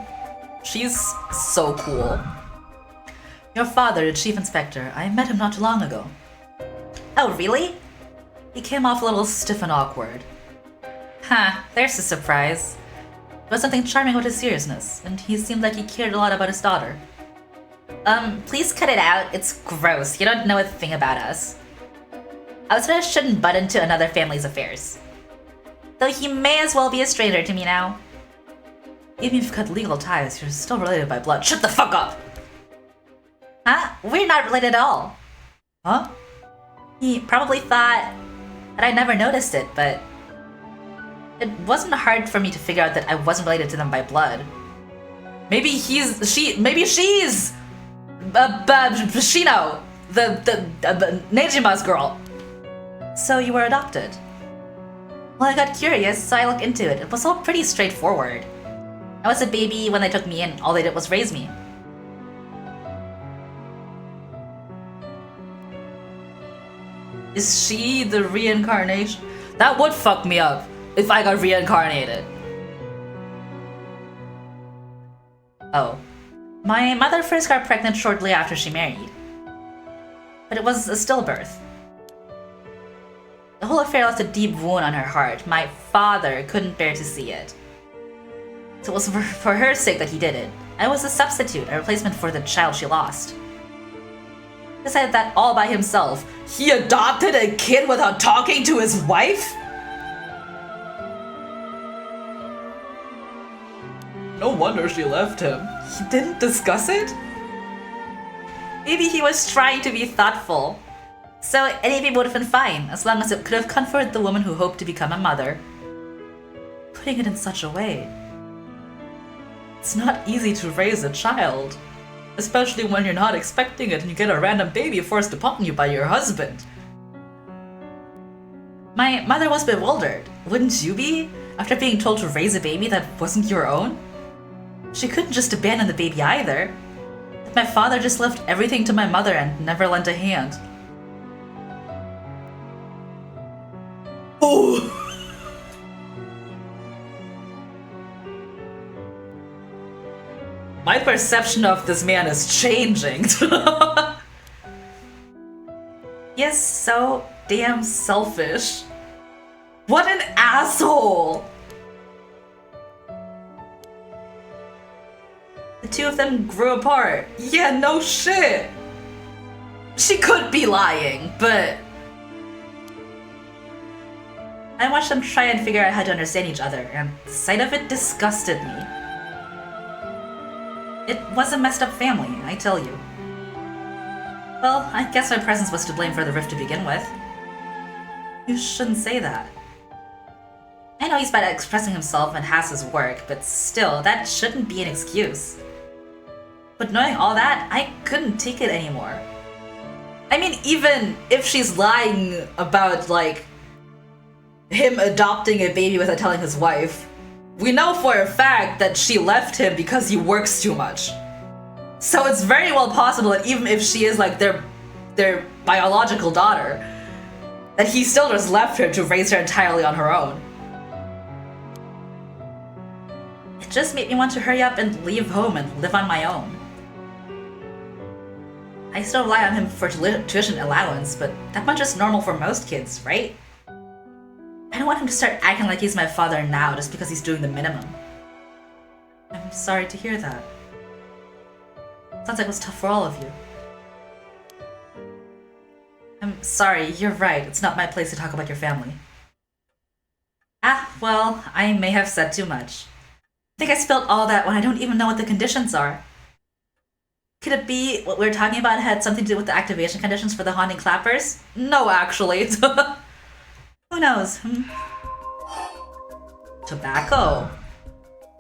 She's so cool. Your father, the chief inspector, I met him not too long ago. Oh, really? He came off a little stiff and awkward. Huh, there's a surprise. There was something charming about his seriousness, and he seemed like he cared a lot about his daughter. Please cut it out. It's gross. You don't know a thing about us. Outsiders shouldn't butt into another family's affairs. Though he may as well be a stranger to me now. Even if you've cut legal ties, you're still related by blood. Shut the fuck up! Huh? We're not related at all. Huh? He probably thought that I never noticed it, but it wasn't hard for me to figure out that I wasn't related to them by blood. Maybe she's Shino, the Nejima's girl. So you were adopted. Well, I got curious, so I looked into it. It was all pretty straightforward. I was a baby when they took me in. All they did was raise me. Is she the reincarnation? That would fuck me up if I got reincarnated. Oh. My mother first got pregnant shortly after she married. But it was a stillbirth. The whole affair left a deep wound on her heart. My father couldn't bear to see it. So it was for her sake that he did it. I was a substitute, a replacement for the child she lost. He decided that all by himself. He adopted a kid without talking to his wife? No wonder she left him. He didn't discuss it? Maybe he was trying to be thoughtful. So anything would have been fine, as long as it could have comforted the woman who hoped to become a mother. Putting it in such a way. It's not easy to raise a child. Especially when you're not expecting it and you get a random baby forced upon you by your husband. My mother was bewildered. Wouldn't you be? After being told to raise a baby that wasn't your own? She couldn't just abandon the baby either. My father just left everything to my mother and never lent a hand. Oh! My perception of this man is changing. He is so damn selfish. What an asshole! The two of them grew apart. Yeah, no shit. She could be lying, but I watched them try and figure out how to understand each other, and the sight of it disgusted me. It was a messed up family, I tell you. Well, I guess my presence was to blame for the rift to begin with. You shouldn't say that. I know he's bad at expressing himself and has his work, but still, that shouldn't be an excuse. But knowing all that, I couldn't take it anymore. I mean, even if she's lying about, like, him adopting a baby without telling his wife, we know for a fact that she left him because he works too much. So it's very well possible that even if she is like their biological daughter, that he still just left her to raise her entirely on her own. It just made me want to hurry up and leave home and live on my own. I still rely on him for tuition allowance, but that much is normal for most kids, right? I don't want him to start acting like he's my father now just because he's doing the minimum. I'm sorry to hear that. Sounds like it was tough for all of you. I'm sorry, you're right. It's not my place to talk about your family. Ah, well, I may have said too much. I think I spilled all that when I don't even know what the conditions are. Could it be what we were talking about had something to do with the activation conditions for the haunting clappers? No, actually. Who knows? Tobacco.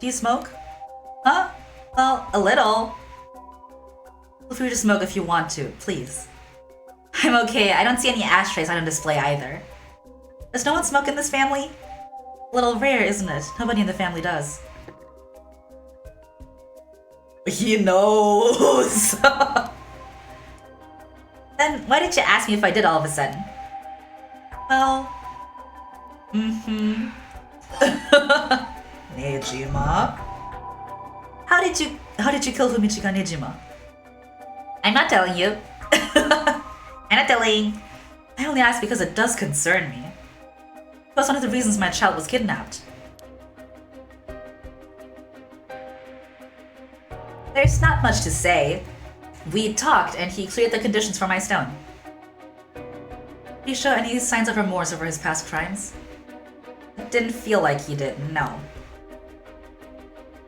Do you smoke? Huh? Well, a little. Feel free to smoke if you want to, please. I'm okay. I don't see any ashtrays on display either. Does no one smoke in this family? A little rare, isn't it? Nobody in the family does. He knows! Then why didn't you ask me if I did all of a sudden? Well, Nejima. How did you kill Fumichika Nejima? I'm not telling you. I'm not telling. I only asked because it does concern me. It was one of the reasons my child was kidnapped. There's not much to say. We talked and he cleared the conditions for my stone. Did he show any signs of remorse over his past crimes? It didn't feel like he did, no.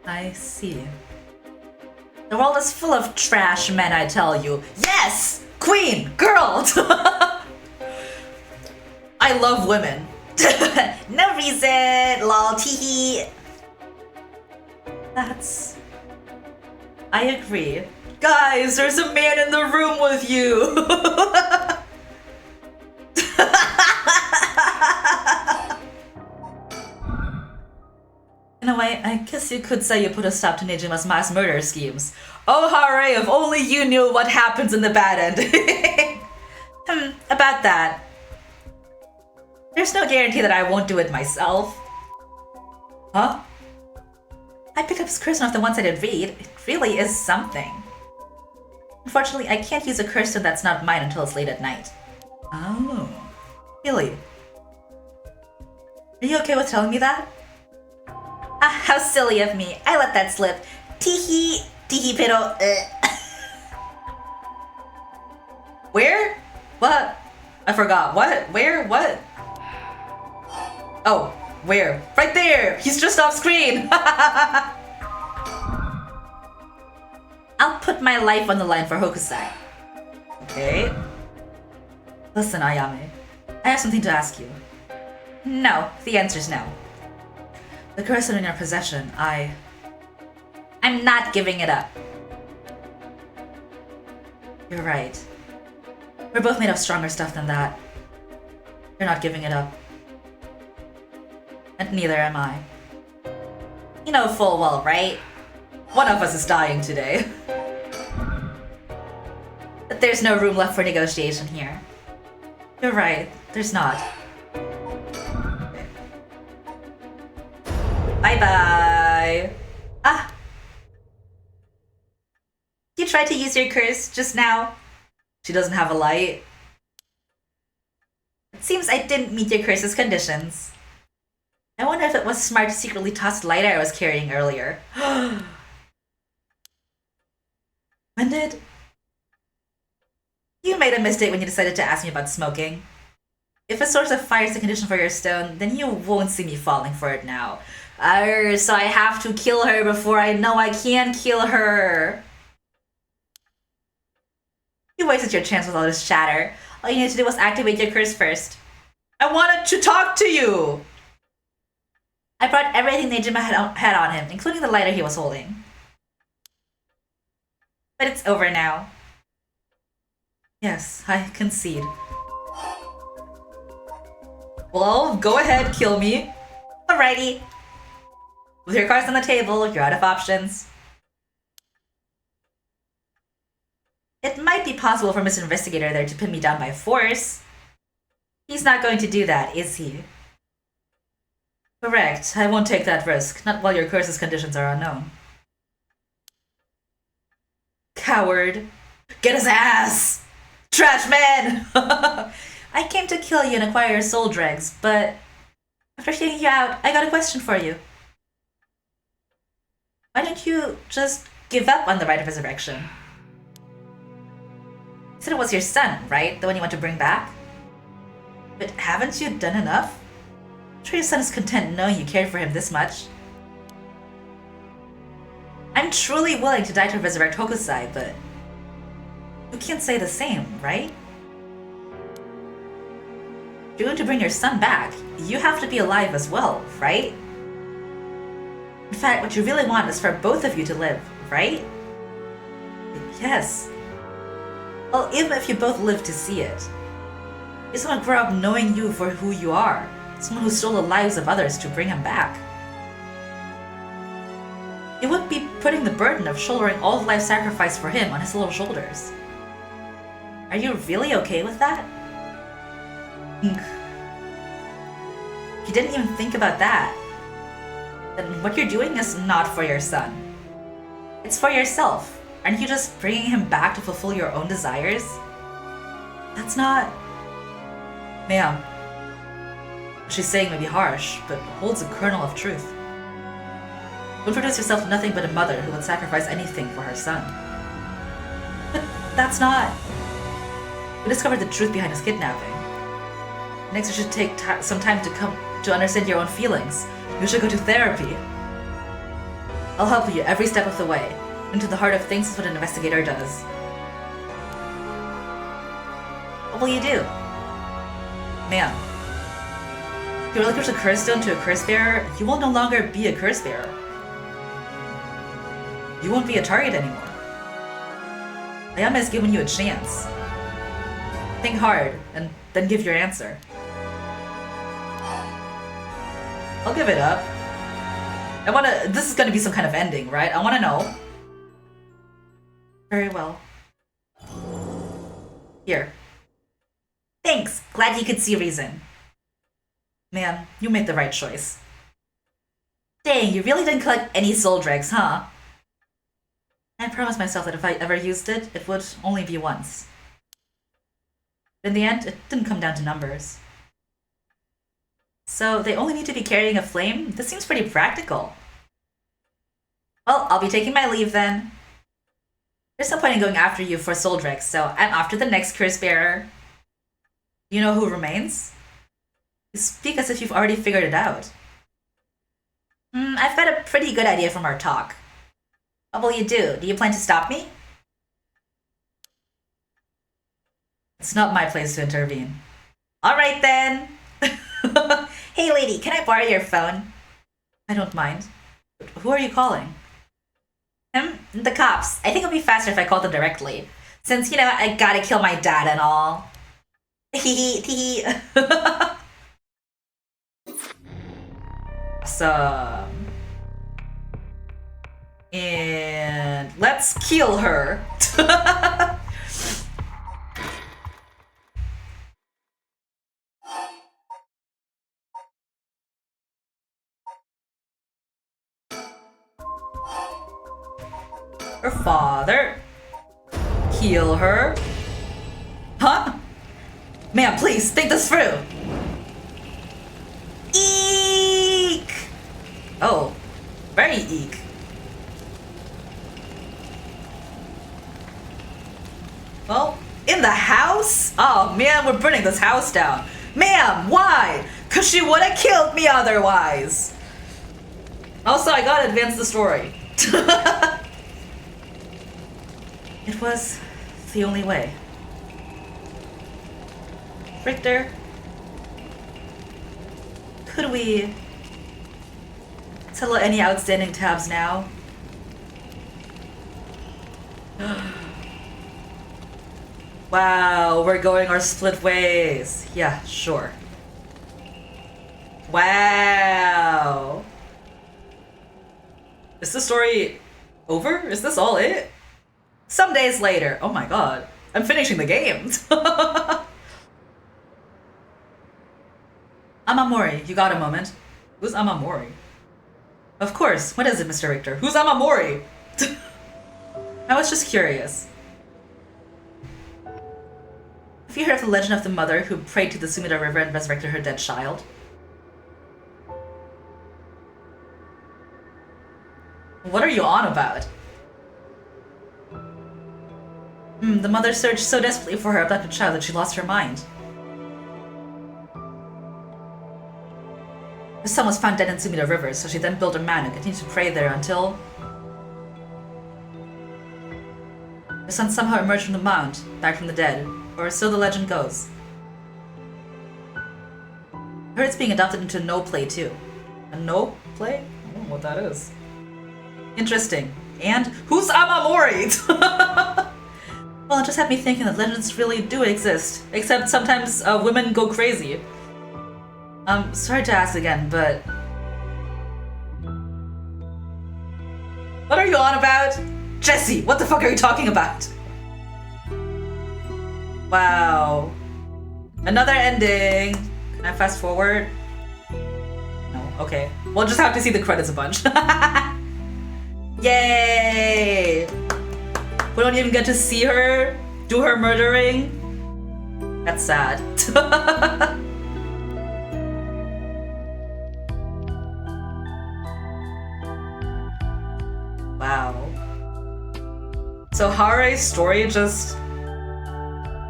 I see. The world is full of trash men, I tell you. Yes! Queen! Girl! I love women. No reason, lol, teehee. That's... I agree. Guys, there's a man in the room with you! In a way, I guess you could say you put a stop to Nejima's mass murder schemes. Oh hooray, if only you knew what happens in the bad end. About that. There's no guarantee that I won't do it myself. Huh? I picked up his curse off the ones I did read. It really is something. Unfortunately, I can't use a curse stone that's not mine until it's late at night. Oh. Really? Are you okay with telling me that? Ah, how silly of me. I let that slip. Teehee. Teehee pero. Where? What? I forgot. What? Where? What? Oh, where? Right there! He's just off screen! I'll put my life on the line for Hokusai. Okay. Listen, Ayame. I have something to ask you. No, the answer's no. The curse in your possession, I'm not giving it up. You're right. We're both made of stronger stuff than that. You're not giving it up. And neither am I. You know full well, right? One of us is dying today. But there's no room left for negotiation here. You're right, there's not. Bye-bye. Ah! You tried to use your curse just now. She doesn't have a light. It seems I didn't meet your curse's conditions. I wonder if it was smart to secretly toss the lighter I was carrying earlier. When did... You made a mistake when you decided to ask me about smoking. If a source of fire is a condition for your stone, then you won't see me falling for it now. So I have to kill her before I know I can kill her. You wasted your chance with all this chatter. All you needed to do was activate your curse first. I wanted to talk to you! I brought everything Nejima had on him, including the lighter he was holding. But it's over now. Yes, I concede. Well, go ahead, kill me. Alrighty. With your cards on the table, you're out of options. It might be possible for Mr. Investigator there to pin me down by force. He's not going to do that, is he? Correct. I won't take that risk, not while your curse's conditions are unknown. Coward. Get his ass! Trash man! I came to kill you and acquire your soul dregs, but after hearing you out, I got a question for you. Why don't you just give up on the right of resurrection? You said it was your son, right? The one you want to bring back? But haven't you done enough? I'm sure your son is content knowing you cared for him this much. I'm truly willing to die to resurrect Hokusai, but you can't say the same, right? If you're going to bring your son back, you have to be alive as well, right? In fact, what you really want is for both of you to live, right? Yes. Well, even if you both live to see it, you just want to grow up knowing you for who you are, someone who stole the lives of others to bring him back. You would be putting the burden of shouldering all the life sacrifice for him on his little shoulders. Are you really okay with that? You didn't even think about that. Then what you're doing is not for your son. It's for yourself. Aren't you just bringing him back to fulfill your own desires? That's not... Ma'am, what she's saying may be harsh, but holds a kernel of truth. Don't introduce yourself to nothing but a mother who would sacrifice anything for her son. But that's not... We discovered the truth behind his kidnapping. Next, you should take some time to come to understand your own feelings. You should go to therapy. I'll help you every step of the way. Into the heart of things is what an investigator does. What will you do? Ma'am, if you relinquish a curse stone to a curse bearer, you will no longer be a curse bearer. You won't be a target anymore. Ayame has given you a chance. Think hard, and then give your answer. I'll give it up. This is gonna be some kind of ending, right? I wanna know. Very well. Here. Thanks! Glad you could see reason. Man, you made the right choice. Dang, you really didn't collect any soul dregs, huh? I promised myself that if I ever used it, it would only be once. In the end, it didn't come down to numbers. So they only need to be carrying a flame? This seems pretty practical. Well, I'll be taking my leave then. There's no point in going after you for soul dregs, so I'm off to the next curse bearer. You know who remains? You speak as if you've already figured it out. I've got a pretty good idea from our talk. What will you do? Do you plan to stop me? It's not my place to intervene. Alright then! Hey lady, can I borrow your phone? I don't mind. Who are you calling? The cops. I think it'll be faster if I call them directly. Since, you know, I gotta kill my dad and all. Tee. Awesome. And let's kill her. Her father. Heal her. Huh? Man, please, think this through. Eek! Oh, very eek. Well, in the house? Oh man, we're burning this house down. Ma'am, why? 'Cause she would have killed me otherwise. Also, I gotta advance the story. It was the only way. Richter, could we settle any outstanding tabs now? Wow, we're going our split ways. Yeah, sure. Wow. Is the story over? Is this all it? Some days later. Oh my god. I'm finishing the game. Amamori, you got a moment? Who's Amamori? Of course. What is it, Mr. Richter? Who's Amamori? I was just curious. Have you heard of the legend of the mother who prayed to the Sumida River and resurrected her dead child? What are you on about? The mother searched so desperately for her abducted child that she lost her mind. Her son was found dead in Sumida River, so she then built a man and continued to pray there until... her son somehow emerged from the mound, back from the dead, or so the legend goes. I heard it's being adopted into No Play too. A No Play? I don't know what that is. Interesting. And who's Amamori? Well, it just had me thinking that legends really do exist, except sometimes women go crazy. Sorry to ask again, but... what are you on about? Jesse, what the fuck are you talking about? Wow. Another ending. Can I fast forward? okay. We'll just have to see the credits a bunch. Yay! We don't even get to see her do her murdering. That's sad. Wow. So Haru's story just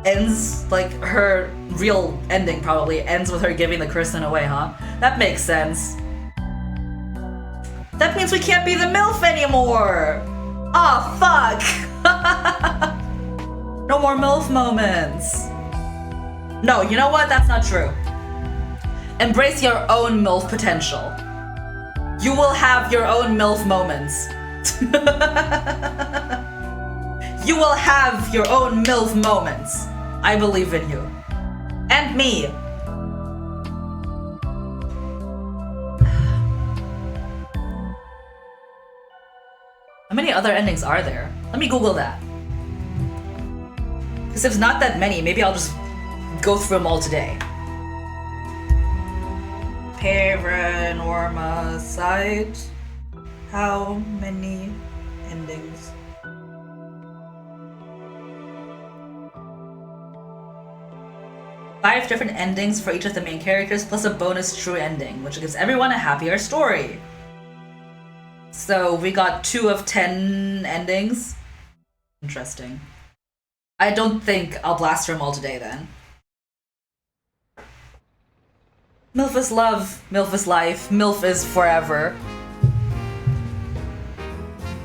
ends, like her real ending probably ends with her giving the Kirsten away, huh? That makes sense. That means we can't be the MILF anymore! Aw, fuck! No more MILF moments. No, you know what? That's not true. Embrace your own MILF potential. You will have your own MILF moments. You will have your own MILF moments. I believe in you. And me. How many other endings are there? Let me Google that. Because if it's not that many, maybe I'll just go through them all today. Paranormasight. How many endings? Five different endings for each of the main characters, plus a bonus true ending, which gives everyone a happier story. So we got 2 of 10 endings. Interesting. I don't think I'll blast through them all today then. MILF is love, MILF is life, MILF is forever.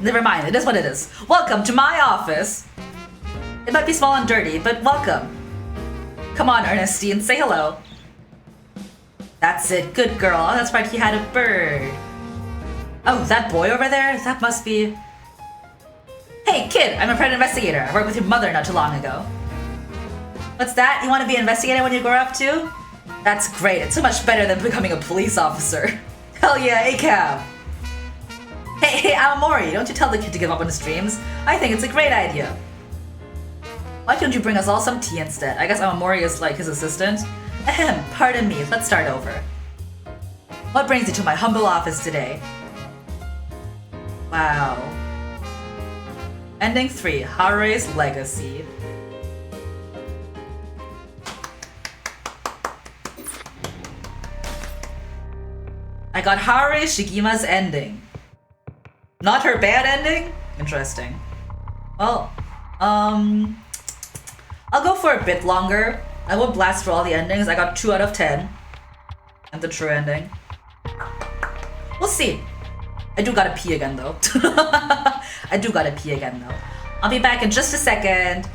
Never mind, it is what it is. Welcome to my office. It might be small and dirty, but welcome. Come on, Ernestine, say hello. That's it, good girl. Oh, that's right, he had a bird. Oh, that boy over there? That must be... Hey, kid, I'm a private investigator. I worked with your mother not too long ago. What's that? You want to be an investigator when you grow up too? That's great. It's so much better than becoming a police officer. Hell yeah, ACAB. Hey, Aomori, don't you tell the kid to give up on his dreams. I think it's a great idea. Why don't you bring us all some tea instead? I guess Aomori is like his assistant. Ahem, pardon me, let's start over. What brings you to my humble office today? Wow. Ending 3, Haru's Legacy. I got Haru Shigima's ending. Not her bad ending? Interesting. Well, I'll go for a bit longer. I won't blast through all the endings. I got 2 out of 10. And the true ending. We'll see. I do gotta pee again though. I do gotta pee again though. I'll be back in just a second.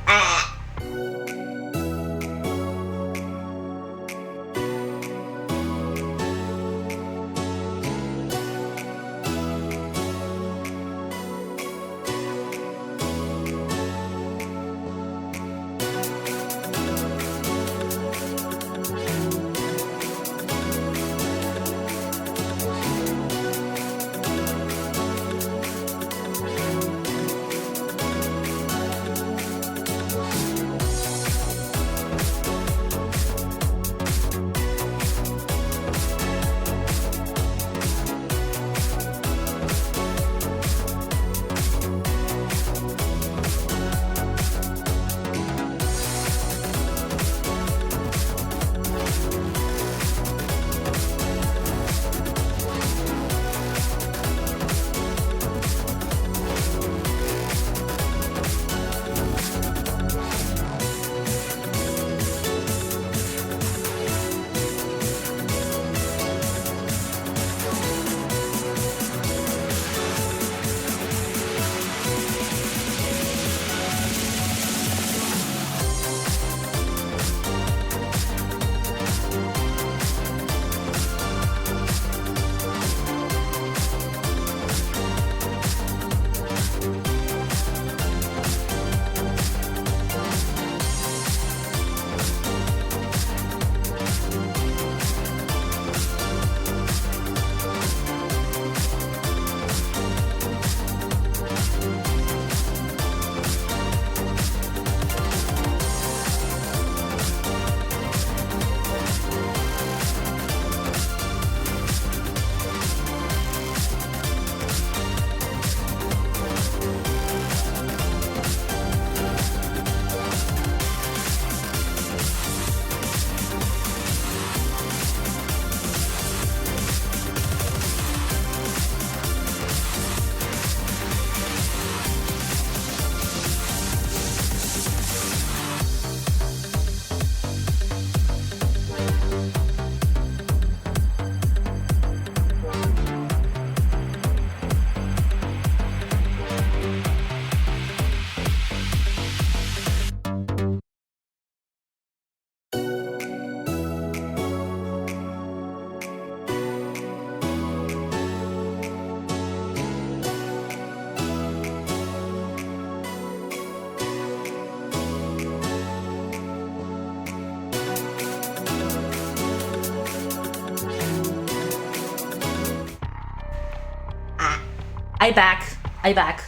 I back.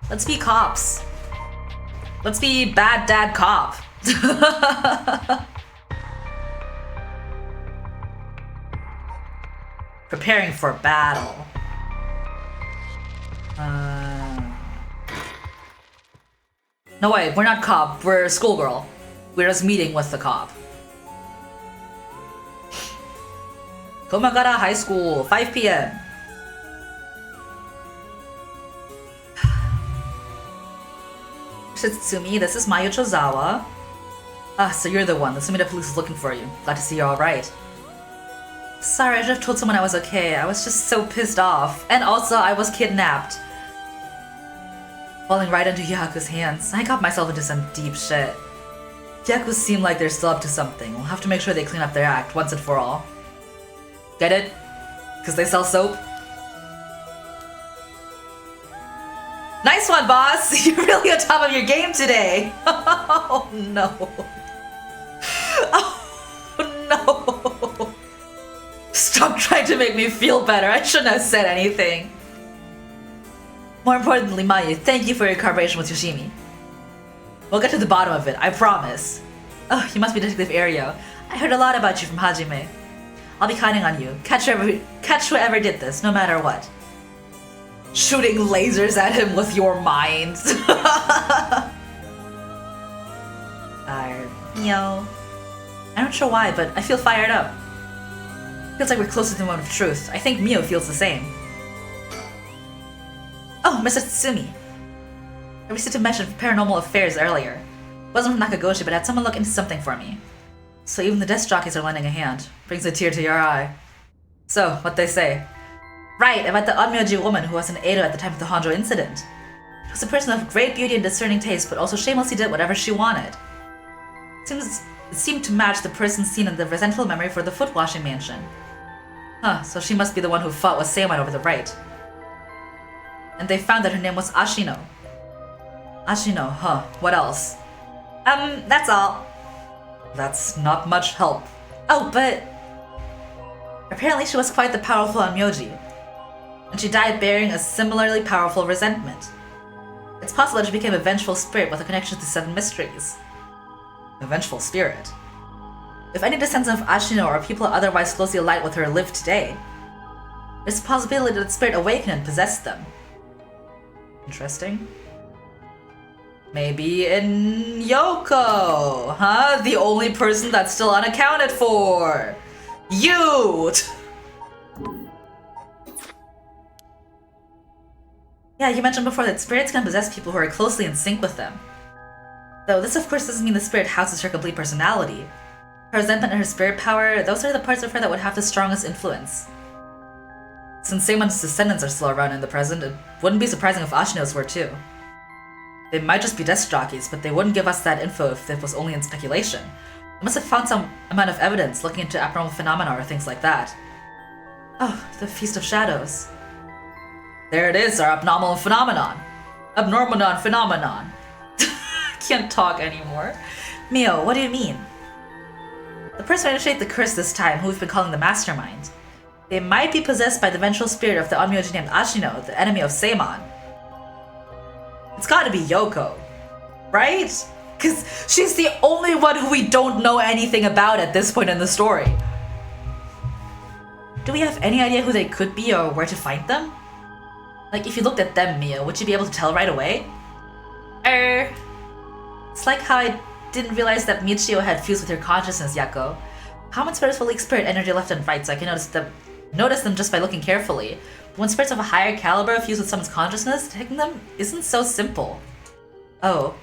Let's be cops. Let's be bad dad cop. Preparing for battle. No wait, we're not cop, we're schoolgirl. We're just meeting with the cop. Komagara High School, 5 p.m. Shitsumi, this is Mayu Chozawa. Ah, so you're the one. The Sumida police is looking for you. Glad to see you're alright. Sorry, I should have told someone I was okay. I was just so pissed off. And also, I was kidnapped. Falling right into Hyaku's hands, I got myself into some deep shit. Hyaku seem like they're still up to something. We'll have to make sure they clean up their act once and for all. Get it? Because they sell soap? Nice one, boss! You're really on top of your game today! Oh no. Oh no. Stop trying to make me feel better. I shouldn't have said anything. More importantly, Mayu, thank you for your cooperation with Yoshimi. We'll get to the bottom of it, I promise. Oh, you must be Detective Ario. I heard a lot about you from Hajime. I'll be counting on you. Catch whoever did this, no matter what. Shooting lasers at him with your mind. Mio. I'm not sure why, but I feel fired up. Feels like we're closer to the moment of truth. I think Mio feels the same. Oh, Mr. Tsumi. I received a mention of paranormal affairs earlier. It wasn't from Nakagoshi, but had someone look into something for me. So even the desk jockeys are lending a hand. Brings a tear to your eye. So, what they say? Right, about the Onmyoji woman who was in Edo at the time of the Honjo incident. She was a person of great beauty and discerning taste, but also shamelessly did whatever she wanted. It seemed to match the person seen in the resentful memory for the foot-washing mansion. Huh, so she must be the one who fought with Seiman over the right. And they found that her name was Ashino. Ashino, huh, what else? That's all. That's not much help. Oh, but... apparently she was quite the powerful Onmyoji. And she died bearing a similarly powerful resentment. It's possible that she became a vengeful spirit with a connection to 7 mysteries. A vengeful spirit? If any descendants of Ashino or people otherwise closely allied with her live today, there's a possibility that the spirit awakened and possessed them. Interesting. Maybe in Yoko, huh? The only person that's still unaccounted for! You! Yeah, you mentioned before that spirits can possess people who are closely in sync with them. Though this of course doesn't mean the spirit houses her complete personality. Her resentment and her spirit power, those are the parts of her that would have the strongest influence. Since Seimon's descendants are still around in the present, it wouldn't be surprising if Ashino's were too. They might just be desk jockeys, but they wouldn't give us that info if it was only in speculation. They must have found some amount of evidence looking into abnormal phenomena or things like that. Oh, the Feast of Shadows. There it is, our abnormal phenomenon. Abnormonon phenomenon. Can't talk anymore. Mio, what do you mean? The person who initiated the curse this time, who we've been calling the Mastermind. They might be possessed by the vengeful spirit of the Onmyoji named Ashino, the enemy of Seimon. It's gotta be Yoko, right? Because she's the only one who we don't know anything about at this point in the story. Do we have any idea who they could be or where to find them? Like, if you looked at them, Mia, would you be able to tell right away? It's like how I didn't realize that Michio had fused with her consciousness, Yako. Common spirits will leak spirit energy left and right, so I can notice them just by looking carefully. But when spirits of a higher caliber fuse with someone's consciousness, detecting them isn't so simple. Oh.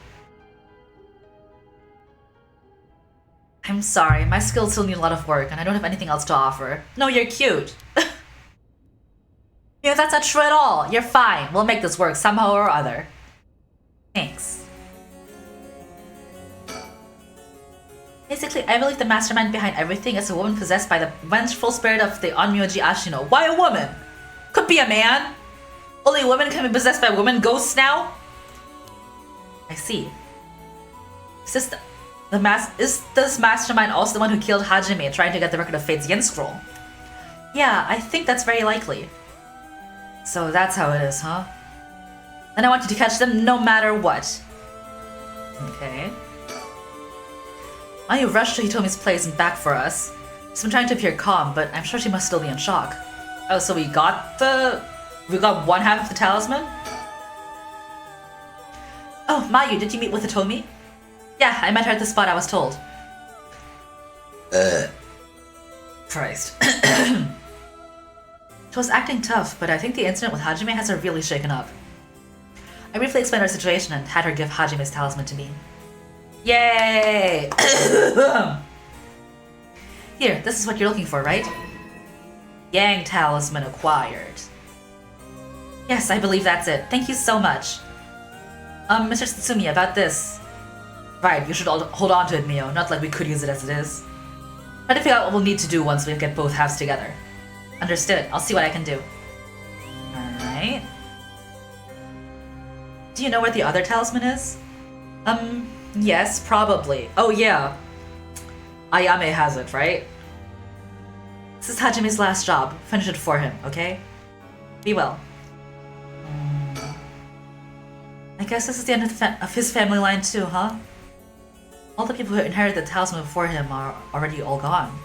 I'm sorry, my skills still need a lot of work, and I don't have anything else to offer. No, you're cute. Yeah, that's not true at all. You're fine. We'll make this work somehow or other. Thanks. Basically, I believe the mastermind behind everything is a woman possessed by the vengeful spirit of the Onmyoji Ashino. Why a woman? Could be a man. Only women can be possessed by women ghosts now? I see. Is this mastermind also the one who killed Hajime trying to get the Record of Fate's Yen Scroll? Yeah, I think that's very likely. So that's how it is, huh? Then I want you to catch them no matter what. Okay. Mayu rushed to Hitomi's place and back for us. She's been trying to appear calm, but I'm sure she must still be in shock. Oh, so we got one half of the talisman? Oh, Mayu, did you meet with Hitomi? Yeah, I met her at the spot I was told. Christ. She was acting tough, but I think the incident with Hajime has her really shaken up. I briefly explained our situation and had her give Hajime's talisman to me. Yay! Here, this is what you're looking for, right? Yang talisman acquired. Yes, I believe that's it. Thank you so much. Mr. Tsutsumi, about this. Right, you should hold on to it, Mio. Not like we could use it as it is. Try to figure out what we'll need to do once we get both halves together. Understood. I'll see what I can do. Alright. Do you know where the other talisman is? Yes, probably. Oh yeah. Ayame has it, right? This is Hajime's last job. Finish it for him, okay? Be well. I guess this is the end of his family line too, huh? All the people who inherited the talisman before him are already all gone.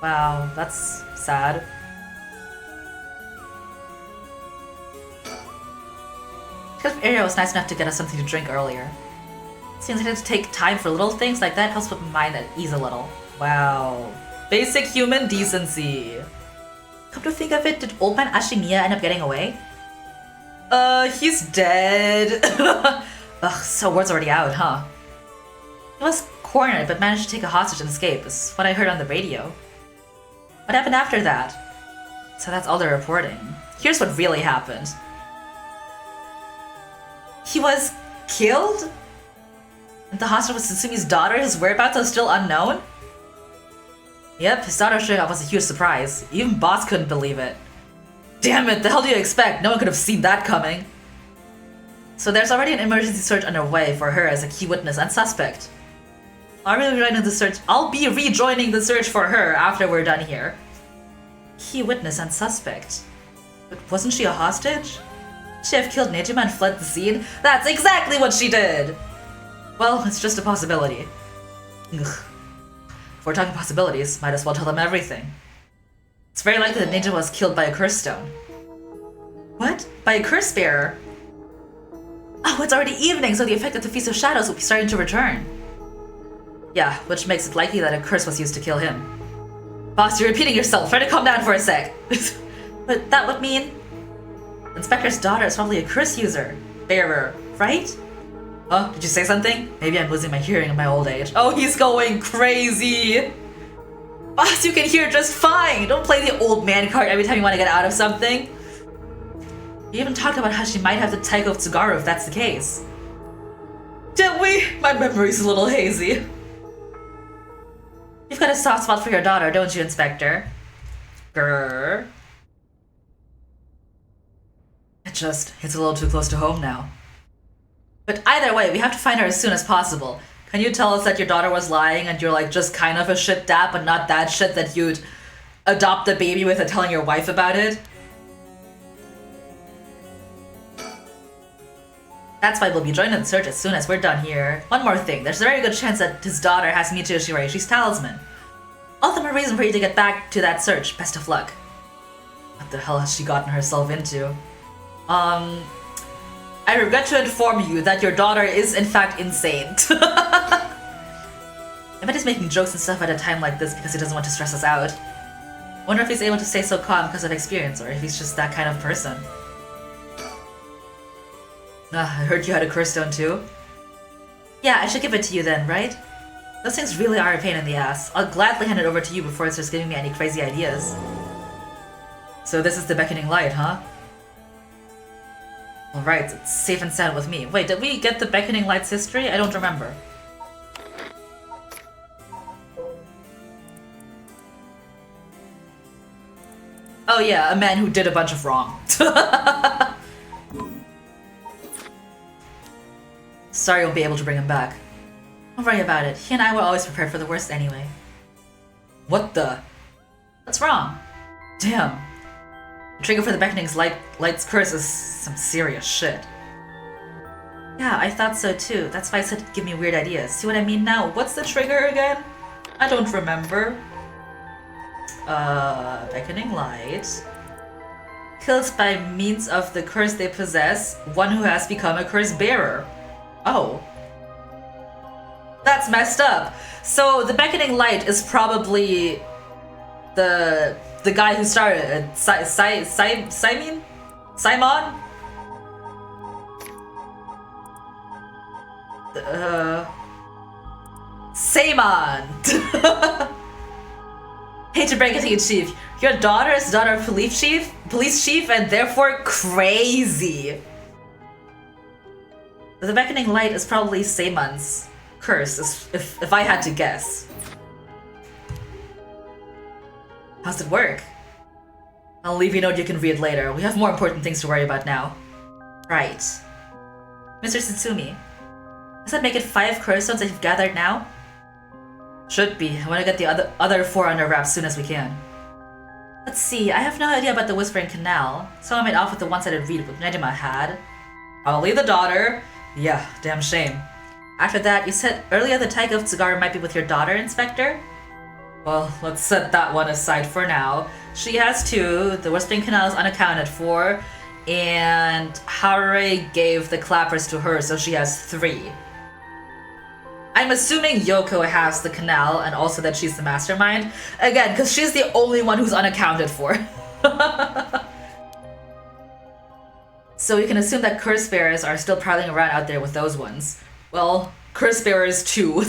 Wow, that's sad. The area was nice enough to get us something to drink earlier. Seems like to take time for little things like that helps put my mind at ease a little. Wow. Basic human decency. Come to think of it, did old man Ashimiya end up getting away? He's dead. Ugh, so word's already out, huh? He was cornered but managed to take a hostage and escape, is what I heard on the radio. What happened after that? So that's all they're reporting. Here's what really happened. He was killed? And the hostage was Tsumi's daughter, his whereabouts are still unknown? Yep, his daughter showing up was a huge surprise. Even Boss couldn't believe it. Damn it, the hell do you expect? No one could have seen that coming. So there's already an emergency search underway for her as a key witness and suspect. I'll be rejoining the search for her after we're done here. Key witness and suspect. But wasn't she a hostage? She have killed Nejima and fled the scene? That's exactly what she did! Well, it's just a possibility. Ugh. If we're talking possibilities, might as well tell them everything. It's very likely that Nejima was killed by a curse stone. What? By a curse bearer? Oh, it's already evening, so the effect of the Feast of Shadows will be starting to return. Yeah, which makes it likely that a curse was used to kill him. Boss, you're repeating yourself. Try to calm down for a sec. But that would mean... Inspector's daughter is probably a curse user. Bearer, right? Huh? Did you say something? Maybe I'm losing my hearing in my old age. Oh, he's going crazy! Boss, you can hear just fine! Don't play the old man card every time you want to get out of something. You even talked about how she might have the Taiko of Tsugaru if that's the case. Didn't we? My memory's a little hazy. You've got a soft spot for your daughter, don't you, Inspector? Grrr. It just hits a little too close to home now. But either way, we have to find her as soon as possible. Can you tell us that your daughter was lying and you're like just kind of a shit dad, but not that shit that you'd adopt the baby without telling your wife about it? That's why we'll be joining the search as soon as we're done here. One more thing, there's a very good chance that his daughter has Michiyo Shiraishi's talisman. All the more reason for you to get back to that search. Best of luck. What the hell has she gotten herself into? I regret to inform you that your daughter is in fact insane. I bet he's making jokes and stuff at a time like this because he doesn't want to stress us out. Wonder if he's able to stay so calm because of experience, or if he's just that kind of person. I heard you had a curse stone too? Yeah, I should give it to you then, right? Those things really are a pain in the ass. I'll gladly hand it over to you before it starts giving me any crazy ideas. So this is the beckoning light, huh? Alright, it's safe and sound with me. Wait, did we get the beckoning light's history? I don't remember. Oh yeah, a man who did a bunch of wrong. Sorry I won't be able to bring him back. Don't worry about it. He and I were always prepared for the worst anyway. What the? What's wrong? Damn. The trigger for the Beckoning's light's curse is some serious shit. Yeah, I thought so too. That's why I said give me weird ideas. See what I mean now? What's the trigger again? I don't remember. Beckoning light. Kills by means of the curse they possess one who has become a curse bearer. Oh. That's messed up. So the Beckoning light is probably the guy who started it. Simon? Saman! Hate to break it to you, Chief. Your daughter is the daughter of police chief, and therefore crazy. The Beckoning light is probably Saman's curse, if I had to guess. How's it work? I'll leave you a note you can read later. We have more important things to worry about now. Right. Mr. Satsumi, does that make it 5 curse stones that you've gathered now? Should be. I want to get the other 4 under wraps soon as we can. Let's see, I have no idea about the Whispering Canal, so I made off with the one-sided read with Nejima had. Probably the daughter. Yeah, damn shame. After that, you said earlier the Taiga of cigar might be with your daughter, Inspector? Well, let's set that one aside for now. She has 2, the Whispering Canal is unaccounted for, and Harare gave the clappers to her, so she has 3. I'm assuming Yoko has the canal and also that she's the mastermind. Again, because she's the only one who's unaccounted for. So you can assume that curse bearers are still prowling around out there with those ones. Well, curse bearers too.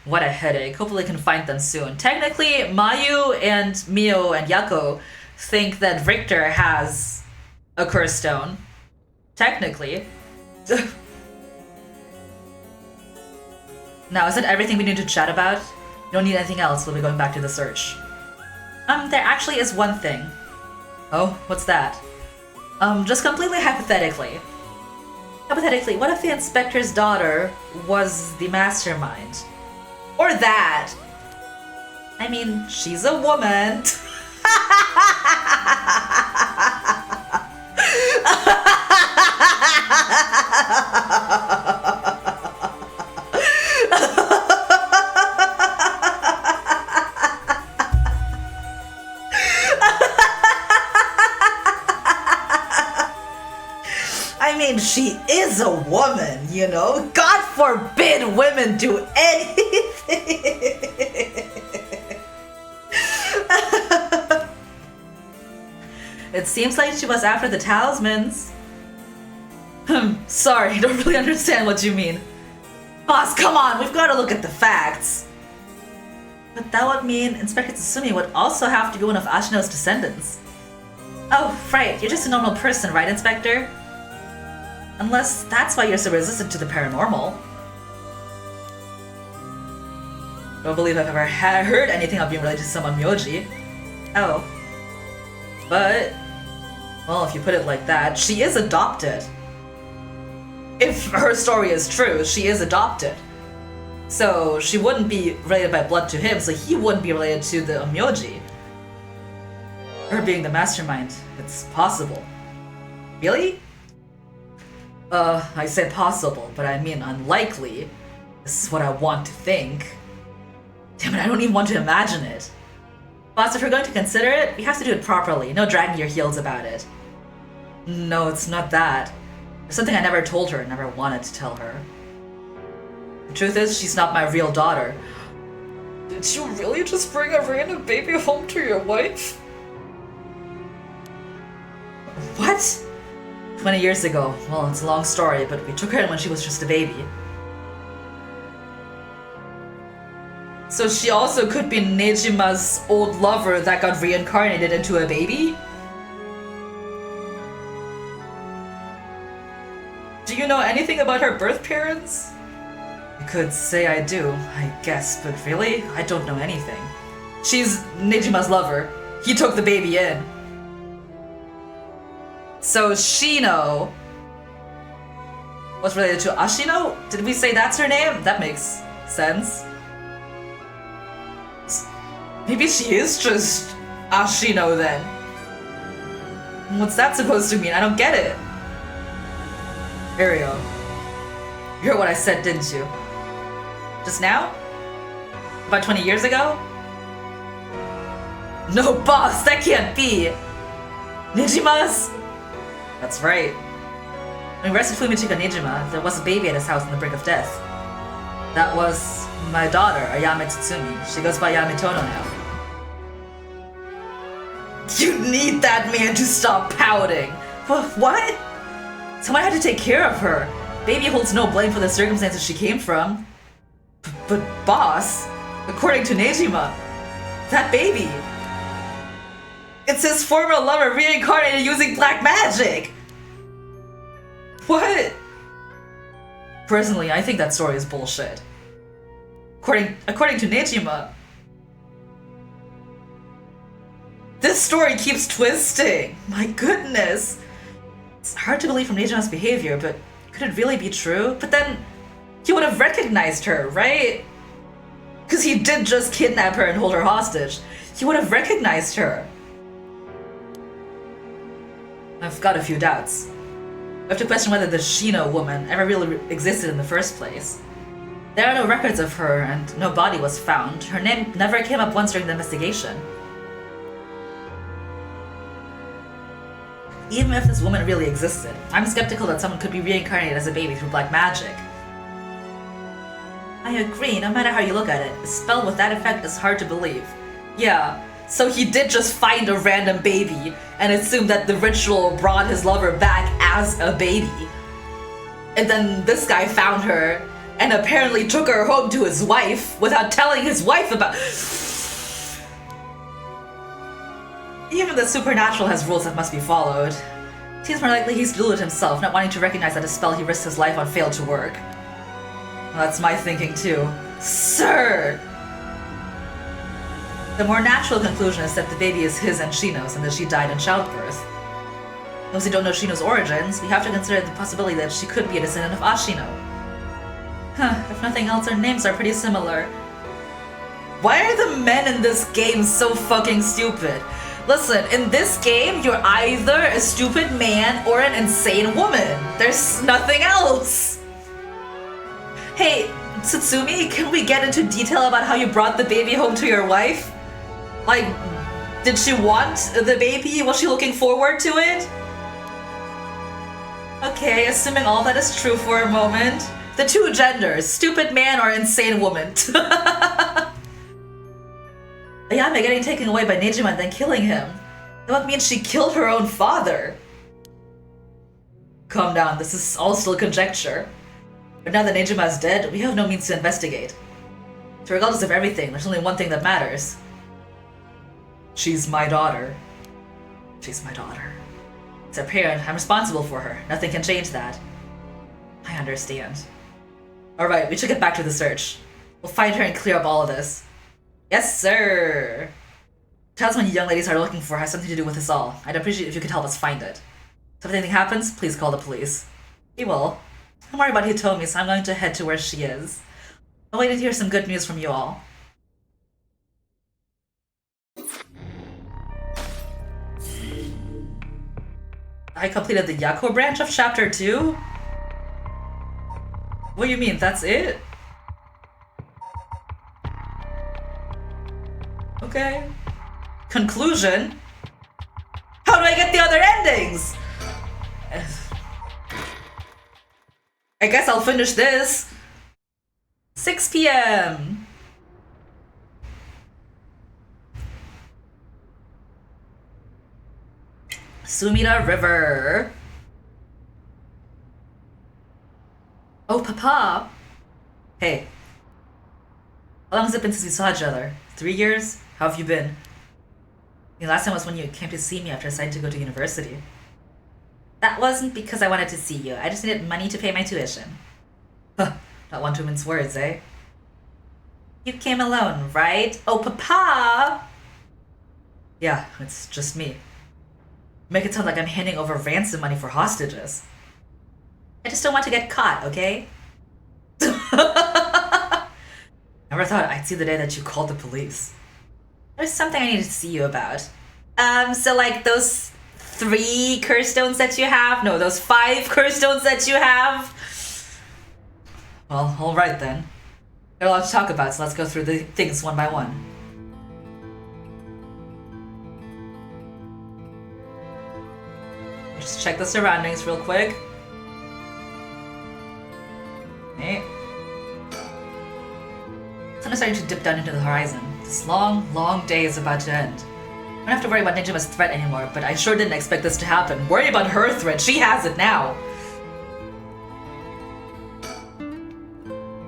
What a headache. Hopefully we can find them soon. Technically, Mayu and Mio and Yako think that Richter has a curse stone. Technically. Now, is that everything we need to chat about? You don't need anything else, we'll be going back to the search. There actually is one thing. Oh, what's that? Just completely hypothetically. Hypothetically, what if the inspector's daughter was the mastermind? Or that! I mean, she's a woman. I mean, she is a woman, you know? God forbid women do anything! It seems like she was after the talismans. Sorry, I don't really understand what you mean. Boss, come on, we've got to look at the facts. But that would mean Inspector Tsutsumi would also have to be one of Ashino's descendants. Oh, right, you're just a normal person, right, Inspector? Unless that's why you're so resistant to the paranormal. Don't believe I've ever heard anything of being related to someone Myoji. Oh. But, well, if you put it like that, she is adopted. If her story is true, she is adopted. So she wouldn't be related by blood to him, so he wouldn't be related to the Myoji. Her being the mastermind, it's possible. Really? I say possible, but I mean unlikely. This is what I want to think. Damn it, I don't even want to imagine it. Boss, if we're going to consider it, we have to do it properly. No dragging your heels about it. No, it's not that. There's something I never told her and never wanted to tell her. The truth is, she's not my real daughter. Did you really just bring a random baby home to your wife? What? 20 years ago. Well, it's a long story, but we took her in when she was just a baby. So she also could be Nejima's old lover that got reincarnated into a baby? Do you know anything about her birth parents? I could say I do, I guess, but really, I don't know anything. She's Nejima's lover. He took the baby in. So Shino was related to Ashino? Did we say that's her name? That makes sense. Maybe she is just Ashino then. What's that supposed to mean? I don't get it. Ariel, you heard what I said, didn't you? Just now? About 20 years ago? No, boss, that can't be! Nijima's? That's right. When we arrested Fumichika Nijima, there was a baby at his house on the brink of death. That was my daughter, Ayame Tsutsumi. She goes by Yamitono now. You need that man to stop pouting! What? Someone had to take care of her. Baby holds no blame for the circumstances she came from. But boss, according to Nejima, that baby, it's his former lover reincarnated using black magic! What? Personally, I think that story is bullshit. According to Nejima, this story keeps twisting. My goodness. It's hard to believe from Nejima's behavior, but could it really be true? But then, he would have recognized her, right? Because he did just kidnap her and hold her hostage. He would have recognized her. I've got a few doubts. I have to question whether the Shino woman ever really existed in the first place. There are no records of her, and no body was found. Her name never came up once during the investigation. Even if this woman really existed, I'm skeptical that someone could be reincarnated as a baby through black magic. I agree, no matter how you look at it, a spell with that effect is hard to believe. Yeah, so he did just find a random baby and assume that the ritual brought his lover back as a baby. And then this guy found her and apparently took her home to his wife without telling his wife about... Even the supernatural has rules that must be followed. Seems more likely he's deluded himself, not wanting to recognize that a spell he risked his life on failed to work. Well, that's my thinking too. Sir! The more natural conclusion is that the baby is his and Shino's, and that she died in childbirth. Those who don't know Shino's origins, we have to consider the possibility that she could be a descendant of Ashino. Huh, if nothing else, our names are pretty similar. Why are the men in this game so fucking stupid? Listen, in this game, you're either a stupid man or an insane woman. There's nothing else. Hey, Tsutsumi, can we get into detail about how you brought the baby home to your wife? Like, did she want the baby? Was she looking forward to it? Okay, assuming all that is true for a moment. The two genders, stupid man or insane woman. Ayame getting taken away by Nejima and then killing him. That would mean she killed her own father. Calm down, this is all still conjecture. But now that Nejima is dead, we have no means to investigate. So regardless of everything, there's only one thing that matters. She's my daughter. She's my daughter. As a parent, I'm responsible for her. Nothing can change that. I understand. Alright, we should get back to the search. We'll find her and clear up all of this. Yes, sir! The talisman you young ladies are looking for has something to do with us all. I'd appreciate it if you could help us find it. So if anything happens, please call the police. We will. Don't worry about Hitomi, so I'm going to head to where she is. I'll wait to hear some good news from you all. I completed the Yako branch of Chapter 2? What do you mean, that's it? Okay. Conclusion? How do I get the other endings? I guess I'll finish this. 6 p.m. Sumida River. Oh, Papa. Hey. How long has it been since we saw each other? 3 years? How have you been? The last time was when you came to see me after deciding to go to university. That wasn't because I wanted to see you. I just needed money to pay my tuition. Huh, not one to mince words, eh? You came alone, right? Oh, Papa! Yeah, it's just me. Make it sound like I'm handing over ransom money for hostages. I just don't want to get caught, okay? Never thought I'd see the day that you called the police. There's something I need to see you about. So like those 3 curse stones that you have? No, those 5 curse stones that you have? Well, alright then. Got a lot to talk about, so let's go through the things one by one. Just check the surroundings real quick. Okay. Sun is starting to dip down into the horizon. This long, long day is about to end. I don't have to worry about Nijima's threat anymore, but I sure didn't expect this to happen. Worry about her threat, she has it now!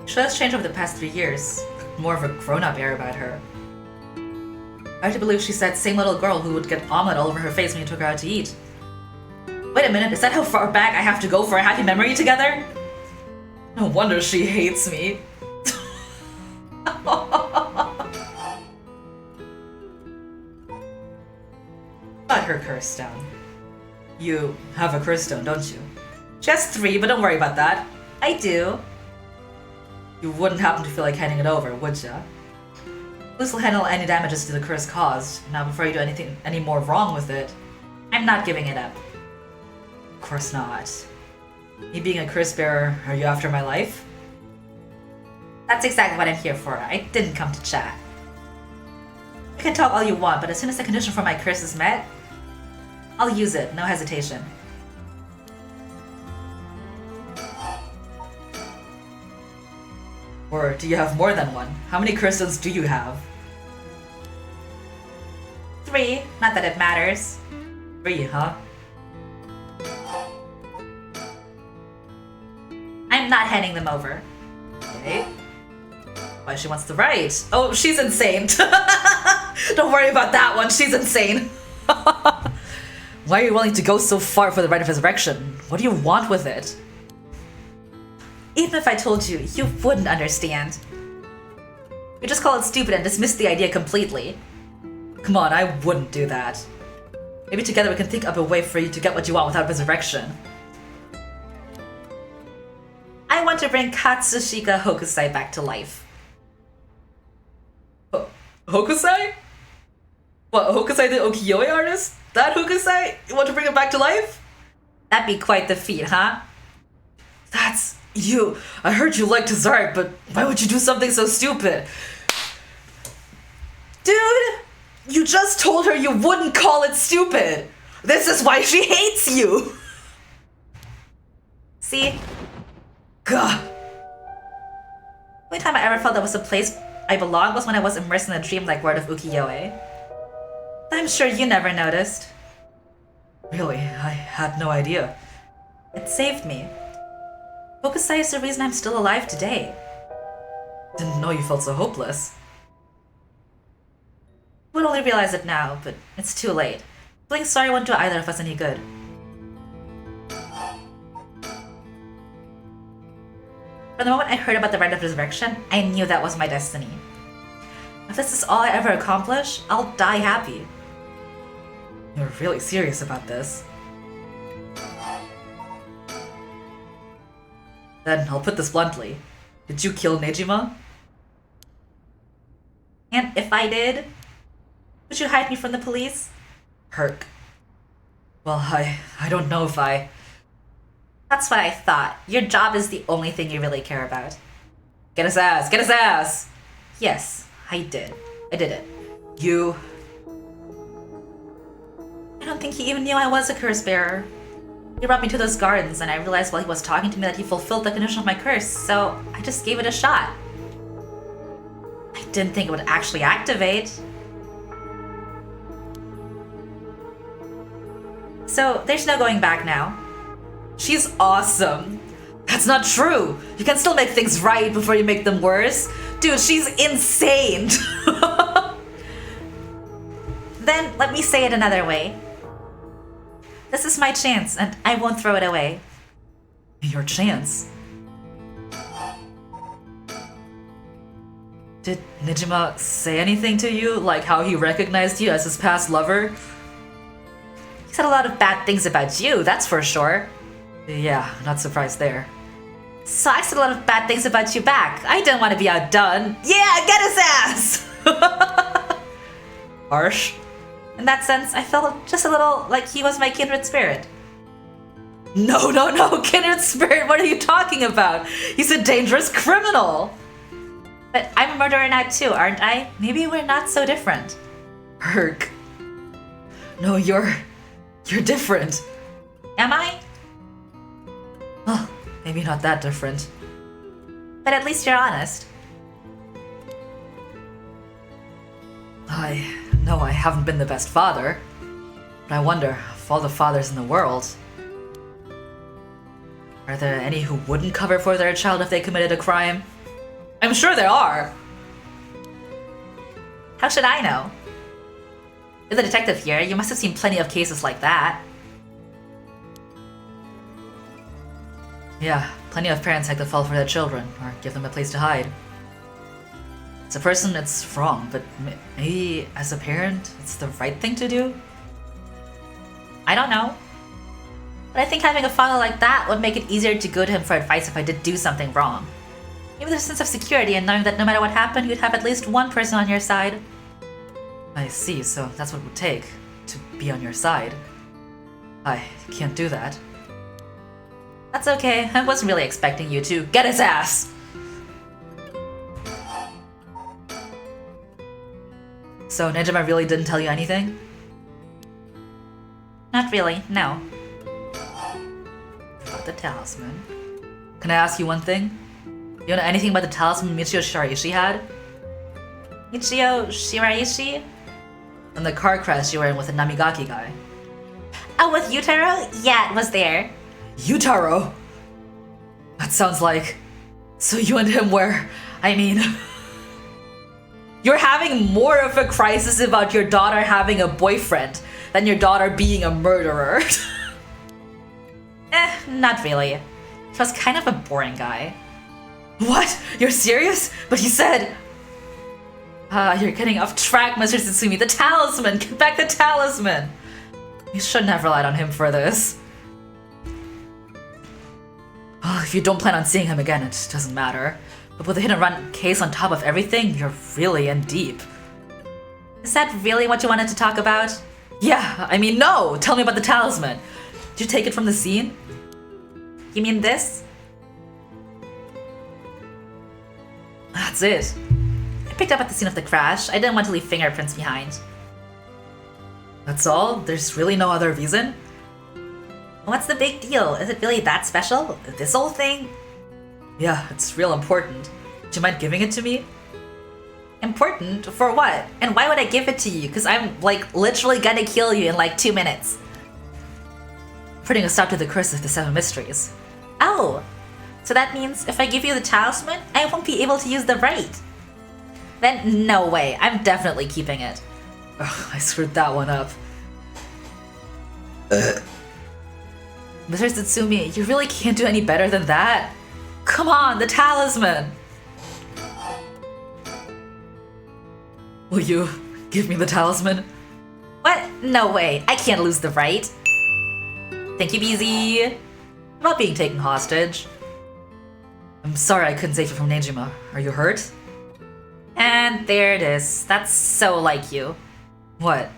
She has changed over the past 3 years. More of a grown-up air about her. I have to believe she's that same little girl who would get omelet all over her face when you took her out to eat. Wait a minute, is that how far back I have to go for a happy memory together? No wonder she hates me. Got her curse stone. You have a curse stone, don't you? She has 3, but don't worry about that. I do. You wouldn't happen to feel like handing it over, would ya? This will handle any damages to the curse caused. Now, before you do any more wrong with it, I'm not giving it up. Of course not. Me being a curse bearer, are you after my life? That's exactly what I'm here for. I didn't come to chat. You can talk all you want, but as soon as the condition for my curse is met, I'll use it, no hesitation. Or do you have more than one? How many curse stones do you have? 3, not that it matters. 3, huh? I'm not handing them over. Okay. Why, she wants to write. Oh, she's insane. Don't worry about that one, she's insane. Why are you willing to go so far for the rite of resurrection? What do you want with it? Even if I told you, you wouldn't understand. You just call it stupid and dismiss the idea completely. Come on, I wouldn't do that. Maybe together we can think up a way for you to get what you want without resurrection. I want to bring Katsushika Hokusai back to life. Hokusai? What, Hokusai the ukiyo-e artist? That Hokusai? You want to bring him back to life? That'd be quite the feat, huh? That's you. I heard you liked his art, but why would you do something so stupid? Dude, you just told her you wouldn't call it stupid. This is why she hates you. See? Gah. The only time I ever felt that was the place I belonged was when I was immersed in a dreamlike world of ukiyo-e. I'm sure you never noticed. Really? I had no idea. It saved me. Hokusai is the reason I'm still alive today. Didn't know you felt so hopeless. I would only realize it now, but it's too late. Feeling sorry won't do either of us any good. From the moment I heard about the rite of resurrection, I knew that was my destiny. If this is all I ever accomplish, I'll die happy. You're really serious about this. Then I'll put this bluntly. Did you kill Nejima? And if I did, would you hide me from the police? Herc. Well, I don't know if I... That's what I thought. Your job is the only thing you really care about. Get his ass! Get his ass! Yes, I did. I did it. You... I don't think he even knew I was a curse bearer. He brought me to those gardens, and I realized while he was talking to me that he fulfilled the condition of my curse, so I just gave it a shot. I didn't think it would actually activate. So there's no going back now. She's awesome. That's not true. You can still make things right before you make them worse. Dude, she's insane. Then let me say it another way. This is my chance, and I won't throw it away. Your chance? Did Nejima say anything to you? Like how he recognized you as his past lover? He said a lot of bad things about you, that's for sure. Yeah, not surprised there. So I said a lot of bad things about you back. I didn't want to be outdone. Yeah, get his ass! Harsh. In that sense, I felt just a little like he was my kindred spirit. No, kindred spirit, what are you talking about? He's a dangerous criminal! But I'm a murderer now too, aren't I? Maybe we're not so different. Herc. No, you're different. Am I? Well, maybe not that different. But at least you're honest. I know I haven't been the best father, but I wonder, of all the fathers in the world, are there any who wouldn't cover for their child if they committed a crime? I'm sure there are! How should I know? You're the detective here, you must have seen plenty of cases like that. Yeah, plenty of parents like to fall for their children, or give them a place to hide. As a person, it's wrong, but maybe as a parent, it's the right thing to do? I don't know. But I think having a father like that would make it easier to go to him for advice if I did do something wrong. Maybe there's a sense of security in knowing that no matter what happened, you'd have at least one person on your side. I see, so that's what it would take, to be on your side. I can't do that. That's okay, I wasn't really expecting you to get his ass! So Nejima really didn't tell you anything? Not really, no. About the talisman. Can I ask you one thing? You know anything about the talisman Michio Shiraishi had? Michio Shiraishi? From the car crash you were in with the Namigaki guy. Oh, with Yutaro? Yeah, it was there. Yutaro? That sounds like... So you and him were... I mean... You're having more of a crisis about your daughter having a boyfriend than your daughter being a murderer. Not really. He was kind of a boring guy. What? You're serious? But he said... you're getting off track, Mr. Tsutsumi. The talisman! Get back the talisman! You shouldn't have relied on him for this. If you don't plan on seeing him again, it doesn't matter. But with a hit-and-run case on top of everything, you're really in deep. Is that really what you wanted to talk about? Yeah, I mean, no! Tell me about the talisman. Did you take it from the scene? You mean this? That's it. I picked up at the scene of the crash. I didn't want to leave fingerprints behind. That's all? There's really no other reason? What's the big deal? Is it really that special? This whole thing? Yeah, it's real important. Do you mind giving it to me? Important? For what? And why would I give it to you? Because I'm, like, literally gonna kill you in, like, 2 minutes. Putting a stop to the curse of the 7 mysteries. Oh! So that means if I give you the talisman, I won't be able to use the right. Then no way. I'm definitely keeping it. Ugh, I screwed that one up. Mr. Tsutsumi, you really can't do any better than that? Come on, the talisman! Will you give me the talisman? What? No way. I can't lose the right. Thank you, BZ. I'm not being taken hostage. I'm sorry I couldn't save you from Nejima. Are you hurt? And there it is. That's so like you. What?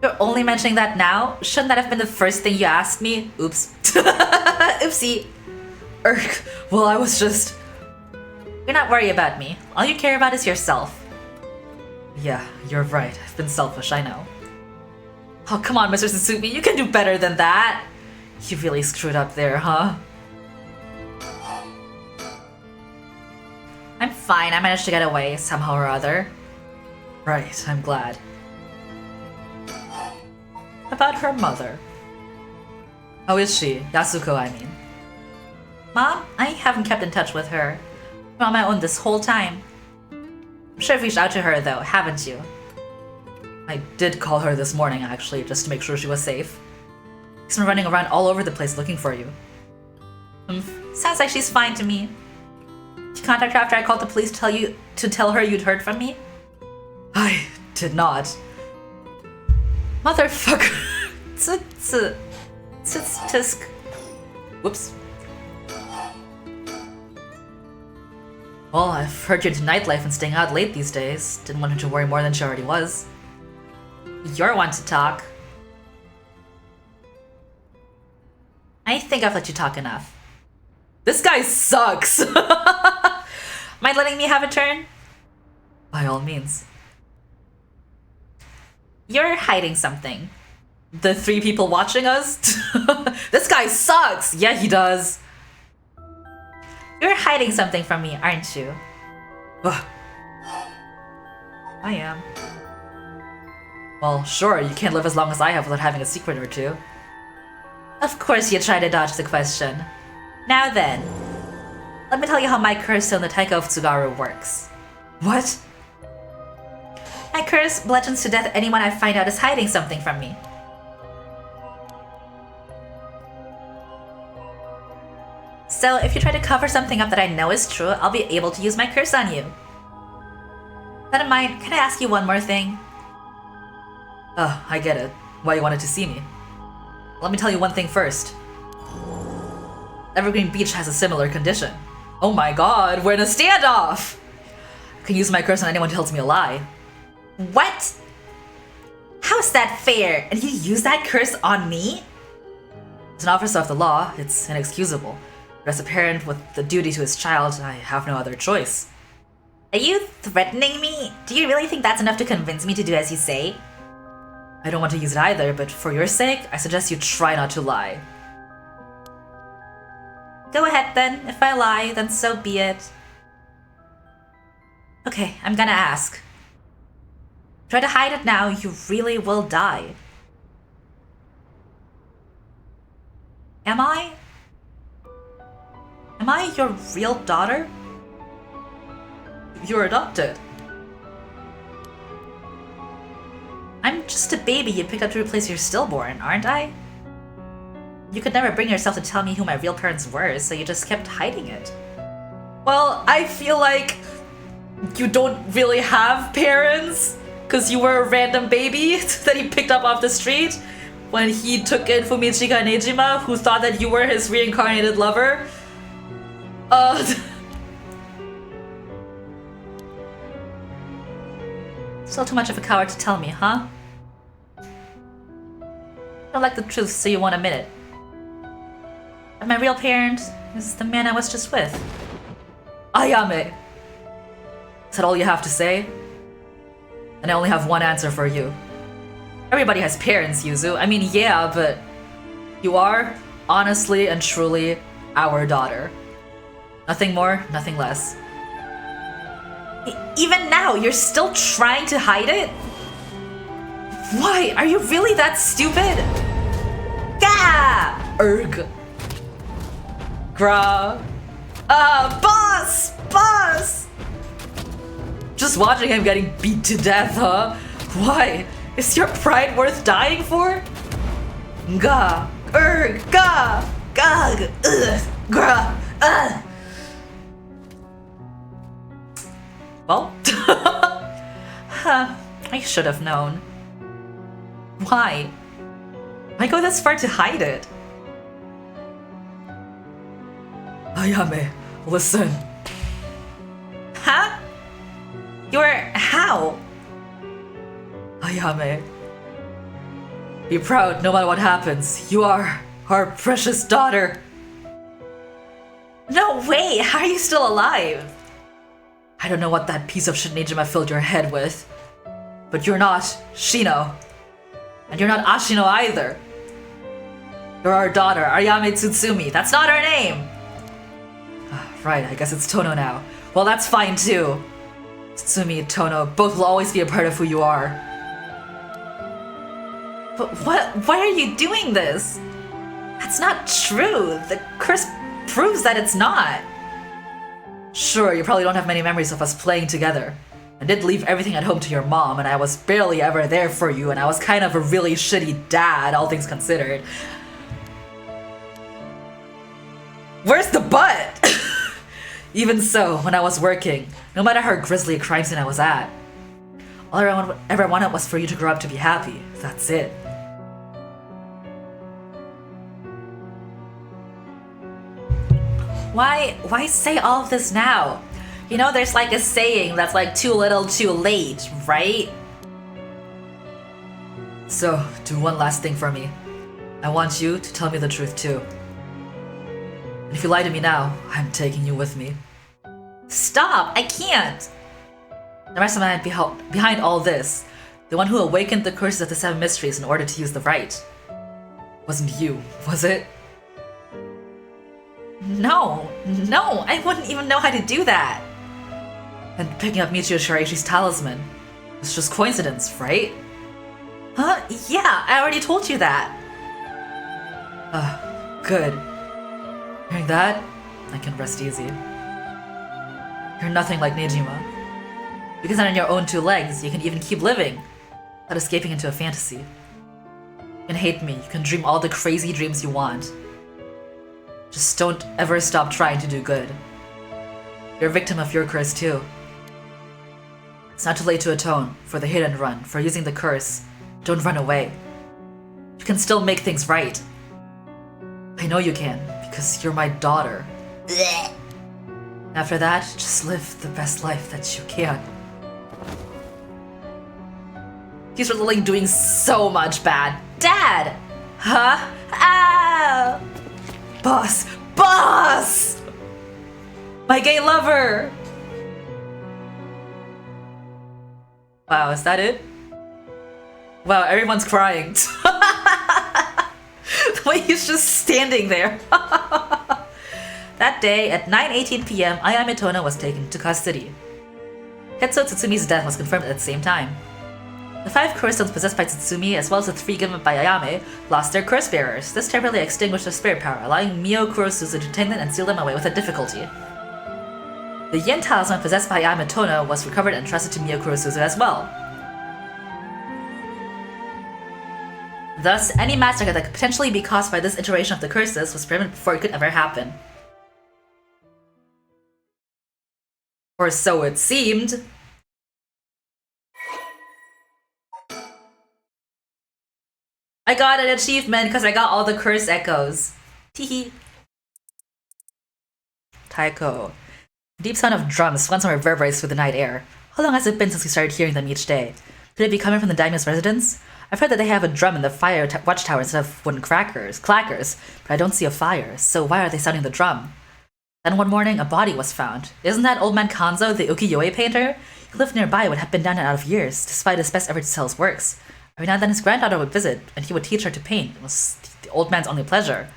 You're only mentioning that now? Shouldn't that have been the first thing you asked me? Oops. Oopsie. Well, I was just... You're not worried about me. All you care about is yourself. Yeah, you're right. I've been selfish, I know. Oh, come on, Mr. Tsutsumi. You can do better than that. You really screwed up there, huh? I'm fine. I managed to get away somehow or other. Right, I'm glad. About her mother. How is she? Yasuko, I mean. Mom, I haven't kept in touch with her. I'm on my own this whole time. I'm sure you've reached out to her though, haven't you? I did call her this morning actually, just to make sure she was safe. She's been running around all over the place looking for you. Sounds like she's fine to me. Did you contact her after I called the police to tell her you'd heard from me? I did not. Motherfucker. Tisk. Whoops. Well, I've heard you're into nightlife and staying out late these days. Didn't want her to worry more than she already was. You're one to talk. I think I've let you talk enough. This guy sucks! Mind letting me have a turn? By all means. You're hiding something. The 3 people watching us? This guy sucks! Yeah, he does. You're hiding something from me, aren't you? Ugh. I am. Well, sure, you can't live as long as I have without having a secret or two. Of course you try to dodge the question. Now then, let me tell you how my curse on the Taika of Tsugaru works. What? My curse bludgeons to death anyone I find out is hiding something from me. So if you try to cover something up that I know is true, I'll be able to use my curse on you. With that in mind, can I ask you one more thing? Oh, I get it. Why you wanted to see me. Let me tell you one thing first. Evergreen Beach has a similar condition. Oh my god, we're in a standoff! I can use my curse on anyone who tells me a lie. What? How is that fair? And you use that curse on me? As an officer of the law, it's inexcusable. But as a parent with the duty to his child, I have no other choice. Are you threatening me? Do you really think that's enough to convince me to do as you say? I don't want to use it either, but for your sake, I suggest you try not to lie. Go ahead then. If I lie, then so be it. Okay, I'm gonna ask. Try to hide it now, you really will die. Am I? Am I your real daughter? You're adopted. I'm just a baby you picked up to replace your stillborn, aren't I? You could never bring yourself to tell me who my real parents were, so you just kept hiding it. Well, I feel like you don't really have parents, because you were a random baby that he picked up off the street when he took in Fumichika Nejima, who thought that you were his reincarnated lover. Still too much of a coward to tell me, huh? Don't like the truth, so you won't admit it. But my real parent is the man I was just with. Ayame! Is that all you have to say? And I only have one answer for you. Everybody has parents, Yuzu. I mean, yeah, but you are, honestly and truly, our daughter. Nothing more, nothing less. Even now, you're still trying to hide it? Why? Are you really that stupid? Gah! Erg. Gra. Boss! Boss! Just watching him getting beat to death, huh? Why? Is your pride worth dying for? Gah. Erg. Gah. Gah. Ugh. Gra. Ugh. Well, I should have known. Why? Why go this far to hide it? Ayame, listen. Huh? You're how? Ayame. Be proud no matter what happens. You are our precious daughter. No way! How are you still alive? I don't know what that piece of shit Nejima filled your head with, but you're not Shino. And you're not Ashino either. You're our daughter, Ayame Tsutsumi. That's not her name! Right, I guess it's Tono now. Well, that's fine too. Tsutsumi and Tono both will always be a part of who you are. But why are you doing this? That's not true. The curse proves that it's not. Sure, you probably don't have many memories of us playing together. I did leave everything at home to your mom, and I was barely ever there for you, and I was kind of a really shitty dad, all things considered. Where's the but? Even so, when I was working, no matter how grisly a crime scene I was at, all I ever wanted was for you to grow up to be happy. That's it. Why say all of this now? You know, there's like a saying that's like too little, too late, right? So, do one last thing for me. I want you to tell me the truth too. And if you lie to me now, I'm taking you with me. Stop! I can't! The mastermind behind all this, the one who awakened the curses of the 7 mysteries in order to use the right, wasn't you, was it? No, I wouldn't even know how to do that. And picking up Michio Shireishi's talisman was just coincidence, right? Huh? Yeah, I already told you that. Good. Hearing that, I can rest easy. You're nothing like Nejima. You can stand on your own 2 legs, you can even keep living, without escaping into a fantasy. You can hate me, you can dream all the crazy dreams you want. Just don't ever stop trying to do good. You're a victim of your curse too. It's not too late to atone for the hit and run, for using the curse. Don't run away. You can still make things right. I know you can, because you're my daughter. After that, just live the best life that you can. He's really doing so much bad. Dad! Huh? Ow! Boss! Boss! My gay lover! Wow, is that it? Wow, everyone's crying. The way he's just standing there. That day, at 9:18 p.m., Ayame Tona was taken to custody. Ketsuo Tsutsumi's death was confirmed at the same time. The 5 curse stones possessed by Tsutsumi, as well as the 3 given by Ayame, lost their curse bearers. This temporarily extinguished their spirit power, allowing Mio Kurosuzu to tame them and seal them away without difficulty. The Yin talisman possessed by Ayame Tona was recovered and entrusted to Mio Kurosuzu as well. Thus, any massacre that could potentially be caused by this iteration of the curses was prevented before it could ever happen. Or so it seemed. I got an achievement because I got all the curse echoes. Teehee. Taiko. Deep sound of drums once more reverberates through the night air. How long has it been since we started hearing them each day? Could it be coming from the daimyo's residence? I've heard that they have a drum in the fire watchtower instead of wooden clackers, but I don't see a fire, so why are they sounding the drum? Then one morning, a body was found. Isn't that old man Kanzo, the ukiyo-e painter? He lived nearby but had been down and out of years, despite his best efforts to sell his works. Every now and then his granddaughter would visit, and he would teach her to paint. It was the old man's only pleasure.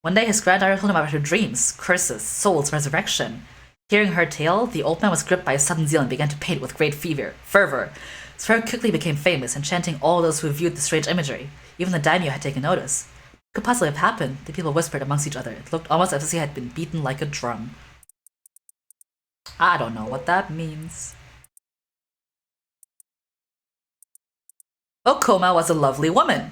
One day, his granddaughter told him about her dreams, curses, souls, resurrection. Hearing her tale, the old man was gripped by a sudden zeal and began to paint with great fervor. His work quickly became famous, enchanting all those who viewed the strange imagery. Even the daimyo had taken notice. What could possibly have happened? The people whispered amongst each other. It looked almost as if he had been beaten like a drum. I don't know what that means. Okoma was a lovely woman.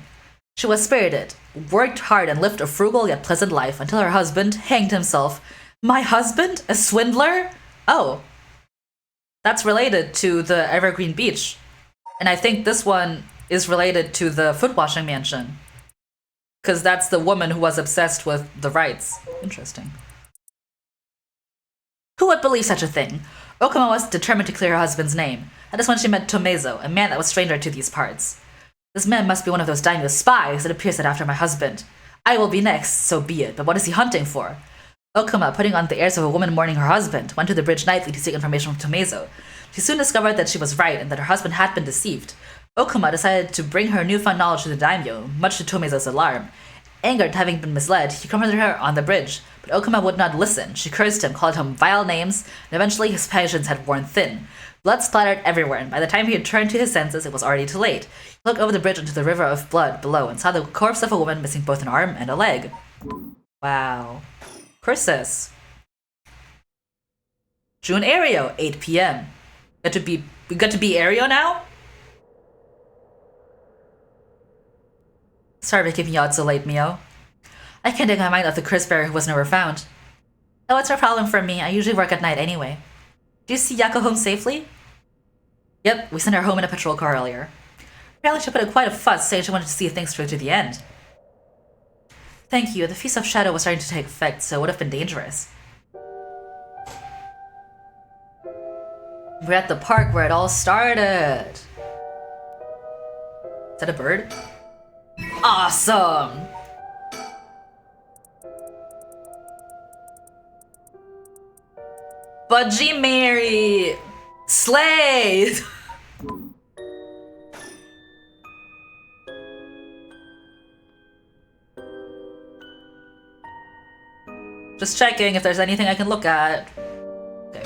She was spirited, worked hard, and lived a frugal yet pleasant life until her husband hanged himself. My husband? A swindler? Oh. That's related to the Evergreen Beach. And I think this one is related to the foot washing mansion. Because that's the woman who was obsessed with the rights. Interesting. Who would believe such a thing? Okama was determined to clear her husband's name. That is when she met Tomezo, a man that was stranger to these parts. This man must be one of those daimyo's spies. It appears that after my husband. I will be next, so be it. But what is he hunting for? Okama, putting on the airs of a woman mourning her husband, went to the bridge nightly to seek information from Tomezo. She soon discovered that she was right and that her husband had been deceived. Okama decided to bring her newfound knowledge to the daimyo, much to Tomezo's alarm. Angered at having been misled, he confronted her on the bridge, but Okama would not listen. She cursed him, called him vile names, and eventually his patience had worn thin. Blood splattered everywhere, and by the time he returned to his senses, it was already too late. He looked over the bridge into the river of blood below and saw the corpse of a woman missing both an arm and a leg. Wow. Curses. June Aereo, 8 p.m. We got to be Aereo now? Sorry for keeping you out so late, Mio. I can't take my mind off the curse bearer who was never found. Oh, it's no problem for me. I usually work at night anyway. Did you see Yako home safely? Yep, we sent her home in a patrol car earlier. Apparently she put up quite a fuss saying she wanted to see things through to the end. Thank you. The Feast of Shadow was starting to take effect, so it would have been dangerous. We're at the park where it all started. Is that a bird? Awesome! Budgie Mary! Slay! Just checking if there's anything I can look at. Okay.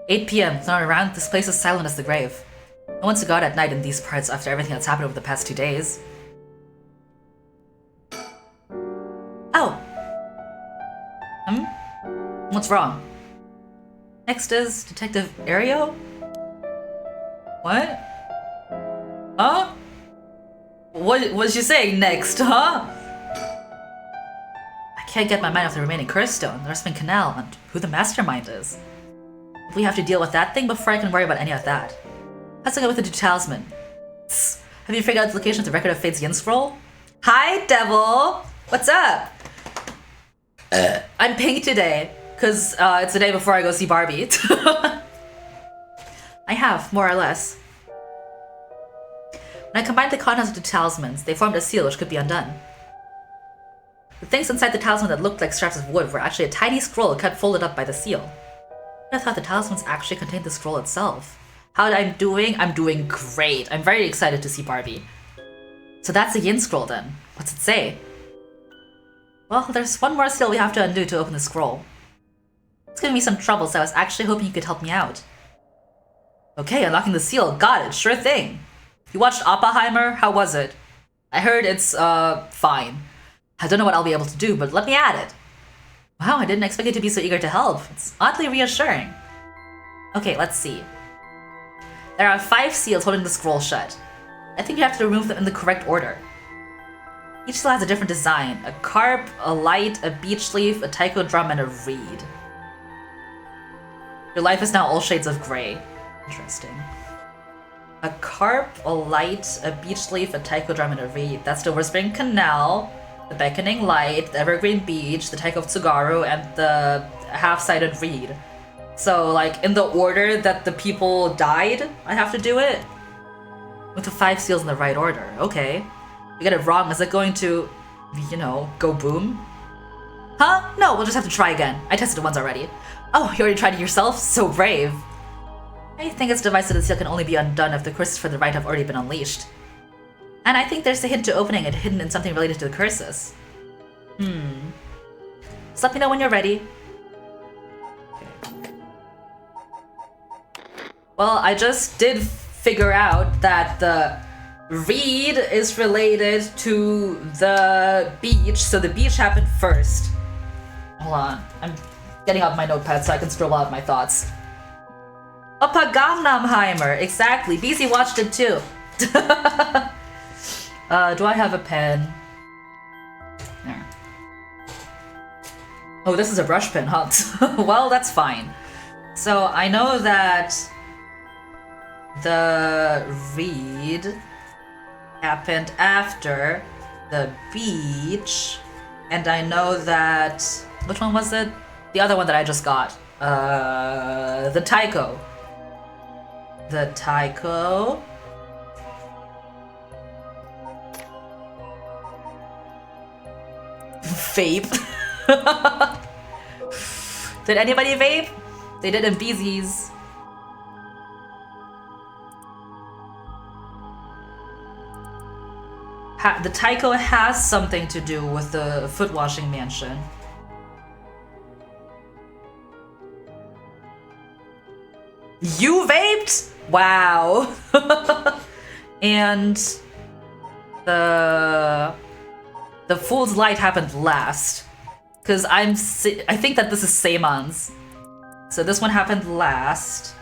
8 p.m. It's not around. This place is silent as the grave. No one's to go out at night in these parts after everything that's happened over the past 2 days. Oh! What's wrong? Next is Detective Aereo? What? Huh? What was she saying next, huh? I can't get my mind off the remaining curse stone, the Rustman Canal, and who the mastermind is. We have to deal with that thing before I can worry about any of that. How's it go with the two talisman? Have you figured out the location of the Record of Fate's Yin Scroll? Hi, Devil! What's up? I'm pink today, because it's the day before I go see Barbie. I have, more or less. When I combined the contents of the talismans, they formed a seal which could be undone. The things inside the talisman that looked like straps of wood were actually a tiny scroll cut folded up by the seal. I thought the talismans actually contained the scroll itself. How I'm doing? I'm doing great. I'm very excited to see Barbie. So that's the Yin Scroll then. What's it say? Well, there's one more seal we have to undo to open the scroll. It's giving me some trouble, so I was actually hoping you could help me out. Okay, unlocking the seal. Got it. Sure thing. You watched Oppenheimer? How was it? I heard it's, fine. I don't know what I'll be able to do, but let me at it. Wow, I didn't expect you to be so eager to help. It's oddly reassuring. Okay, let's see. There are 5 seals holding the scroll shut. I think you have to remove them in the correct order. Each seal has a different design. A carp, a light, a beech leaf, a taiko drum, and a reed. Your life is now all shades of gray. Interesting. A carp, a light, a beech leaf, a taiko drum, and a reed. That's the Whispering Canal, the Beckoning Light, the Evergreen Beach, the Taiko of Tsugaru, and the half-sided reed. So, like, in the order that the people died, I have to do it? With the 5 seals in the right order. Okay. If you get it wrong, is it going to, you know, go boom? Huh? No, we'll just have to try again. I tested it once already. Oh, you already tried it yourself? So brave. I think its device to the seal can only be undone if the curses for the right have already been unleashed. And I think there's a hint to opening it hidden in something related to the curses. Just let me know when you're ready. Okay. Well, I just did figure out that the reed is related to the beach, so the beach happened first. Hold on, I'm getting out my notepad so I can scroll out my thoughts. Oppa Gangnamheimer, exactly. BZ watched it too. Do I have a pen? There. Oh, this is a brush pen, huh? Well, that's fine. So I know that the reed happened after the beach, and I know that, which one was it? The other one that I just got. The taiko. The taiko. Vape. Did anybody vape? They did in BZ's. The taiko has something to do with the foot washing mansion. You vaped? Wow. And the Fool's Light happened last. Because I think that this is Seimon's. So this one happened last.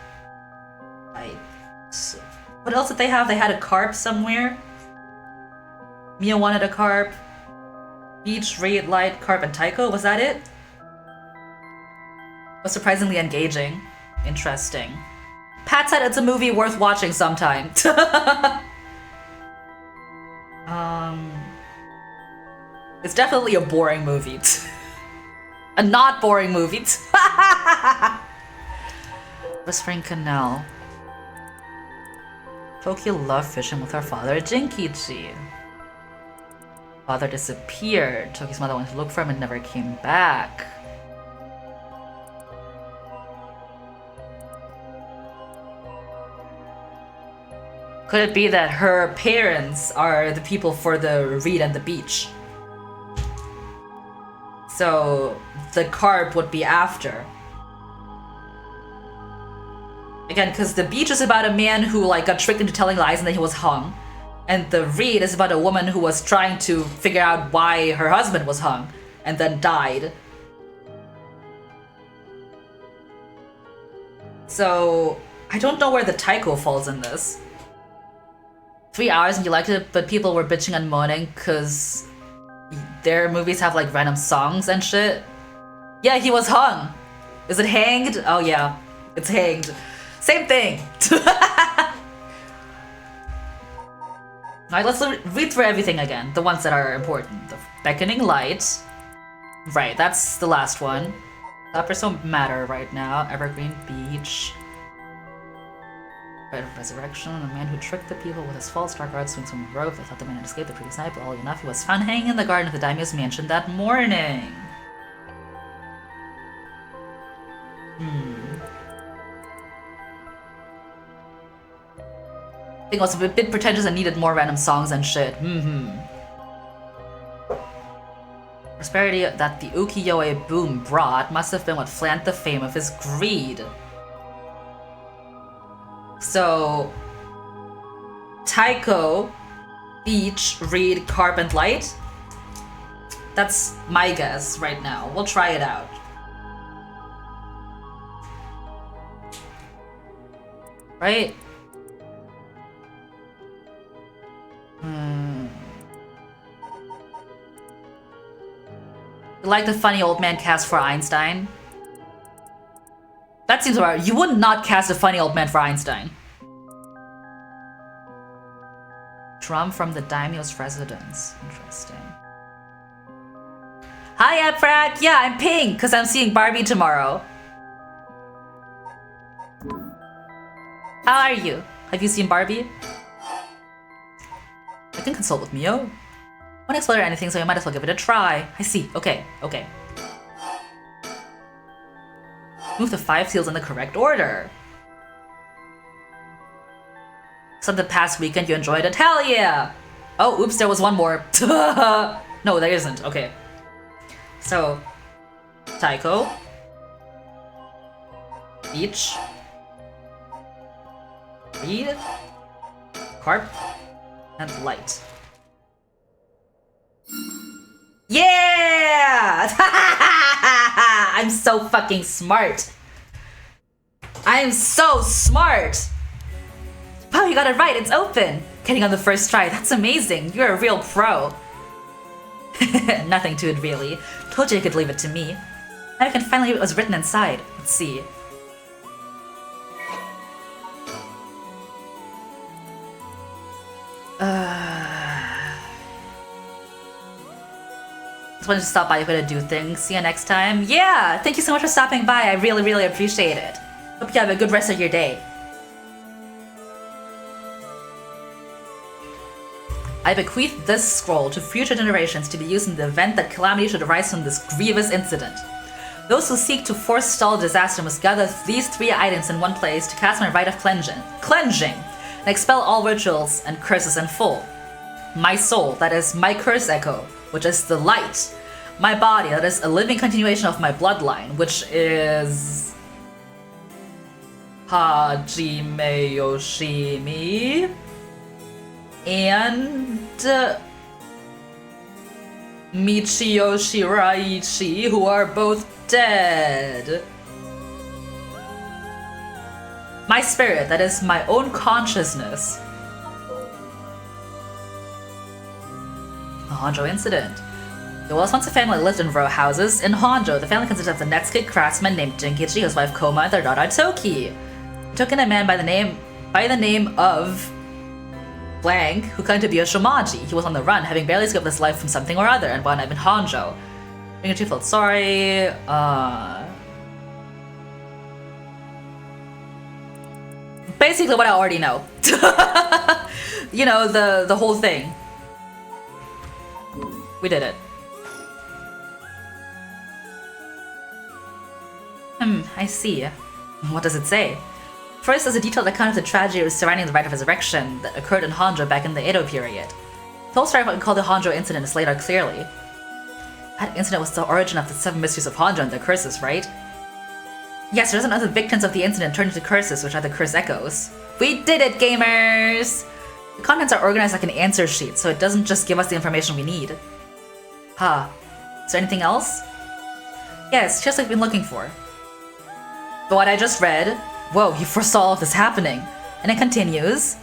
What else did they have? They had a carp somewhere. Mia wanted a carp. Beach, Reed, Light, carp, and taiko. Was that it? Was surprisingly engaging. Interesting. Pat said it's a movie worth watching sometime. It's definitely a boring movie. A not boring movie. Whispering Canal. Toki loved fishing with her father, Jinkichi. Father disappeared. Toki's mother went to look for him and never came back. Could it be that her parents are the people for the reed and the beach? So the carp would be after. Again, because the beach is about a man who like got tricked into telling lies and then he was hung. And the reed is about a woman who was trying to figure out why her husband was hung and then died. So I don't know where the taiko falls in this. 3 hours and you liked it, but people were bitching and moaning because their movies have like random songs and shit. Yeah, he was hung. Is it hanged? Oh yeah, it's hanged. Same thing. Alright, let's read through everything again. The ones that are important. The beckoning light. Right, that's the last one. Toppers don't matter right now. Evergreen Beach. Right of Resurrection. A man who tricked the people with his false dark arts swings from a rope. They thought the man had escaped the previous night, but all enough, he was found hanging in the garden of the daimyo's mansion that morning. I think it was a bit pretentious and needed more random songs and shit. Prosperity that the ukiyo-e boom brought must have been what flanked the fame of his greed. So, taiko, beach, reed, carp, and light. That's my guess right now. We'll try it out. Right? Like the funny old man cast for Einstein? That seems right. You would not cast a funny old man for Einstein. Drum from the daimyo's residence. Interesting. Hi, Eprak! Yeah, I'm pink, because I'm seeing Barbie tomorrow. How are you? Have you seen Barbie? I can consult with Mio. I won't explore anything, so I might as well give it a try. I see. Okay. Move the 5 seals in the correct order. So the past weekend you enjoyed it? Hell yeah! Oh, oops, there was one more. No, there isn't. Okay. So, taiko, beach, reed, carp, and light. Yeah! I'm so fucking smart. I'm so smart. Wow, you got it right. It's open. Getting on the first try. That's amazing. You're a real pro. Nothing to it, really. Told you could leave it to me. Now I can finally read what was written inside. Let's see. Just wanted to stop by. You're gonna do things. See you next time. Yeah, thank you so much for stopping by. I really appreciate it. Hope you have a good rest of your day. I bequeath this scroll to future generations to be used in the event that calamity should arise from this grievous incident. Those who seek to forestall disaster must gather these 3 items in one place to cast my rite of cleansing, and expel all rituals and curses in full. My soul, that is my curse echo, which is the light. My body, that is a living continuation of my bloodline, which is Hajime Yoshimi. And Michio Shiraichi, who are both dead. My spirit, that is my own consciousness. The Honjo incident. There was once a family that lived in row houses in Honjo. The family consisted of the Netsuke craftsman named Jinkichi, his wife Koma, and their daughter Toki. They took in a man by the name of Blank, who claimed to be a shomaji. He was on the run, having barely escaped his life from something or other, and wound up in Honjo. Jinkichi felt sorry. Basically what I already know. You know, the whole thing. We did it. I see. What does it say? First, there's a detailed account of the tragedy surrounding the Rite of Resurrection that occurred in Honjo back in the Edo period. The whole story of what we call the Honjo incident is laid out clearly. That incident was the origin of the 7 mysteries of Honjo and their curses, right? Yes, there's another victims of the incident turned into curses, which are the curse echoes. We did it, gamers! The contents are organized like an answer sheet, so it doesn't just give us the information we need. Huh. Is there anything else? Yes, just like we've been looking for. But what I just read, whoa, you foresaw all of this happening. And it continues.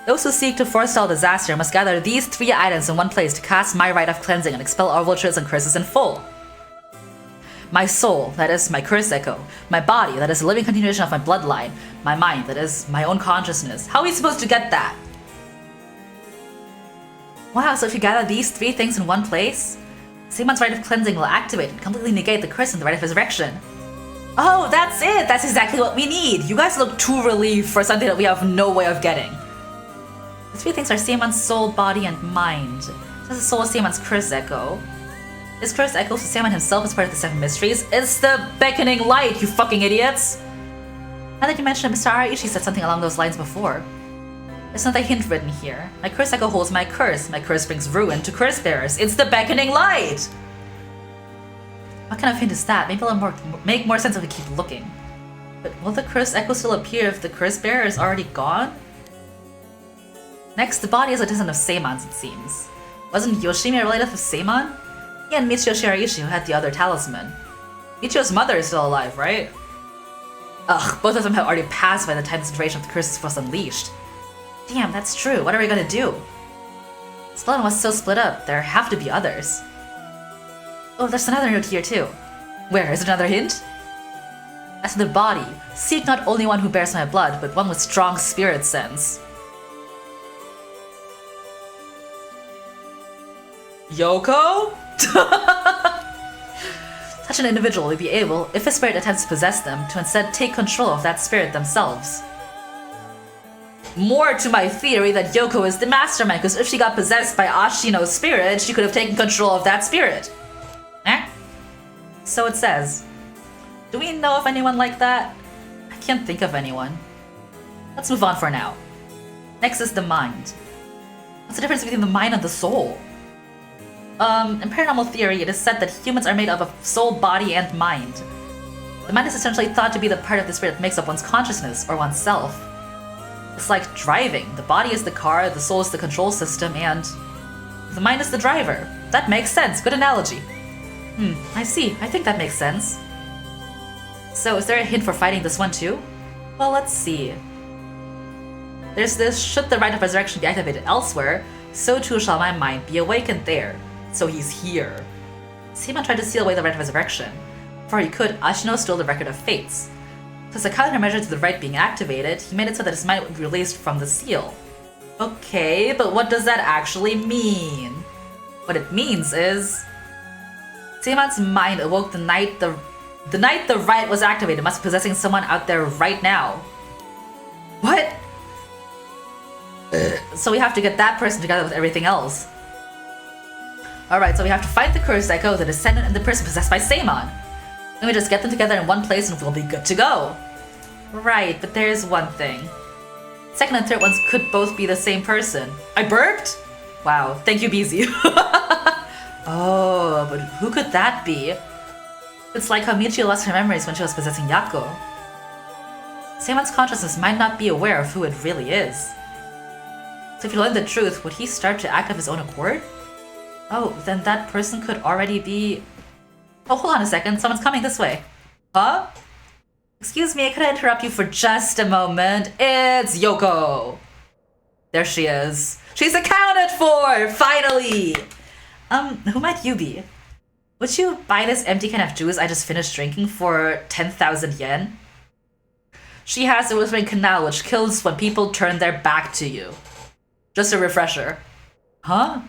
Those who seek to forestall disaster must gather these 3 items in one place to cast my rite of cleansing and expel all vultures and curses in full. My soul, that is my curse echo. My body, that is a living continuation of my bloodline. My mind, that is my own consciousness. How are we supposed to get that? Wow, so if you gather these 3 things in one place, Seimon's rite of cleansing will activate and completely negate the curse in the rite of resurrection. Oh, that's it! That's exactly what we need! You guys look too relieved for something that we have no way of getting. The 3 things are Seimon's soul, body, and mind. This is soul of Seimon's curse echo. This curse echo to Seimon himself is part of the 7 mysteries. It's the beckoning light, you fucking idiots! Now that you mention it, Mr. Araishi said something along those lines before. There's another hint written here. My curse echo holds my curse. My curse brings ruin to curse bearers. It's the beckoning light! What kind of hint is that? Maybe it'll make more sense if we keep looking. But will the curse echo still appear if the curse bearer is already gone? Next, the body is a descendant of Seimon's, it seems. Wasn't Yoshimi a relative of Seimon? He and Michio Shiraishi who had the other talisman. Michio's mother is still alive, right? Ugh, both of them have already passed by the time this iteration of the curses was unleashed. Damn, that's true. What are we gonna do? Splendid was so split up, there have to be others. Oh, there's another note here too. Where? Is it another hint? As for the body, seek not only one who bears my blood, but one with strong spirit sense. Yoko? Such an individual will be able, if a spirit attempts to possess them, to instead take control of that spirit themselves. More to my theory that Yoko is the mastermind, because if she got possessed by Ashino's spirit, she could have taken control of that spirit. Eh? So it says. Do we know of anyone like that? I can't think of anyone. Let's move on for now. Next is the mind. What's the difference between the mind and the soul? In paranormal theory, it is said that humans are made up of soul, body, and mind. The mind is essentially thought to be the part of the spirit that makes up one's consciousness, or one's self. It's like driving. The body is the car, the soul is the control system, and the mind is the driver. That makes sense. Good analogy. I see. I think that makes sense. So, is there a hint for fighting this one too? Well, let's see. There's this, should the rite of resurrection be activated elsewhere, so too shall my mind be awakened there. So he's here. Seimon tried to seal away the rite of resurrection. Before he could, Ashino stole the record of fates. So as a countermeasure to the rite being activated, he made it so that his mind would be released from the seal. Okay, but what does that actually mean? What it means is... Seimon's mind awoke the night the rite was activated, must be possessing someone out there right now. What? So we have to get that person together with everything else. Alright, so we have to fight the curse echo, the descendant, and the person possessed by Seimon. Then we just get them together in one place and we'll be good to go. Right, but there's one thing. Second and third ones could both be the same person. I burped? Wow, thank you, BZ. Oh, but who could that be? It's like how Michio lost her memories when she was possessing Yako. Seimon's consciousness might not be aware of who it really is. So if you learn the truth, would he start to act of his own accord? Oh, then that person could already be... Oh, hold on a second, someone's coming this way. Huh? Excuse me, could I interrupt you for just a moment? It's Yoko! There she is. She's accounted for! Finally! Who might you be? Would you buy this empty can of juice I just finished drinking for 10,000 yen? She has the Whispering Canal, which kills when people turn their back to you. Just a refresher. Huh?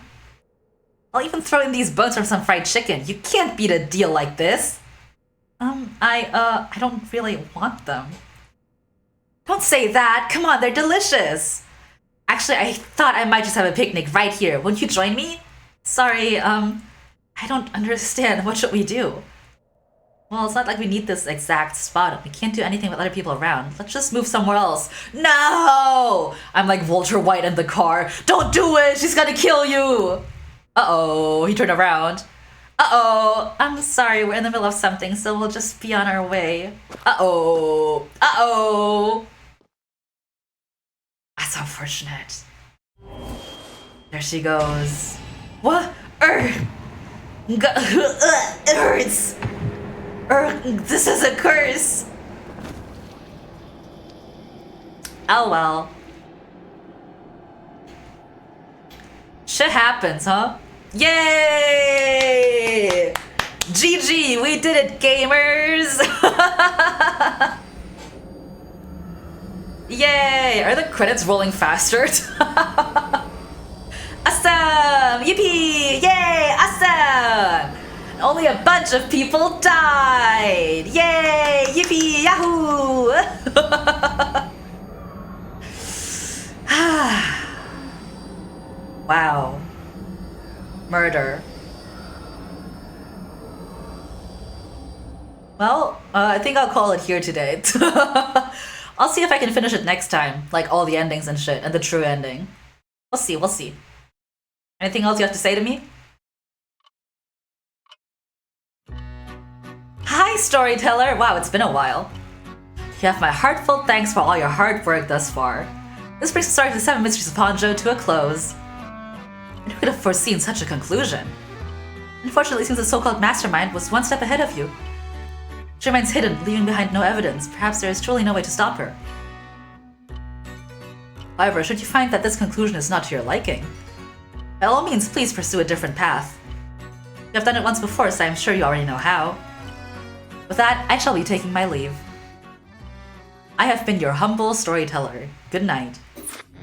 I'll even throw in these bones from some fried chicken. You can't beat a deal like this. I don't really want them. Don't say that. Come on, they're delicious. Actually, I thought I might just have a picnic right here. Won't you join me? Sorry, I don't understand. What should we do? Well, it's not like we need this exact spot. We can't do anything with other people around. Let's just move somewhere else. No! I'm like Walter White in the car. Don't do it! She's gonna kill you! Uh-oh, he turned around. Uh-oh, I'm sorry, we're in the middle of something, so we'll just be on our way. Uh-oh, uh-oh. That's unfortunate. There she goes. What? It hurts. This is a curse. Oh well. Shit happens, huh? Yay! GG, we did it, gamers! Yay! Are the credits rolling faster? Awesome! Yippee! Yay! Awesome! Only a bunch of people died! Yay! Yippee! Yahoo! Wow. Murder. Well, I think I'll call it here today. I'll see if I can finish it next time, like all the endings and shit, and the true ending. We'll see, we'll see. Anything else you have to say to me? Hi, storyteller! Wow, it's been a while. You have my heartfelt thanks for all your hard work thus far. This brings the story of the 7 Mysteries of Ponjo to a close. And who could have foreseen such a conclusion? Unfortunately, it seems the so-called mastermind was one step ahead of you. She remains hidden, leaving behind no evidence. Perhaps there is truly no way to stop her. However, should you find that this conclusion is not to your liking, by all means, please pursue a different path. You have done it once before, so I'm sure you already know how. With that, I shall be taking my leave. I have been your humble storyteller. Good night.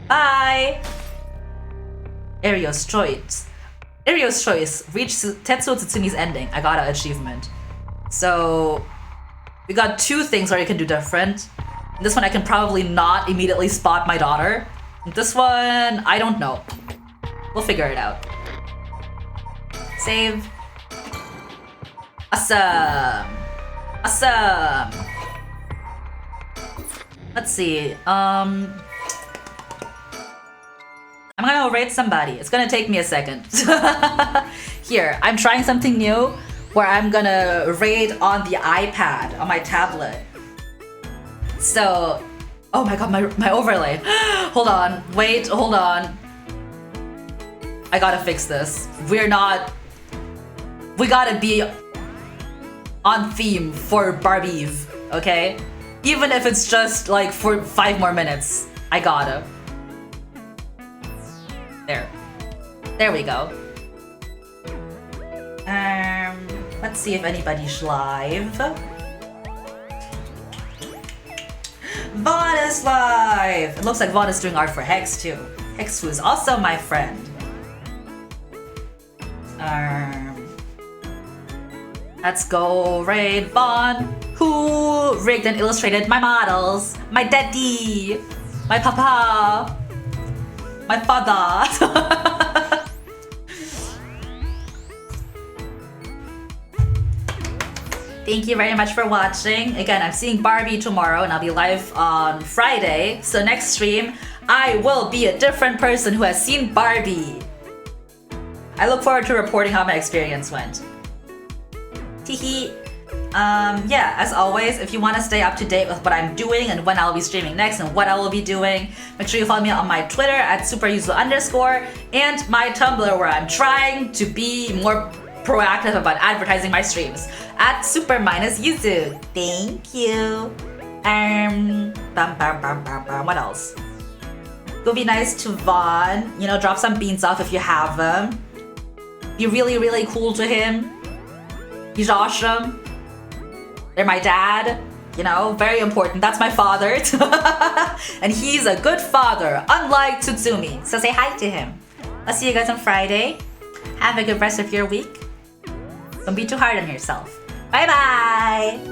Bye! Ario's Choice. Ario's Choice reached Tetsuo Tsutsumi's ending. I got an achievement. So, we got 2 things where you can do different. This one I can probably not immediately spot my daughter. This one, I don't know. We'll figure it out. Save. Awesome. Awesome. Let's see. I'm gonna rate somebody. It's gonna take me a second. Here, I'm trying something new where I'm gonna rate on the iPad, on my tablet. So, oh my god, my overlay. Hold on, wait, hold on. I gotta fix this. We gotta be on theme for Barbie, okay? Even if it's just like for 5 more minutes, I gotta. There we go. Let's see if anybody's live. Vaughn is live! It looks like Vaughn is doing art for Hex too. Hex, who is also my friend. Let's go raid Vaughn, who rigged and illustrated my models. My daddy, my papa, my father. Thank you very much for watching. Again, I'm seeing Barbie tomorrow and I'll be live on Friday. So next stream, I will be a different person who has seen Barbie. I look forward to reporting how my experience went. Teehee. Yeah, as always, if you want to stay up to date with what I'm doing and when I'll be streaming next and what I will be doing, make sure you follow me on my Twitter at superuzu_ and my Tumblr where I'm trying to be more proactive about advertising my streams at super-yuzu. Thank you. What else? Go be nice to Vaughn. You know, drop some beans off if you have them. Be really, really cool to him. He's awesome. They're my dad. You know, very important. That's my father. And he's a good father, unlike Tsutsumi. So say hi to him. I'll see you guys on Friday. Have a good rest of your week. Don't be too hard on yourself. Bye bye!